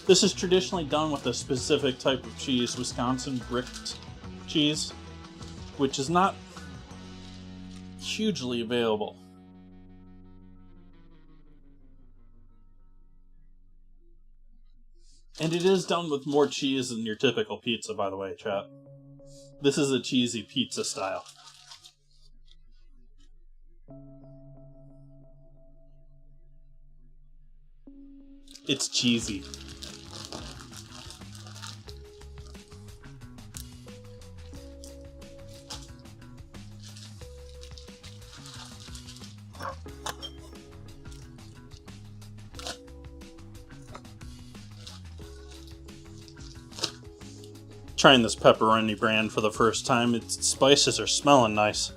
This is traditionally done with a specific type of cheese, Wisconsin bricked cheese, which is not hugely available. And it is done with more cheese than your typical pizza, by the way, chat. This is a cheesy pizza style. It's cheesy. Trying this pepperoni brand for the first time. Its spices are smelling nice.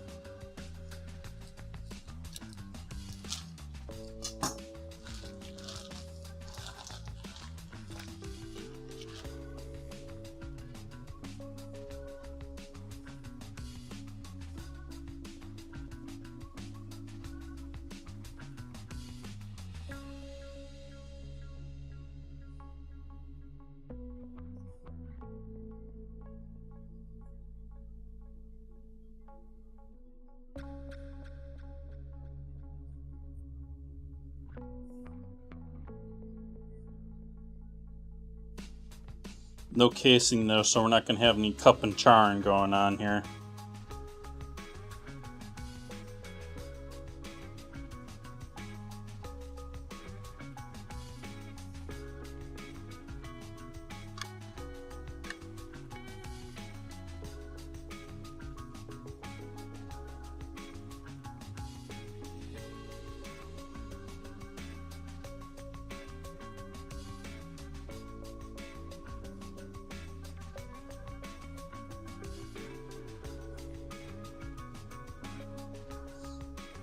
No casing though, so we're not going to have any cup and charring going on here.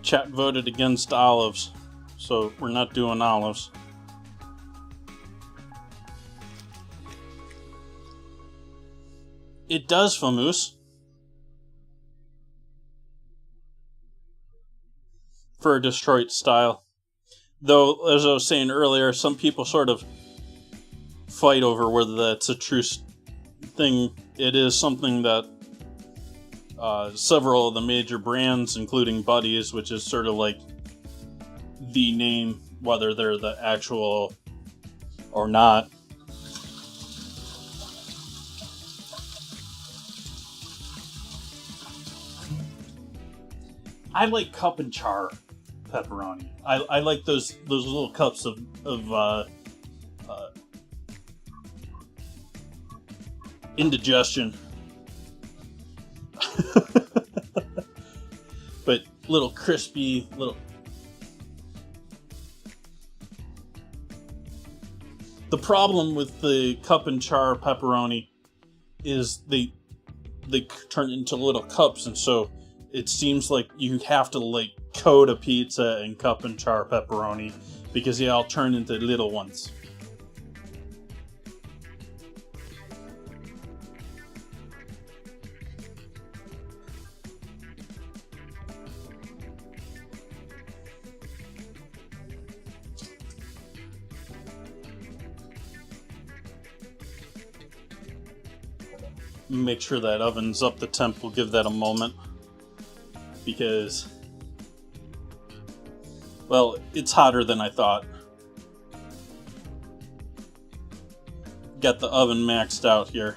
Chat voted against olives, so we're not doing olives. It does, Famoose. For a Detroit style. Though, as I was saying earlier, some people sort of fight over whether that's a true thing. It is something that several of the major brands, including Buddy's, which is sort of like the name, whether they're the actual or not. I like cup and char pepperoni. I like those little cups of indigestion. But little crispy, little... The problem with the cup and char pepperoni is they turn into little cups, and so it seems like you have to like coat a pizza in cup and char pepperoni because they all turn into little ones. Make sure that oven's up the temp. We'll give that a moment because, well, it's hotter than I thought. Got the oven maxed out here.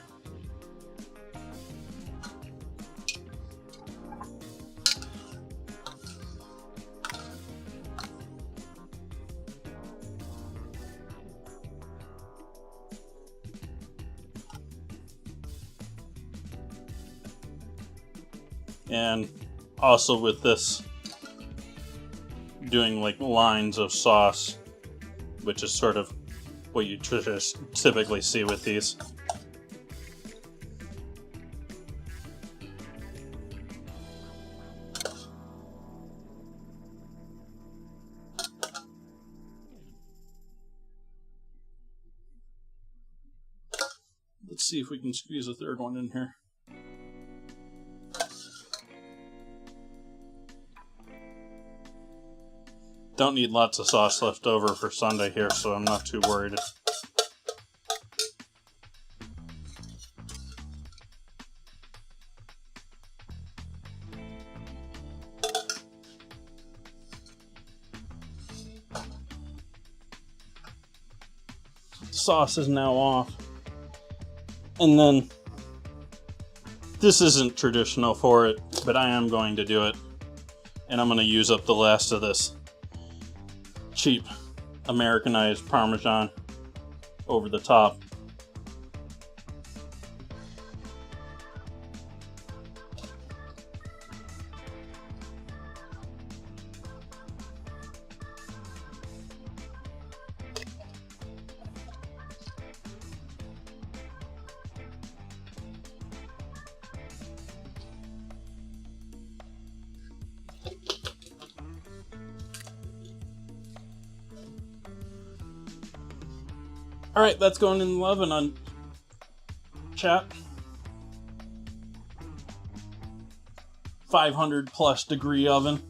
And also with this, doing like lines of sauce, which is sort of what you typically see with these. Let's see if we can squeeze a third one in here. Don't need lots of sauce left over for Sunday here, so I'm not too worried. sauce is now off. And then, this isn't traditional for it, but I am going to do it. And I'm going to use up the last of this cheap Americanized Parmesan over the top. Alright, that's going in the oven on chat. 500 plus degree oven.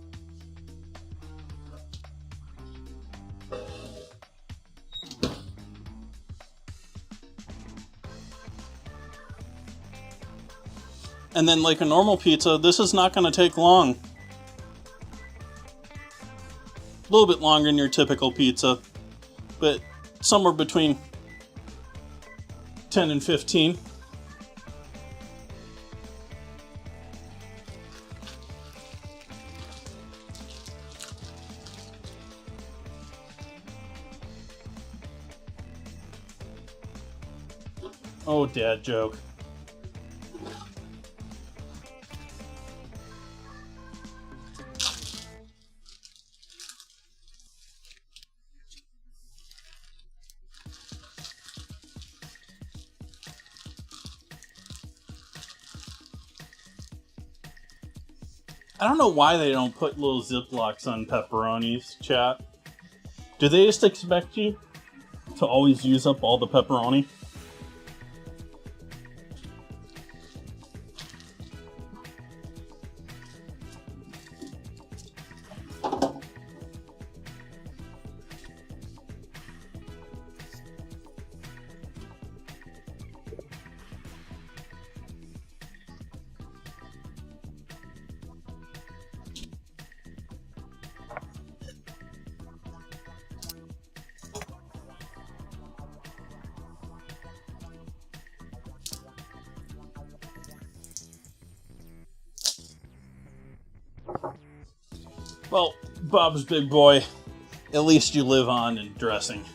And then, like a normal pizza, this is not going to take long. A little bit longer than your typical pizza, but somewhere between 10 and 15. Oh, dad joke. I don't know why they don't put little Ziplocs on pepperonis, chat. Do they just expect you to always use up all the pepperoni? Well, Bob's Big Boy, at least you live on in dressing.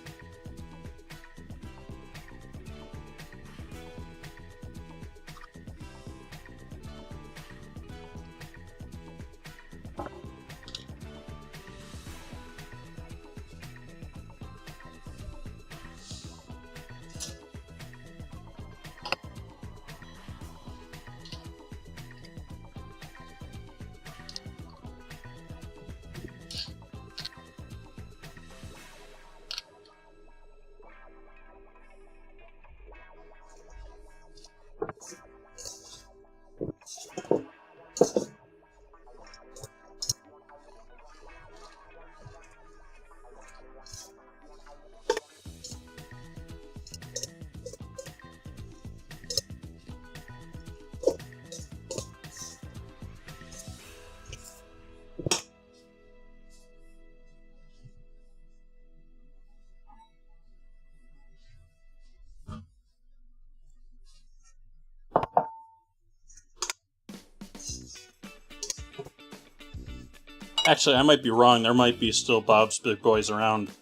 Actually, I might be wrong. There might be still Bob's Big Boys around.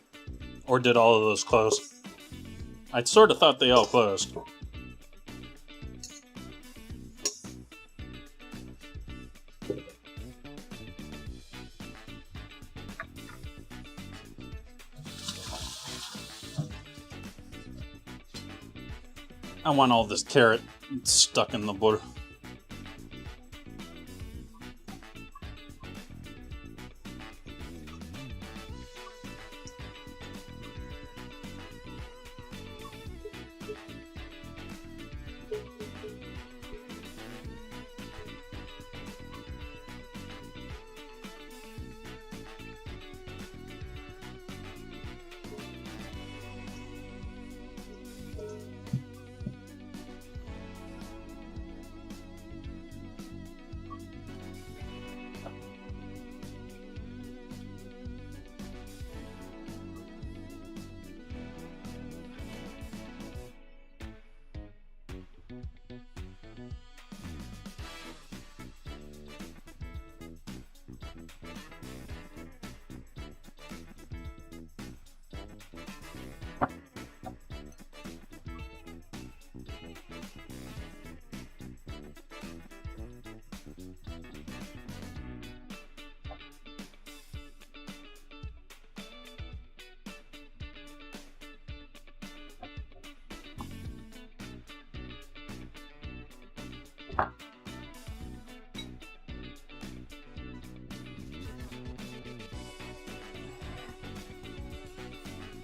Or did all of those close? I sort of thought they all closed. I want all this carrot stuck in the butter.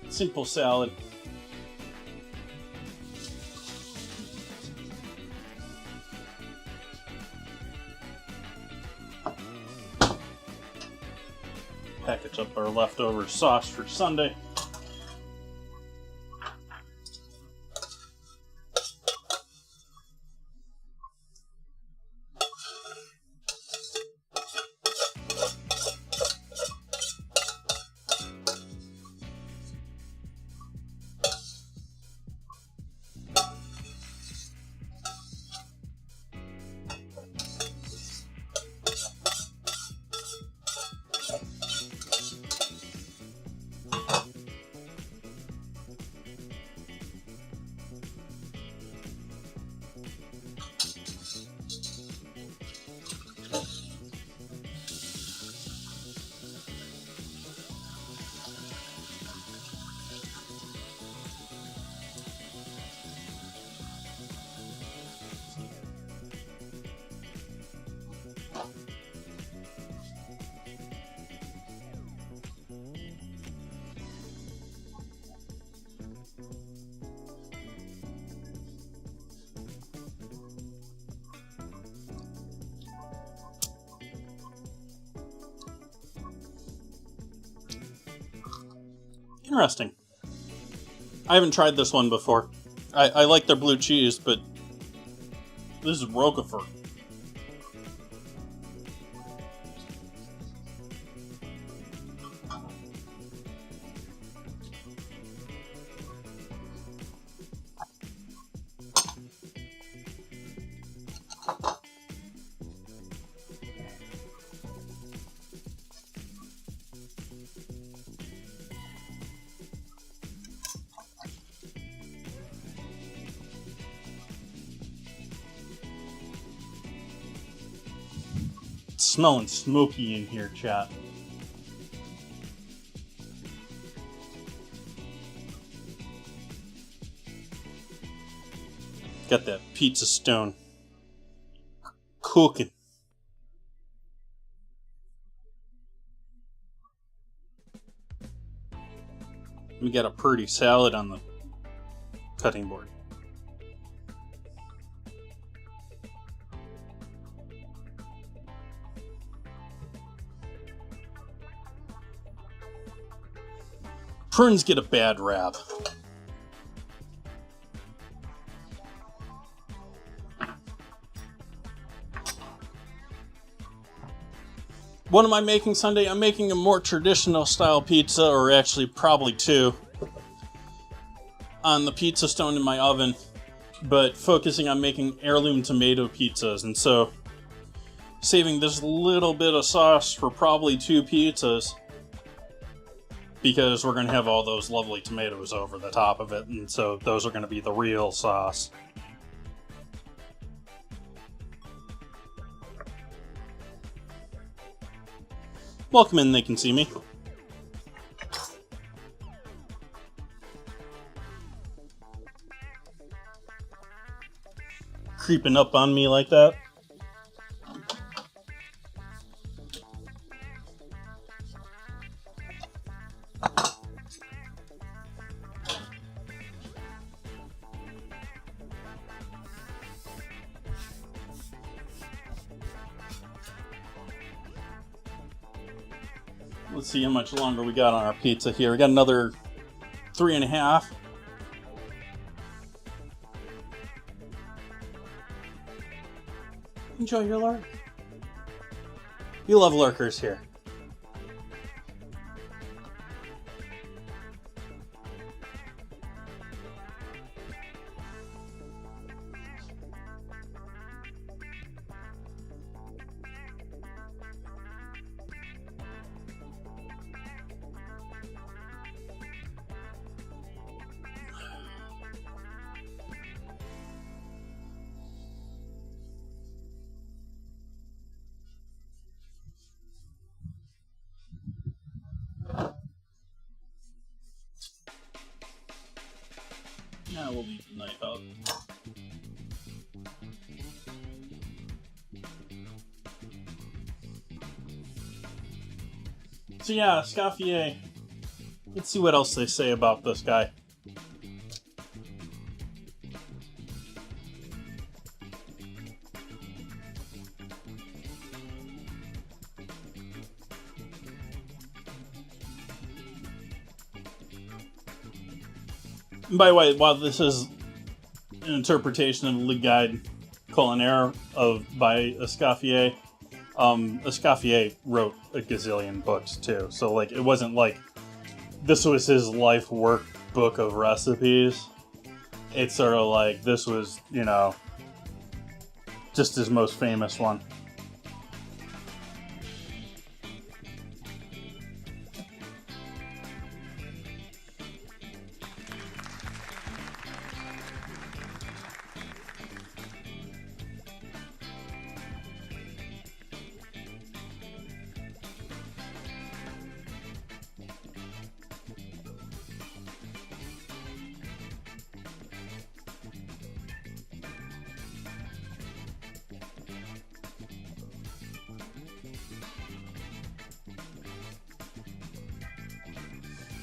Simple salad. Package up our leftover sauce for Sunday. Interesting. I haven't tried this one before. I like their blue cheese, but this is Roquefort. It's smelling smoky in here, chat. Got that pizza stone cooking. We got a pretty salad on the cutting board. Prunes get a bad rap. What am I making Sunday? I'm making a more traditional style pizza, or actually probably two, on the pizza stone in my oven, but focusing on making heirloom tomato pizzas. And so saving this little bit of sauce for probably two pizzas, because we're going to have all those lovely tomatoes over the top of it, and so those are going to be the real sauce. Welcome in, they can see me. Creeping up on me like that. Let's see how much longer we got on our pizza here. We got another 3.5. Enjoy your lurk. You love lurkers here. Now we'll leave the knife out. So yeah, Escoffier. Let's see what else they say about this guy. And by the way, while this is an interpretation of the Le Guide Culinaire by Escoffier, Escoffier wrote a gazillion books too. So like, it wasn't like this was his life work book of recipes. It's sort of like this was, you know, just his most famous one.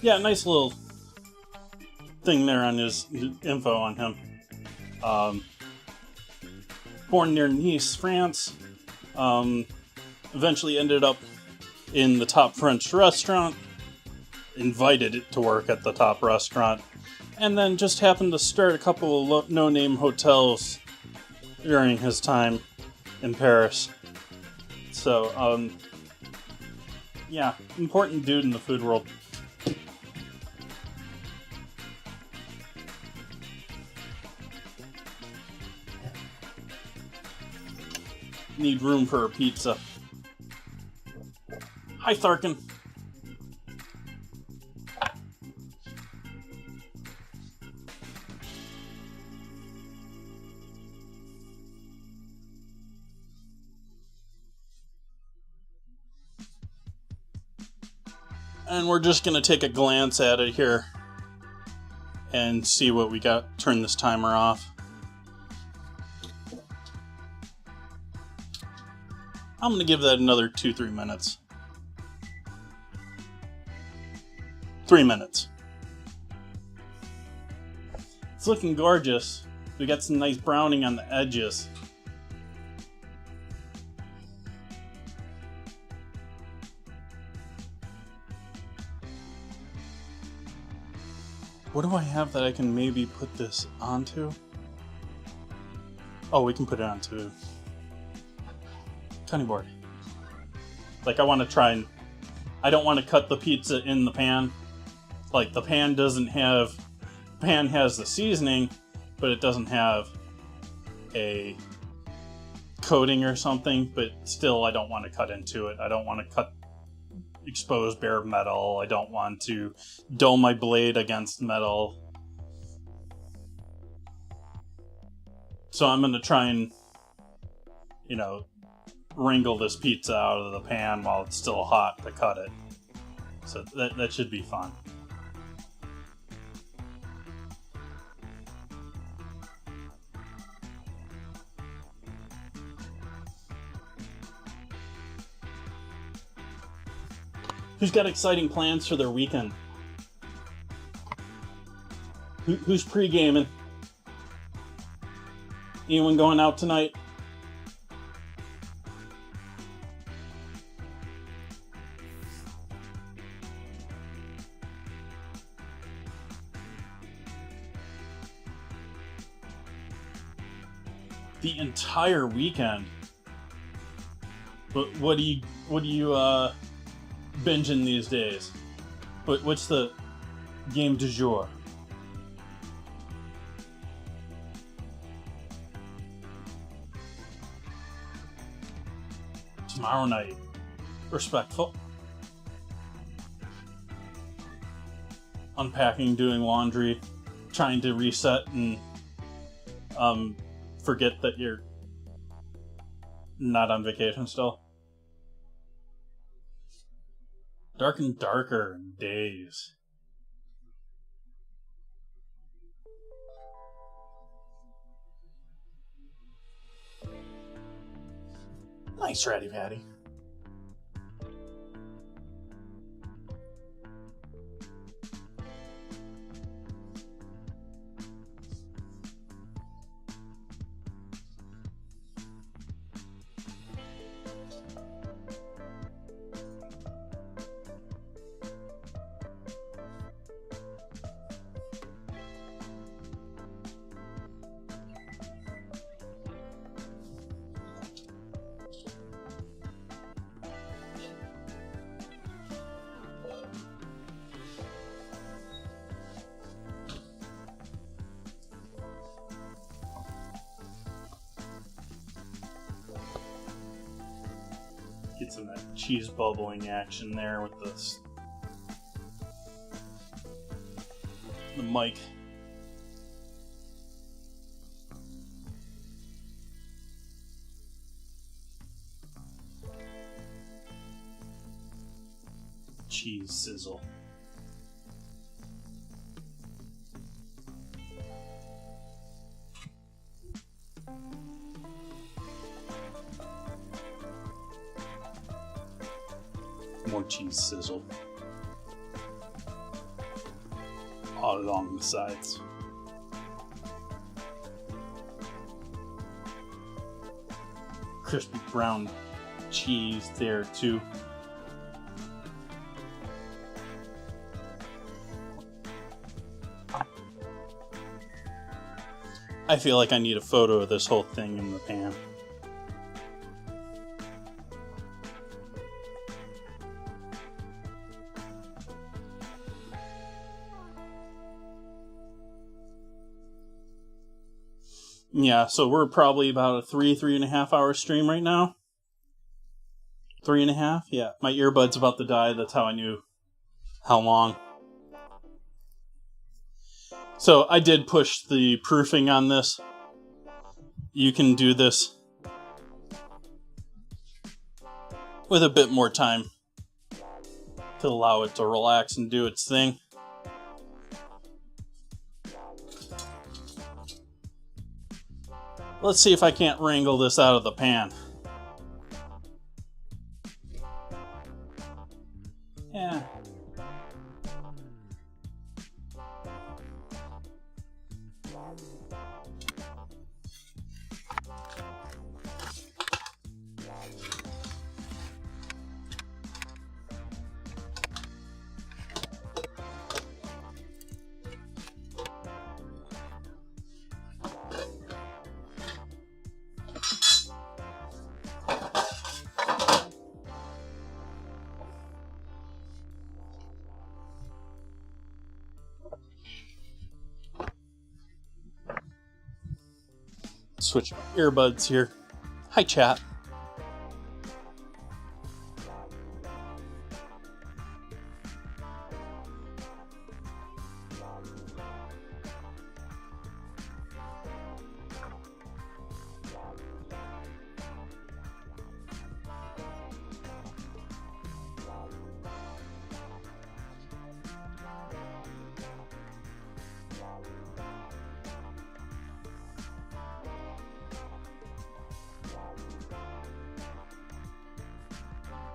Yeah, nice little thing there on his info on him. Born near Nice, France. Eventually ended up in the top French restaurant. Invited to work at the top restaurant. And then just happened to start a couple of no-name hotels during his time in Paris. So, yeah, important dude in the food world. Need room for a pizza. Hi, Tharkin. And we're just going to take a glance at it here and see what we got. Turn this timer off. I'm going to give that another 2-3 minutes. 3 minutes. It's looking gorgeous. We got some nice browning on the edges. What do I have that I can maybe put this onto? Oh, we can put it onto cutting board. Like, I want to try and... I don't want to cut the pizza in the pan. Like, the pan doesn't have... The pan has the seasoning, but it doesn't have a coating or something, but still I don't want to cut into it. I don't want to expose bare metal. I don't want to dull my blade against metal. So I'm going to try and, you know, wrangle this pizza out of the pan while it's still hot to cut it. So that should be fun. Who's got exciting plans for their weekend? Who's pre-gaming? Anyone going out tonight? The entire weekend. But what do you binging these days? What's the game du jour? Tomorrow night. Respectful. Unpacking, doing laundry, trying to reset and forget that you're not on vacation still. Dark and darker days. Nice, Ratty Patty. Get some of that cheese bubbling action there with the mic. Cheese sizzle. More cheese sizzle all along the sides. Crispy brown cheese there too. I feel like I need a photo of this whole thing in the pan. Yeah, so we're probably about a 3.5 hour stream right now. 3.5? Yeah, my earbud's about to die. That's how I knew how long. So I did push the proofing on this. You can do this with a bit more time to allow it to relax and do its thing. Let's see if I can't wrangle this out of the pan. Yeah. Switch my earbuds here. Hi, chat.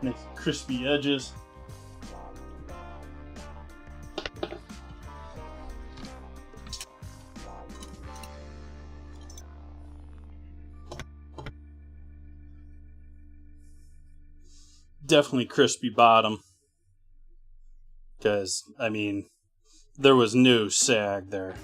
Nice crispy edges. Definitely crispy bottom. Because, I mean, there was no sag there.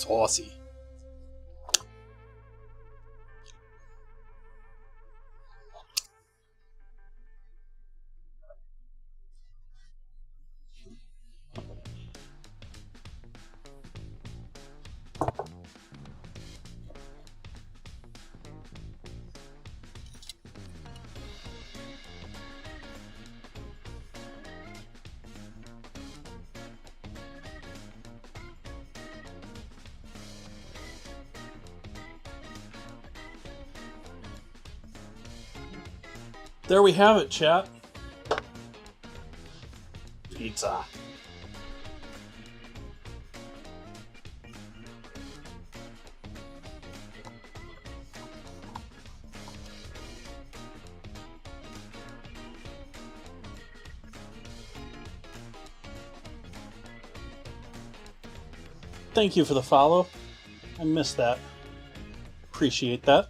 saucy. There we have it, chat. Pizza. Thank you for the follow. I missed that. Appreciate that.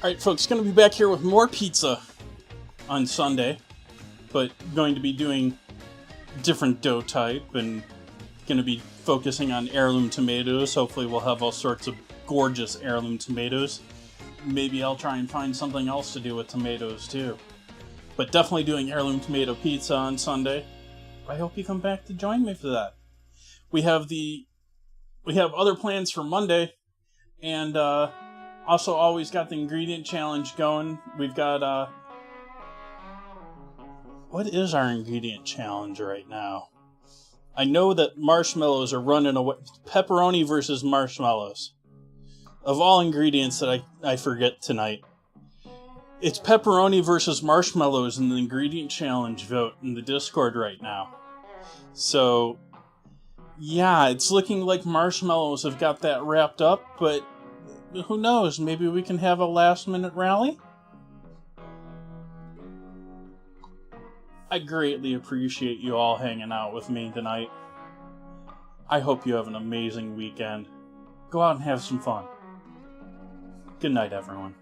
Alright, folks, going to be back here with more pizza on Sunday, but going to be doing different dough type and going to be focusing on heirloom tomatoes. Hopefully we'll have all sorts of gorgeous heirloom tomatoes. Maybe I'll try and find something else to do with tomatoes too. But definitely doing heirloom tomato pizza on Sunday. I hope you come back to join me for that. We have other plans for Monday, and also always got the ingredient challenge going. We've got what is our ingredient challenge right now? I know that marshmallows are running away. Pepperoni versus marshmallows. Of all ingredients that I forget tonight, it's pepperoni versus marshmallows in the ingredient challenge vote in the Discord right now. So, yeah, it's looking like marshmallows have got that wrapped up, but who knows? Maybe we can have a last-minute rally? I greatly appreciate you all hanging out with me tonight. I hope you have an amazing weekend. Go out and have some fun. Good night, everyone.